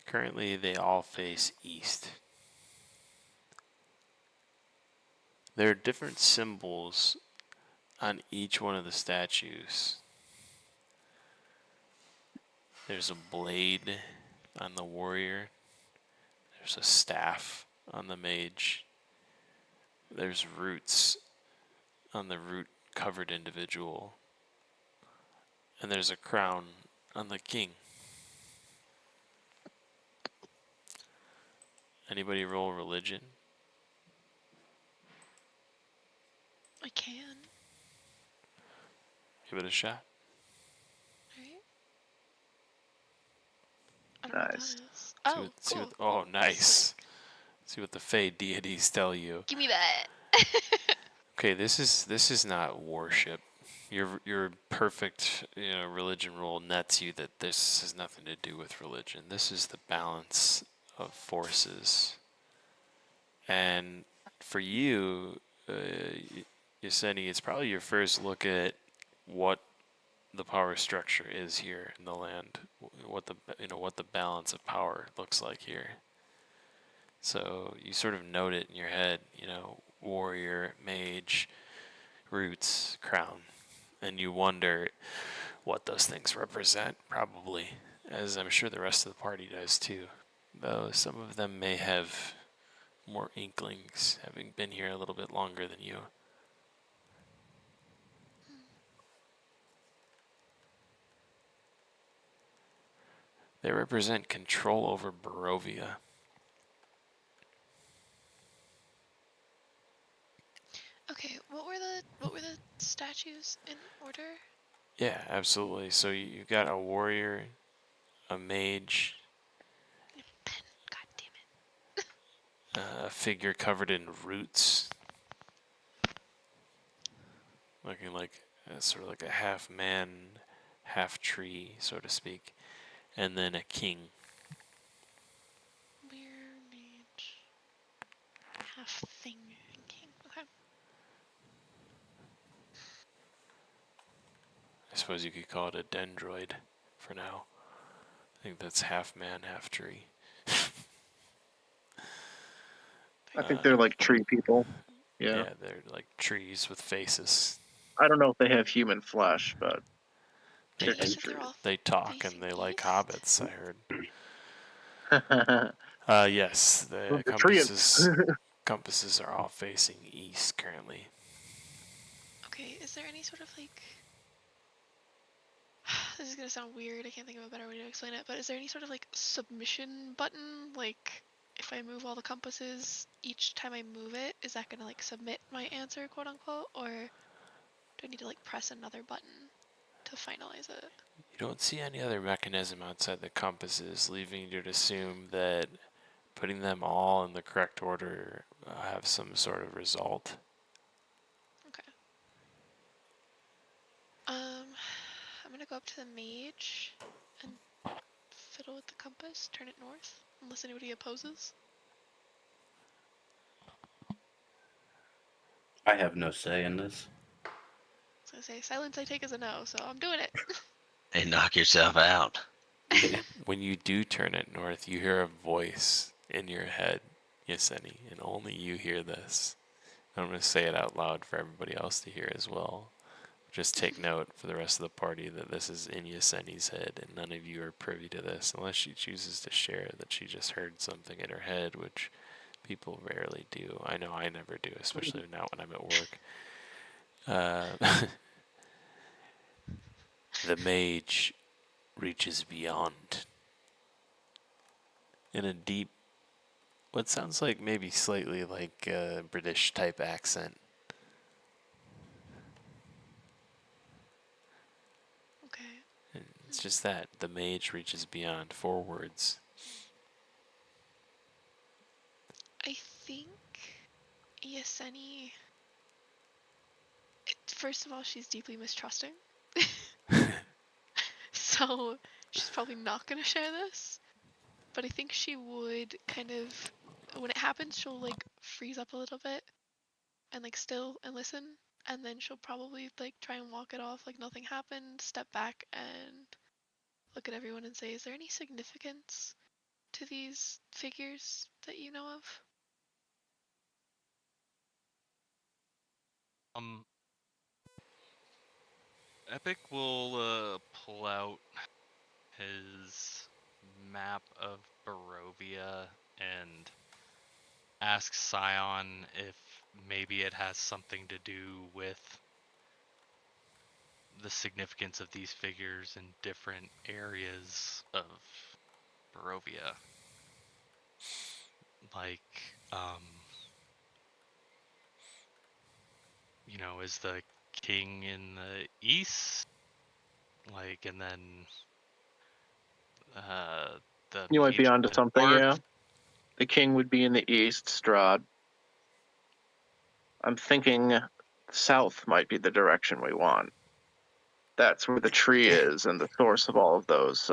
Currently, they all face east. There are different symbols on each one of the statues. There's a blade on the warrior. There's a staff on the mage. There's roots on the root-covered individual. And there's a crown on the king. Anybody roll religion? I can. Give it a shot. Right? I don't know what Nice. that is. Oh, cool. Oh, nice. See what the Fey deities tell you. Give me that. Okay, this is not worship. Your perfect religion roll nets you that this has nothing to do with religion. This is the balance of forces. And for you, Yeseni, it's probably your first look at what the power structure is here in the land, what the balance of power looks like here. So you sort of note it in your head, warrior, mage, roots, crown, and you wonder what those things represent, probably, as I'm sure the rest of the party does too. Though some of them may have more inklings, having been here a little bit longer than you. They represent control over Barovia. Okay, what were the statues in order? Yeah, absolutely. So you've got a warrior, a mage, God damn it. a figure covered in roots, looking like sort of like a half man, half tree, so to speak, and then a king. Weird mage. Half thing king. Okay. I suppose you could call it a dendroid for now. I think that's half man, half tree. I think they're like tree people. Yeah. Yeah, they're like trees with faces. I don't know if they have human flesh, but They, they're Wait, you two said they're all they talk facing and they like east? hobbits, I heard. trees. Yes, the The treants. compasses are all facing east currently. Okay, is there any sort of like... This is gonna sound weird, I can't think of a better way to explain it, but is there any sort of like submission button? Like, if I move all the compasses, each time I move it, is that gonna like submit my answer, quote unquote? Or do I need to like press another button to finalize it? You don't see any other mechanism outside the compasses, leaving you to assume that putting them all in the correct order have some sort of result. Okay. I'm gonna go up to the mage and fiddle with the compass, turn it north, unless anybody opposes. I have no say in this. I was gonna say, silence I take as a no, so I'm doing it. and knock yourself out. When you do turn it north, you hear a voice in your head, Yaseni, and only you hear this. I'm going to say it out loud for everybody else to hear as well. Just take note for the rest of the party that this is in Yaseni's head, and none of you are privy to this unless she chooses to share that she just heard something in her head, which people rarely do. I know I never do, especially not when I'm at work. The mage reaches beyond. In a deep, what sounds like maybe slightly like a British type accent. Okay. And it's just that. The mage reaches beyond. 4 words. I think Yaseni. First of all, she's deeply mistrusting. So she's probably not going to share this. But I think she would kind of, when it happens, she'll like freeze up a little bit and like still and listen. And then she'll probably like try and walk it off like nothing happened, step back and look at everyone and say, is there any significance to these figures that you know of? Epic will pull out his map of Barovia and ask Scion if maybe it has something to do with the significance of these figures in different areas of Barovia. Like, is the king in the east? Like, and then the You might be mage in onto the something, north? yeah. The king would be in the east, Strahd. I'm thinking south might be the direction we want. That's where the tree is and the source of all of those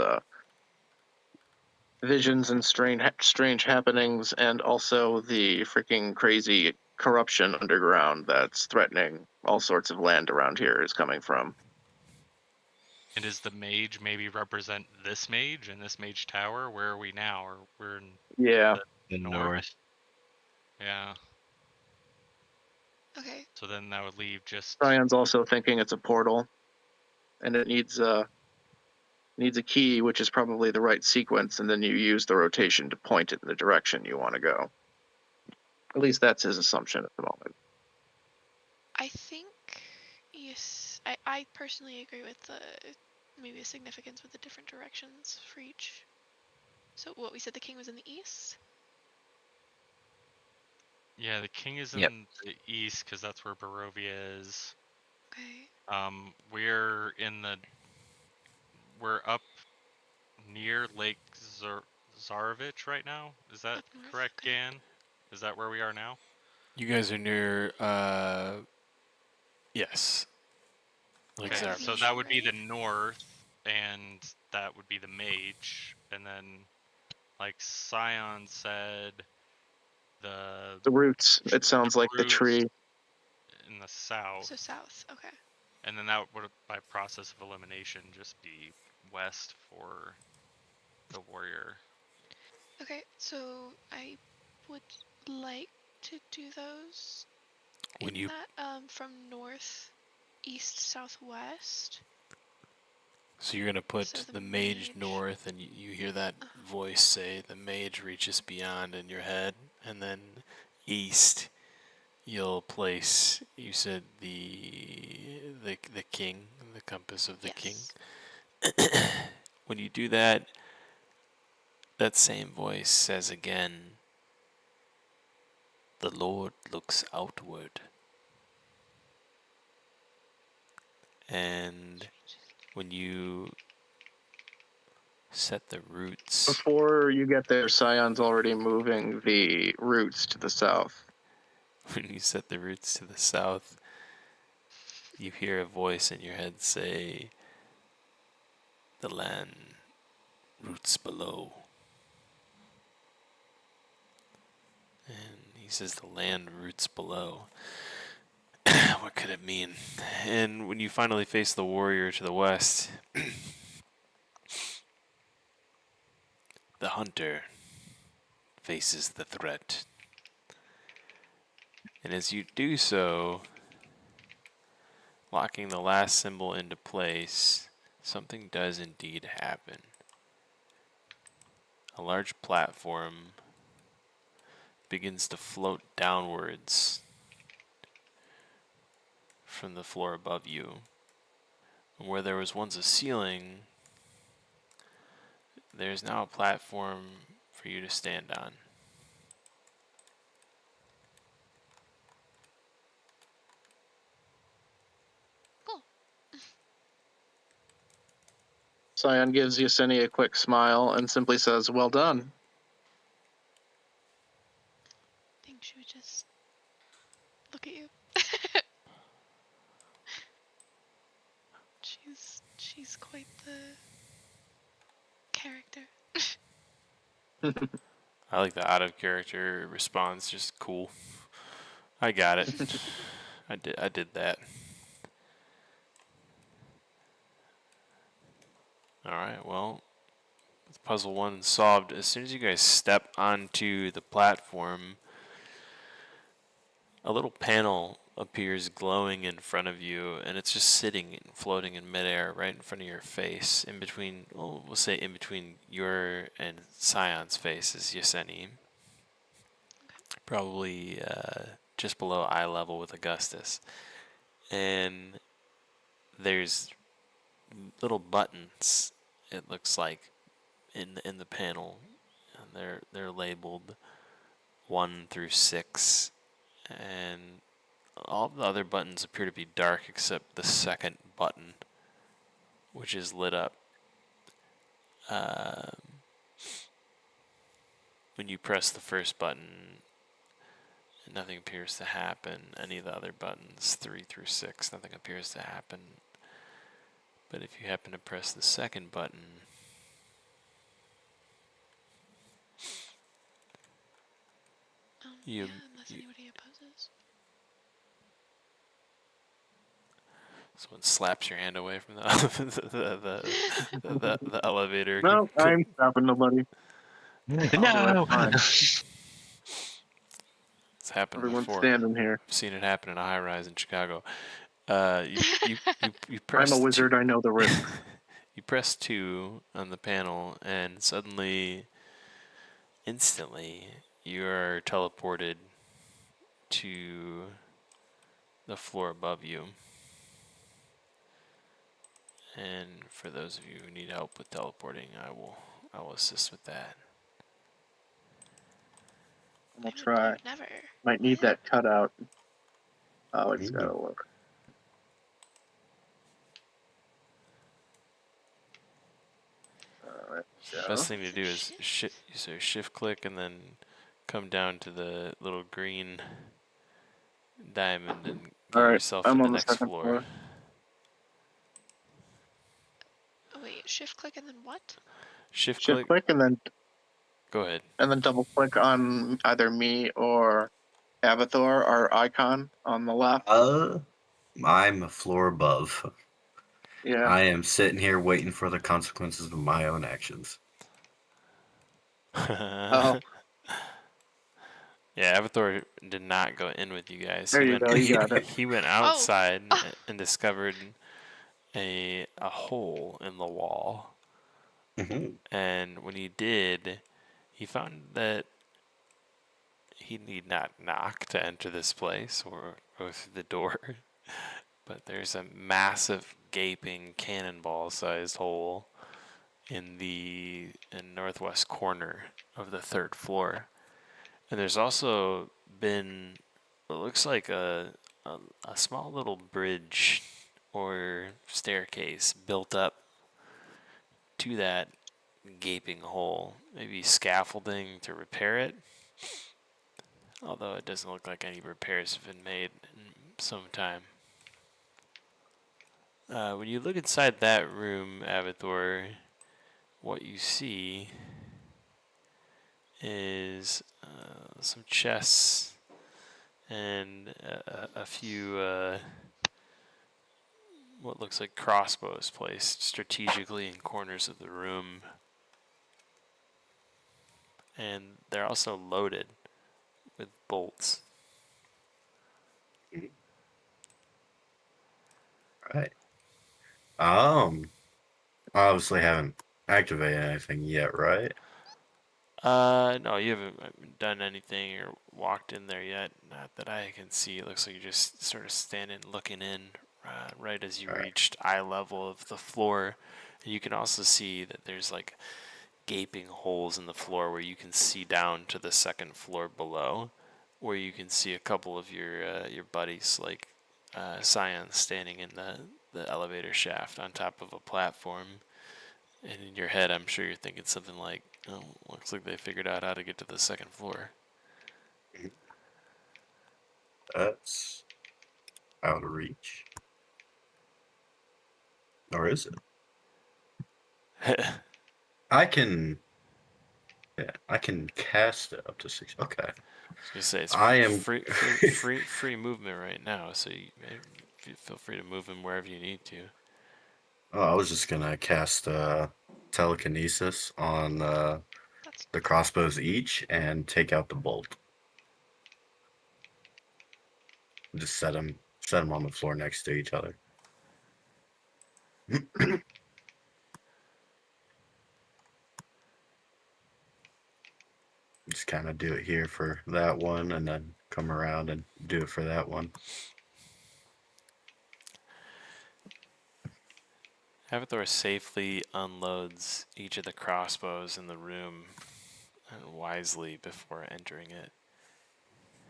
visions and strange happenings, and also the freaking crazy corruption underground that's threatening all sorts of land around here is coming from. And does the mage maybe represent this mage and this mage tower? Where are we now? Or we're in Yeah. The north? north. Yeah. Okay. So then that would leave just Brian's also thinking it's a portal, and it needs a key, which is probably the right sequence, and then you use the rotation to point it in the direction you want to go. At least that's his assumption at the moment. I think, yes, I personally agree with the maybe a significance with the different directions for each. So what we said, the king was in the east? Yeah, the king is Yep. in the east because that's where Barovia is. Okay. We're up near Lake Zarovich right now. Is that Up north, correct, okay. Gan? Is that where we are now? You guys are near, yes. Like Okay, so Zarvich. that would be right? the north, and that would be the mage, and then, like Scion said, the The roots, it sounds like the roots tree. in the south, So south, okay. and then that would, by process of elimination, just be west for the warrior. Okay, so I would like to do those When in you that from north, east, southwest. So you're gonna So put the the mage mage. north, and you hear that voice say, "The mage reaches beyond" in your head, and then east, you'll place. You said the king, the compass of the king. Yes. When you do that, that same voice says again, "The Lord looks outward," and when you set the roots. Before you get there, Scion's already moving the roots to the south. When you set the roots to the south, you hear a voice in your head say, "The land roots below." And he says, "The land roots below." What could it mean? And when you finally face the warrior to the west, the hunter faces the threat. And as you do so, locking the last symbol into place, something does indeed happen. A large platform begins to float downwards from the floor above you. And where there was once a ceiling, there's now a platform for you to stand on. Cool. Scion gives Yesenia a quick smile and simply says, "Well done." I think she would just look at you. she's quite the character. I like the out of character response, just cool. I got it. I did that. Alright, well, with puzzle 1 solved, as soon as you guys step onto the platform, a little panel appears glowing in front of you, and it's just sitting and floating in midair right in front of your face, in between, well, we'll say in between your and Scion's face is Yesenia. Probably just below eye level with Augustus. And there's little buttons, it looks like, in the panel. And they're labeled 1 through 6, and all the other buttons appear to be dark except the second button, which is lit up. When you press the first button, nothing appears to happen. Any of the other buttons, 3 through 6, nothing appears to happen. But if you happen to press the second button, Yeah, unless anybody opposes. someone slaps your hand away from the elevator. No, I'm stopping nobody. No. Fine. It's happened Everyone's before. standing here. I've seen it happen in a high rise in Chicago. You press I'm a wizard. I know the risk. You press 2 on the panel, and suddenly, instantly, you are teleported to the floor above you. And for those of you who need help with teleporting, I will assist with that. I'll try. Never. Might need that cutout. Oh, it's Mhm. gotta work. Best thing to do is shift click and then come down to the little green diamond and get Alright, yourself I'm to the on the next second floor. floor. Oh, wait, shift click and then what? Shift Shift click. click and then Go ahead. double click on either me or Avathor, our icon on the left. I'm a floor above. Yeah. I am sitting here waiting for the consequences of my own actions. Oh, Yeah, Avatar did not go in with you guys. there you go. You got it. He went outside and discovered a hole in the wall. Mhm. And when he did, he found that he need not knock to enter this place or go through the door. But there's a massive, gaping, cannonball-sized hole in the northwest corner of the 3rd floor. And there's also been what looks like a small little bridge or staircase built up to that gaping hole. Maybe scaffolding to repair it. Although it doesn't look like any repairs have been made in some time. When you look inside that room, Avathor, what you see is some chests and a few what looks like crossbows placed strategically in corners of the room. and they're also loaded with bolts. Right. Obviously haven't activated anything yet, right? No, you haven't done anything or walked in there yet. Not that I can see. It looks like you're just sort of standing, looking in, right as you All right. reached eye level of the floor. And you can also see that there's like gaping holes in the floor where you can see down to the second floor below, where you can see a couple of your buddies, like Scion, standing in the elevator shaft on top of a platform. And in your head, I'm sure you're thinking something like, "Oh, looks like they figured out how to get to the second floor." That's out of reach. Or is it? I can. Yeah, I can cast it up to 6. Okay. I was gonna say it's I am. free movement right now, so you feel free to move him wherever you need to. Oh, I was just gonna cast telekinesis on That's the crossbows each and take out the bolt. Just set them on the floor next to each other. Just kind of do it here for that one, and then come around and do it for that one. Avathor safely unloads each of the crossbows in the room wisely before entering it.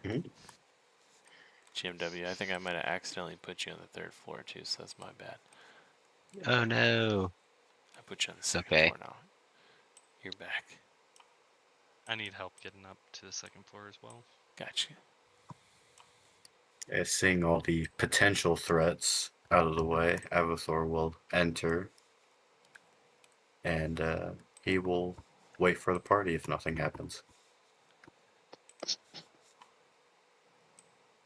Mhm. GMW, I think I might have accidentally put you on the third floor too, so that's my bad. Oh no. I put you on the second Okay. floor now. You're back. I need help getting up to the second floor as well. Gotcha. As seeing all the potential threats out of the way, Avathor will enter, and he will wait for the party if nothing happens.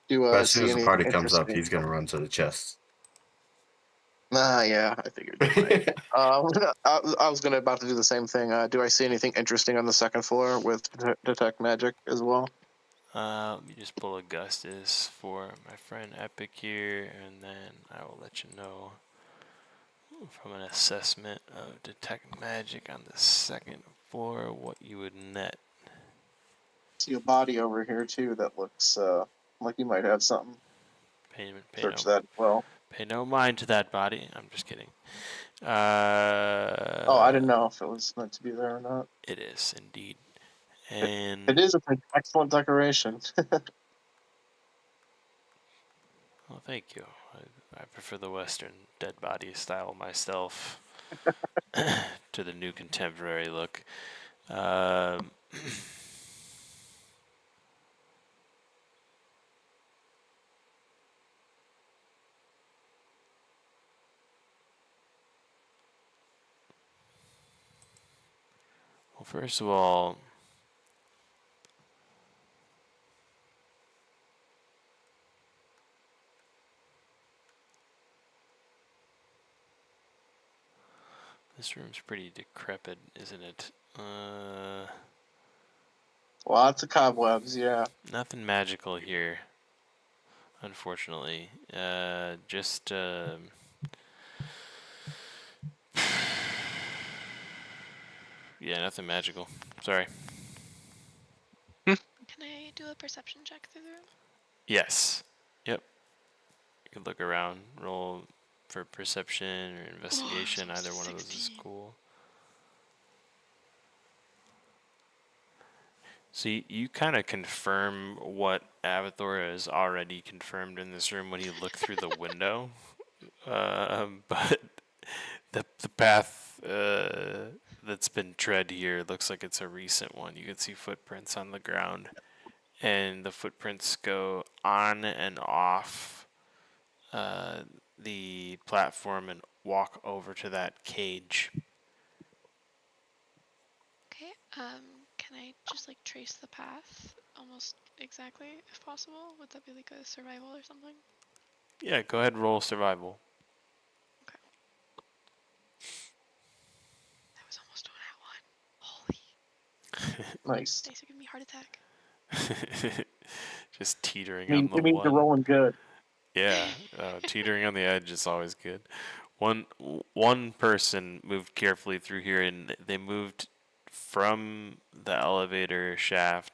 Do But as soon see as the anything party comes up, interesting? he's going to run to the chest. Yeah, I figured you might. I was gonna about to do the same thing. Do I see anything interesting on the second floor with detect magic as well? Let me just pull Augustus for my friend Epic here, and then I will let you know from an assessment of detect magic on the second floor what you would net. See a body over here too that looks like you might have something. Search that well. Pay no mind to that body. I'm just kidding. Oh, I didn't know if it was meant to be there or not. It is indeed. It And is an excellent decoration. well, thank you. I prefer the Western dead body style myself to the new contemporary look. Well, first of all, this room's pretty decrepit, isn't it? Lots of cobwebs, yeah. Nothing magical here, unfortunately. Just yeah, nothing magical. Sorry. Can I do a perception check through the room? Yes. Yep. You can look around, roll for perception or investigation. Oh, Either one of those is 16. cool. So you kind of confirm what Avathor has already confirmed in this room when you look through the window. But the path that's been tread here looks like it's a recent one. You can see footprints on the ground, and the footprints go on and off the platform and walk over to that cage. Okay, can I just like trace the path almost exactly if possible? Would that be like a survival or something? Yeah, go ahead and roll survival. Okay. That was almost a nat one. Holy. Nice. Dice are giving me heart attack. Just teetering I mean, on the it means you're one. rolling good. Yeah, teetering on the edge is always good. One person moved carefully through here, and they moved from the elevator shaft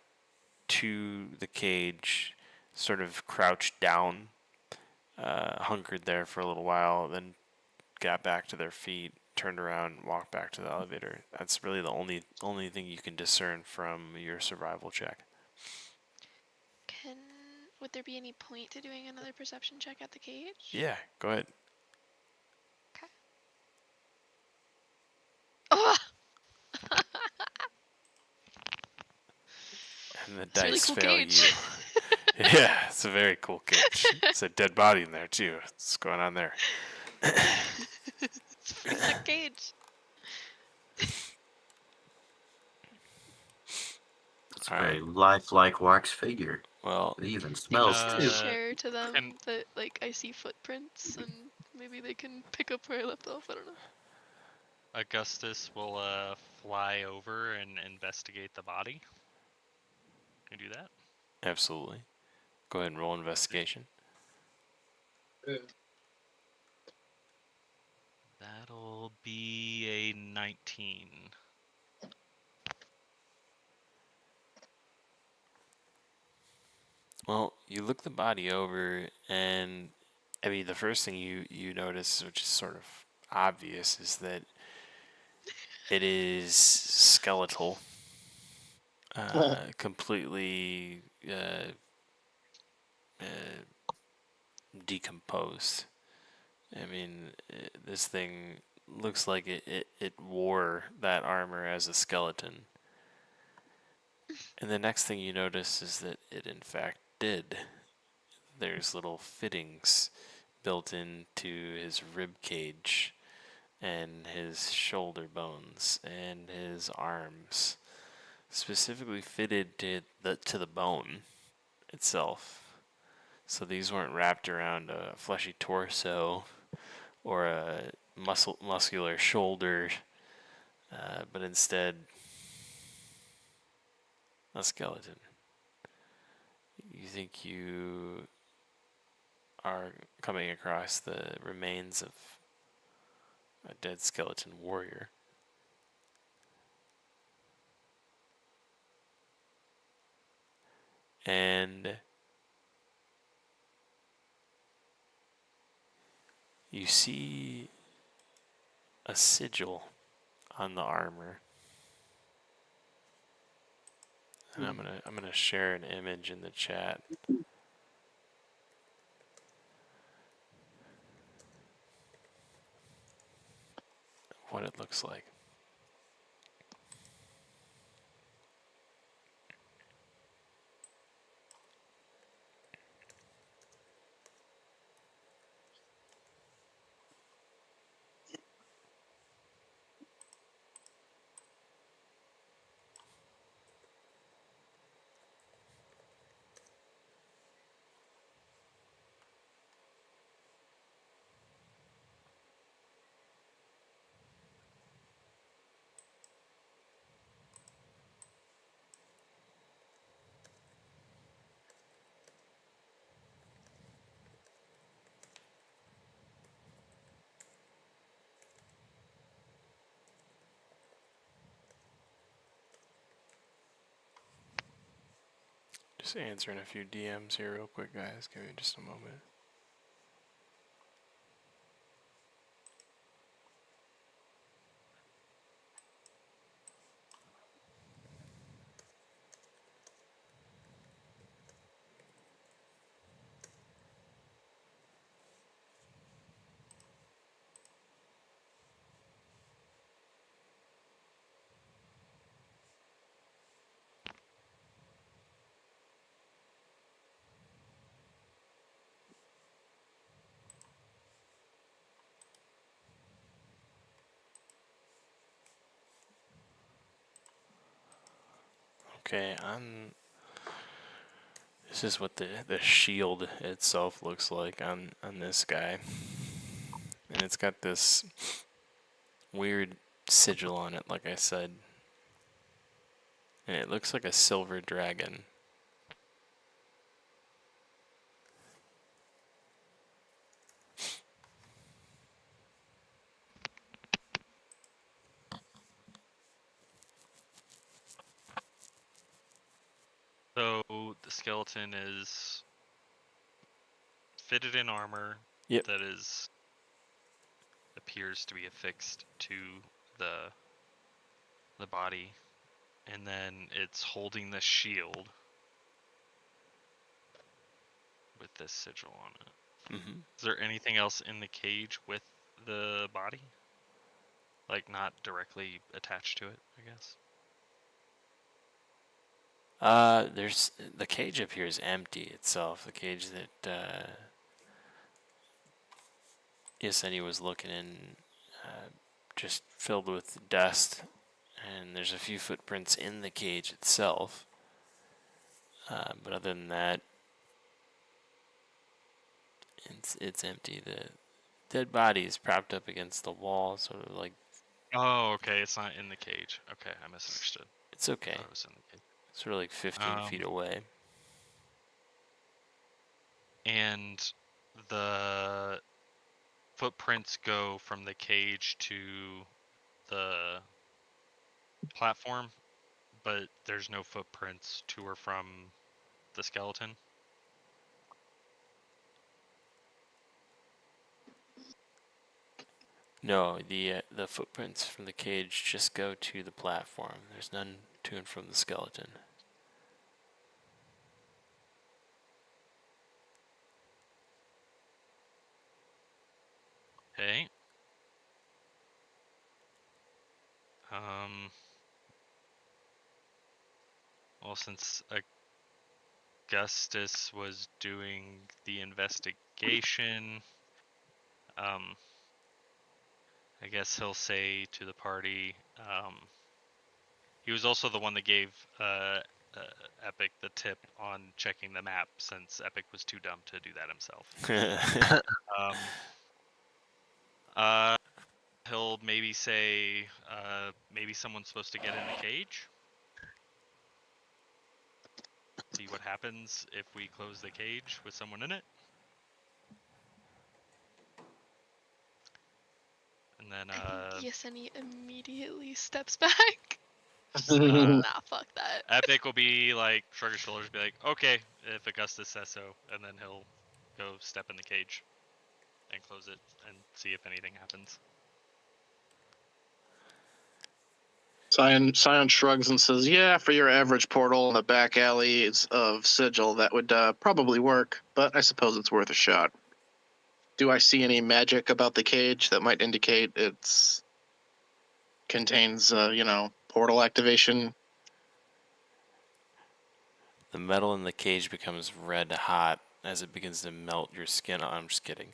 to the cage, sort of crouched down, hunkered there for a little while, then got back to their feet, turned around, walked back to the elevator. That's really the only thing you can discern from your survival check. Would there be any point to doing another perception check at the cage? Yeah, go ahead. Okay. Oh! And the It's a really dice cool fail cage. you. Yeah, it's a very cool cage. It's a dead body in there too. What's going on there? It's a pretty sick cage. It's a All very right. lifelike wax figure. Well, It even I think smells I'm Uh, gonna too. share to them and- that like I see footprints and maybe they can pick up where I left off. I don't know. Augustus will fly over and investigate the body. Can you do that? absolutely. Go ahead and roll investigation. That'll be a 19. Well, you look the body over, and I mean, the first thing you notice, which is sort of obvious, is that it is skeletal, completely decomposed. I mean, this thing looks like it wore that armor as a skeleton. And the next thing you notice is that it in fact did. There's little fittings built into his rib cage and his shoulder bones and his arms, specifically fitted to the bone itself. So these weren't wrapped around a fleshy torso or a muscular shoulder, but instead a skeleton. You think you are coming across the remains of a dead skeleton warrior. And you see a sigil on the armor. And I'm gonna share an image in the chat. What it looks like. Just answering a few DMs here real quick, guys. Give me just a moment. Okay, this is what the shield itself looks like on this guy. And it's got this weird sigil on it, like I said. And it looks like a silver dragon. So the skeleton is fitted in armor Yep. that is appears to be affixed to the body, and then it's holding the shield with this sigil on it. Mm-hmm. Is there anything else in the cage with the body? Like not directly attached to it, I guess. There's the cage up here is empty itself. The cage that Yesenia was looking in, just filled with dust, and there's a few footprints in the cage itself. But other than that, it's empty. The dead body is propped up against the wall, sort of like. Oh, okay. It's not in the cage. Okay, I misunderstood. It's okay. I thought it was in the cage. Sort of like 15 feet away. And the footprints go from the cage to the platform, but there's no footprints to or from the skeleton. No, the footprints from the cage just go to the platform. There's none to and from the skeleton. Okay. Well, since Augustus was doing the investigation, I guess he'll say to the party, he was also the one that gave Epic the tip on checking the map, since Epic was too dumb to do that himself. He'll maybe say, maybe someone's supposed to get in the cage. See what happens if we close the cage with someone in it. And then, I think Yesenia immediately steps back. Uh, Nah, fuck that. Epic will be like, shrug his shoulders, be like, okay, if Augustus says so, and then he'll go step in the cage and close it and see if anything happens. Scion shrugs and says, yeah, for your average portal in the back alleys of Sigil, that would probably work, but I suppose it's worth a shot. Do I see any magic about the cage that might indicate it's contains, portal activation? The metal in the cage becomes red hot as it begins to melt your skin. Oh, I'm just kidding.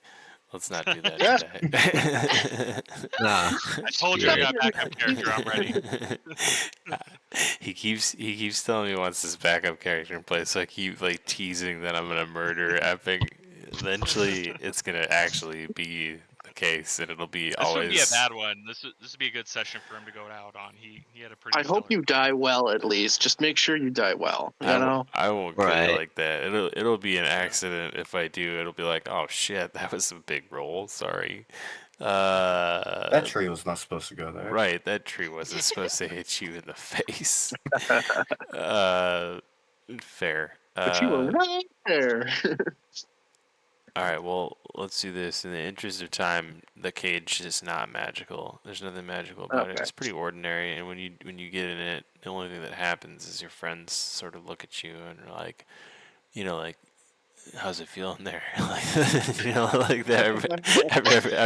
Let's not do that today. Nah. I told you I got backup character. I'm ready. He keeps telling me he wants this backup character in place, so I keep like teasing that I'm gonna murder Epic. Eventually, it's gonna actually be the case, and it'll be This always. would be a bad one. This would be a good session for him to go out on. He had a pretty. I hope you die well, at least. Just make sure you die well. You know. I won't kill you Right. like that. It'll be an accident if I do. It'll be like, oh shit, that was a big roll. Sorry. That tree was not supposed to go there. Right, that tree wasn't supposed to hit you in the face. Fair. But you were right there. All right, well, let's do this. In the interest of time, the cage is not magical. There's nothing magical about it. Okay. It's pretty ordinary, and when you get in it, the only thing that happens is your friends sort of look at you and are like, like, how's it feel in there? Like, like that.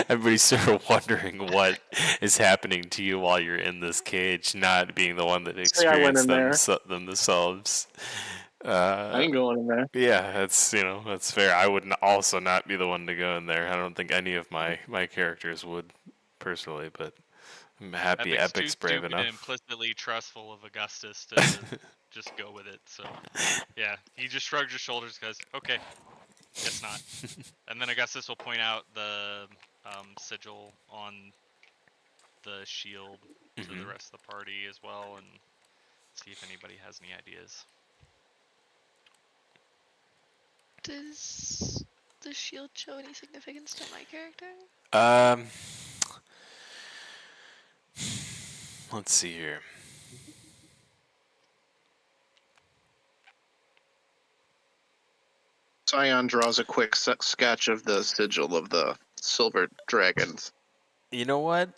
Everybody's sort of wondering what is happening to you while you're in this cage, not being the one that experienced them themselves. I ain't going in there. Yeah, that's fair. I would also not be the one to go in there. I don't think any of my characters would, personally, but I'm happy Epic's brave too stupid enough. and implicitly trustful of Augustus to just go with it. So, yeah, he just shrugs his shoulders because, okay, guess not. And then Augustus will point out the sigil on the shield to the rest of the party as well, and See if anybody has any ideas. Does the shield show any significance to my character? Let's see here. Scion draws a quick sketch of the sigil of the silver dragons. You know what?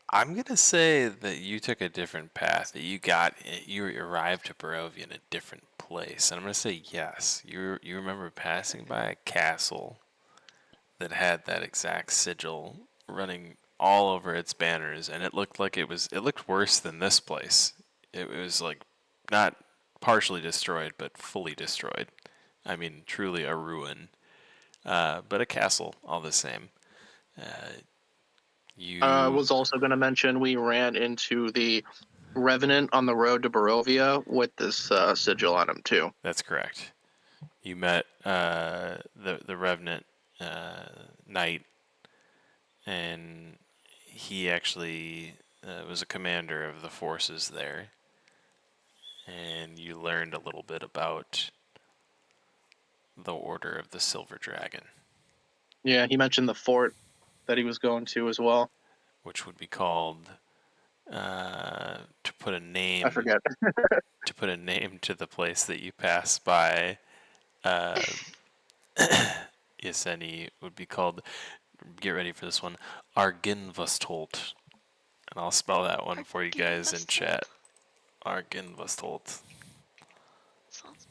I'm gonna say that you took a different path. That you arrived to Barovia in a different place, and I'm gonna say yes. You remember passing by a castle that had that exact sigil running all over its banners, and it looked like it looked worse than this place. It was like not partially destroyed, but fully destroyed. I mean, truly a ruin, but a castle all the same. I You was also going to mention we ran into the Revenant on the road to Barovia with this sigil on him too. That's correct. You met the Revenant knight, and he actually was a commander of the forces there. And you learned a little bit about the Order of the Silver Dragon, Yeah, he mentioned the fort that he was going to as well. which would be called to put a name. I forget. To put a name to the place that you pass by. Yseni would be called. Get ready for this one. Arginvastholt. And I'll spell that one for you guys in chat. Arginvastholt. Sounds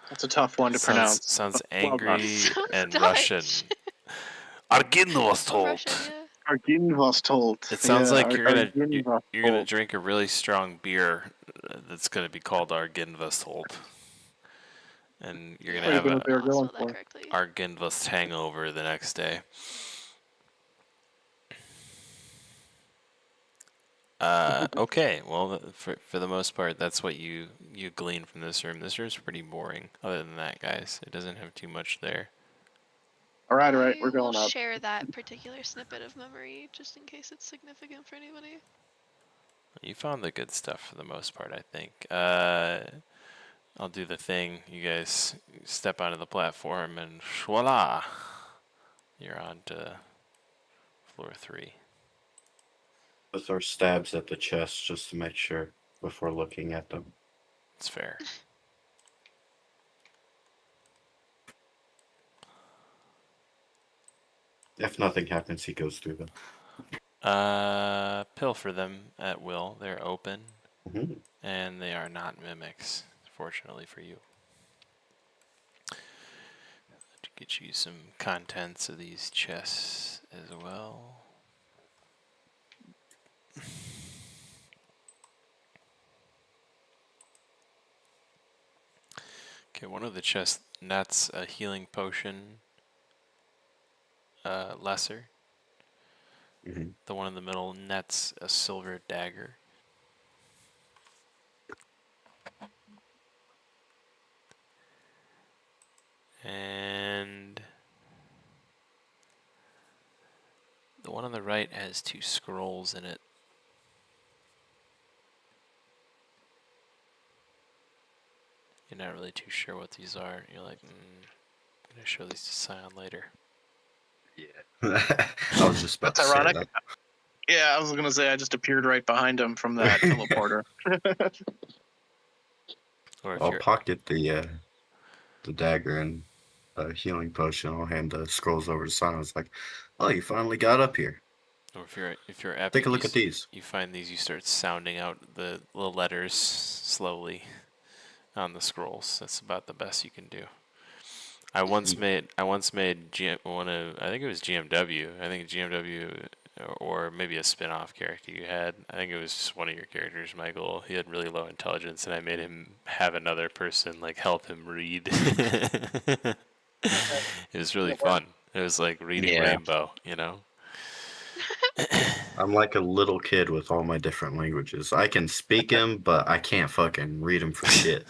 That's a tough one to pronounce. Sounds but well done. angry and Dutch. Russian. Oh, Arginvastholt. Russian, yeah. Arginvastholt. It sounds like you're gonna Arginvastholt. drink a really strong beer that's gonna be called Arginvastholt, and you're gonna Might have have been a what they were I'll going spell that for. correctly. Arginvast hangover the next day. Okay, well, for the most part, that's what you glean from this room. This room's pretty boring. Other than that, guys, it doesn't have too much there. All right, we're I will going up. share that particular snippet of memory just in case it's significant for anybody. You found the good stuff for the most part, I think. I'll do the thing. You guys step onto the platform, and voila, you're on to floor 3. Let's throw stabs at the chest just to make sure before looking at them. It's fair. If nothing happens, he goes through them. Pilfer them at will. They're open, Mm-hmm. and they are not mimics, fortunately for you. To get you some contents of these chests as well. Okay, one of the chests nets a healing potion, lesser. Mm-hmm. The one in the middle nets a silver dagger. And the one on the right has 2 scrolls in it. You're not really too sure what these are. You're like, I'm going to show these to Scion later. Yeah. I was just about That's to ironic. say that. Yeah, I was going to say I just appeared right behind him from that teleporter. Or if I'll you're pocket the dagger and healing potion. I'll hand the scrolls over to Simon. It's like, oh, you finally got up here. Or if you're epic, Take a look at these. you find these, you start sounding out the letters slowly on the scrolls. That's about the best you can do. I once made I think it was GMW. I think GMW or maybe a spin-off character you had. I think it was just one of your characters, Michael. He had really low intelligence, and I made him have another person like help him read. It was really fun. It was like reading Yeah. Rainbow, you know. I'm like a little kid with all my different languages. I can speak them, but I can't fucking read them for shit.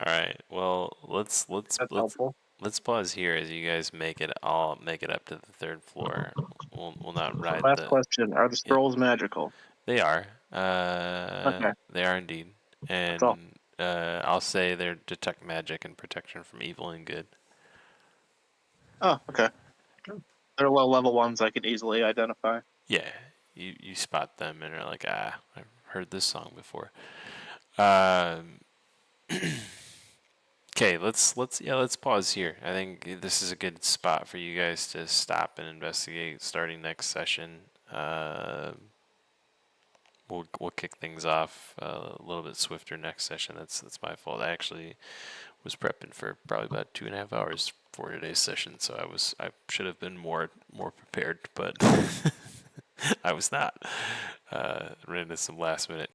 All right. Well, let's helpful. pause here as you guys make it up to the 3rd floor. We'll not ride Last the. question: are the scrolls magical? They are. Okay. They are indeed, That's all. and I'll say they're detect magic and protection from evil and good. Oh, okay. Cool. They're low level ones I can easily identify. Yeah, you spot them and are like, I've heard this song before. Okay, let's pause here. I think this is a good spot for you guys to stop and investigate. Starting next session, we'll kick things off a little bit swifter next session. That's my fault. I actually was prepping for probably about 2.5 hours for today's session, so I should have been more prepared, but I was not. Ran into some last minute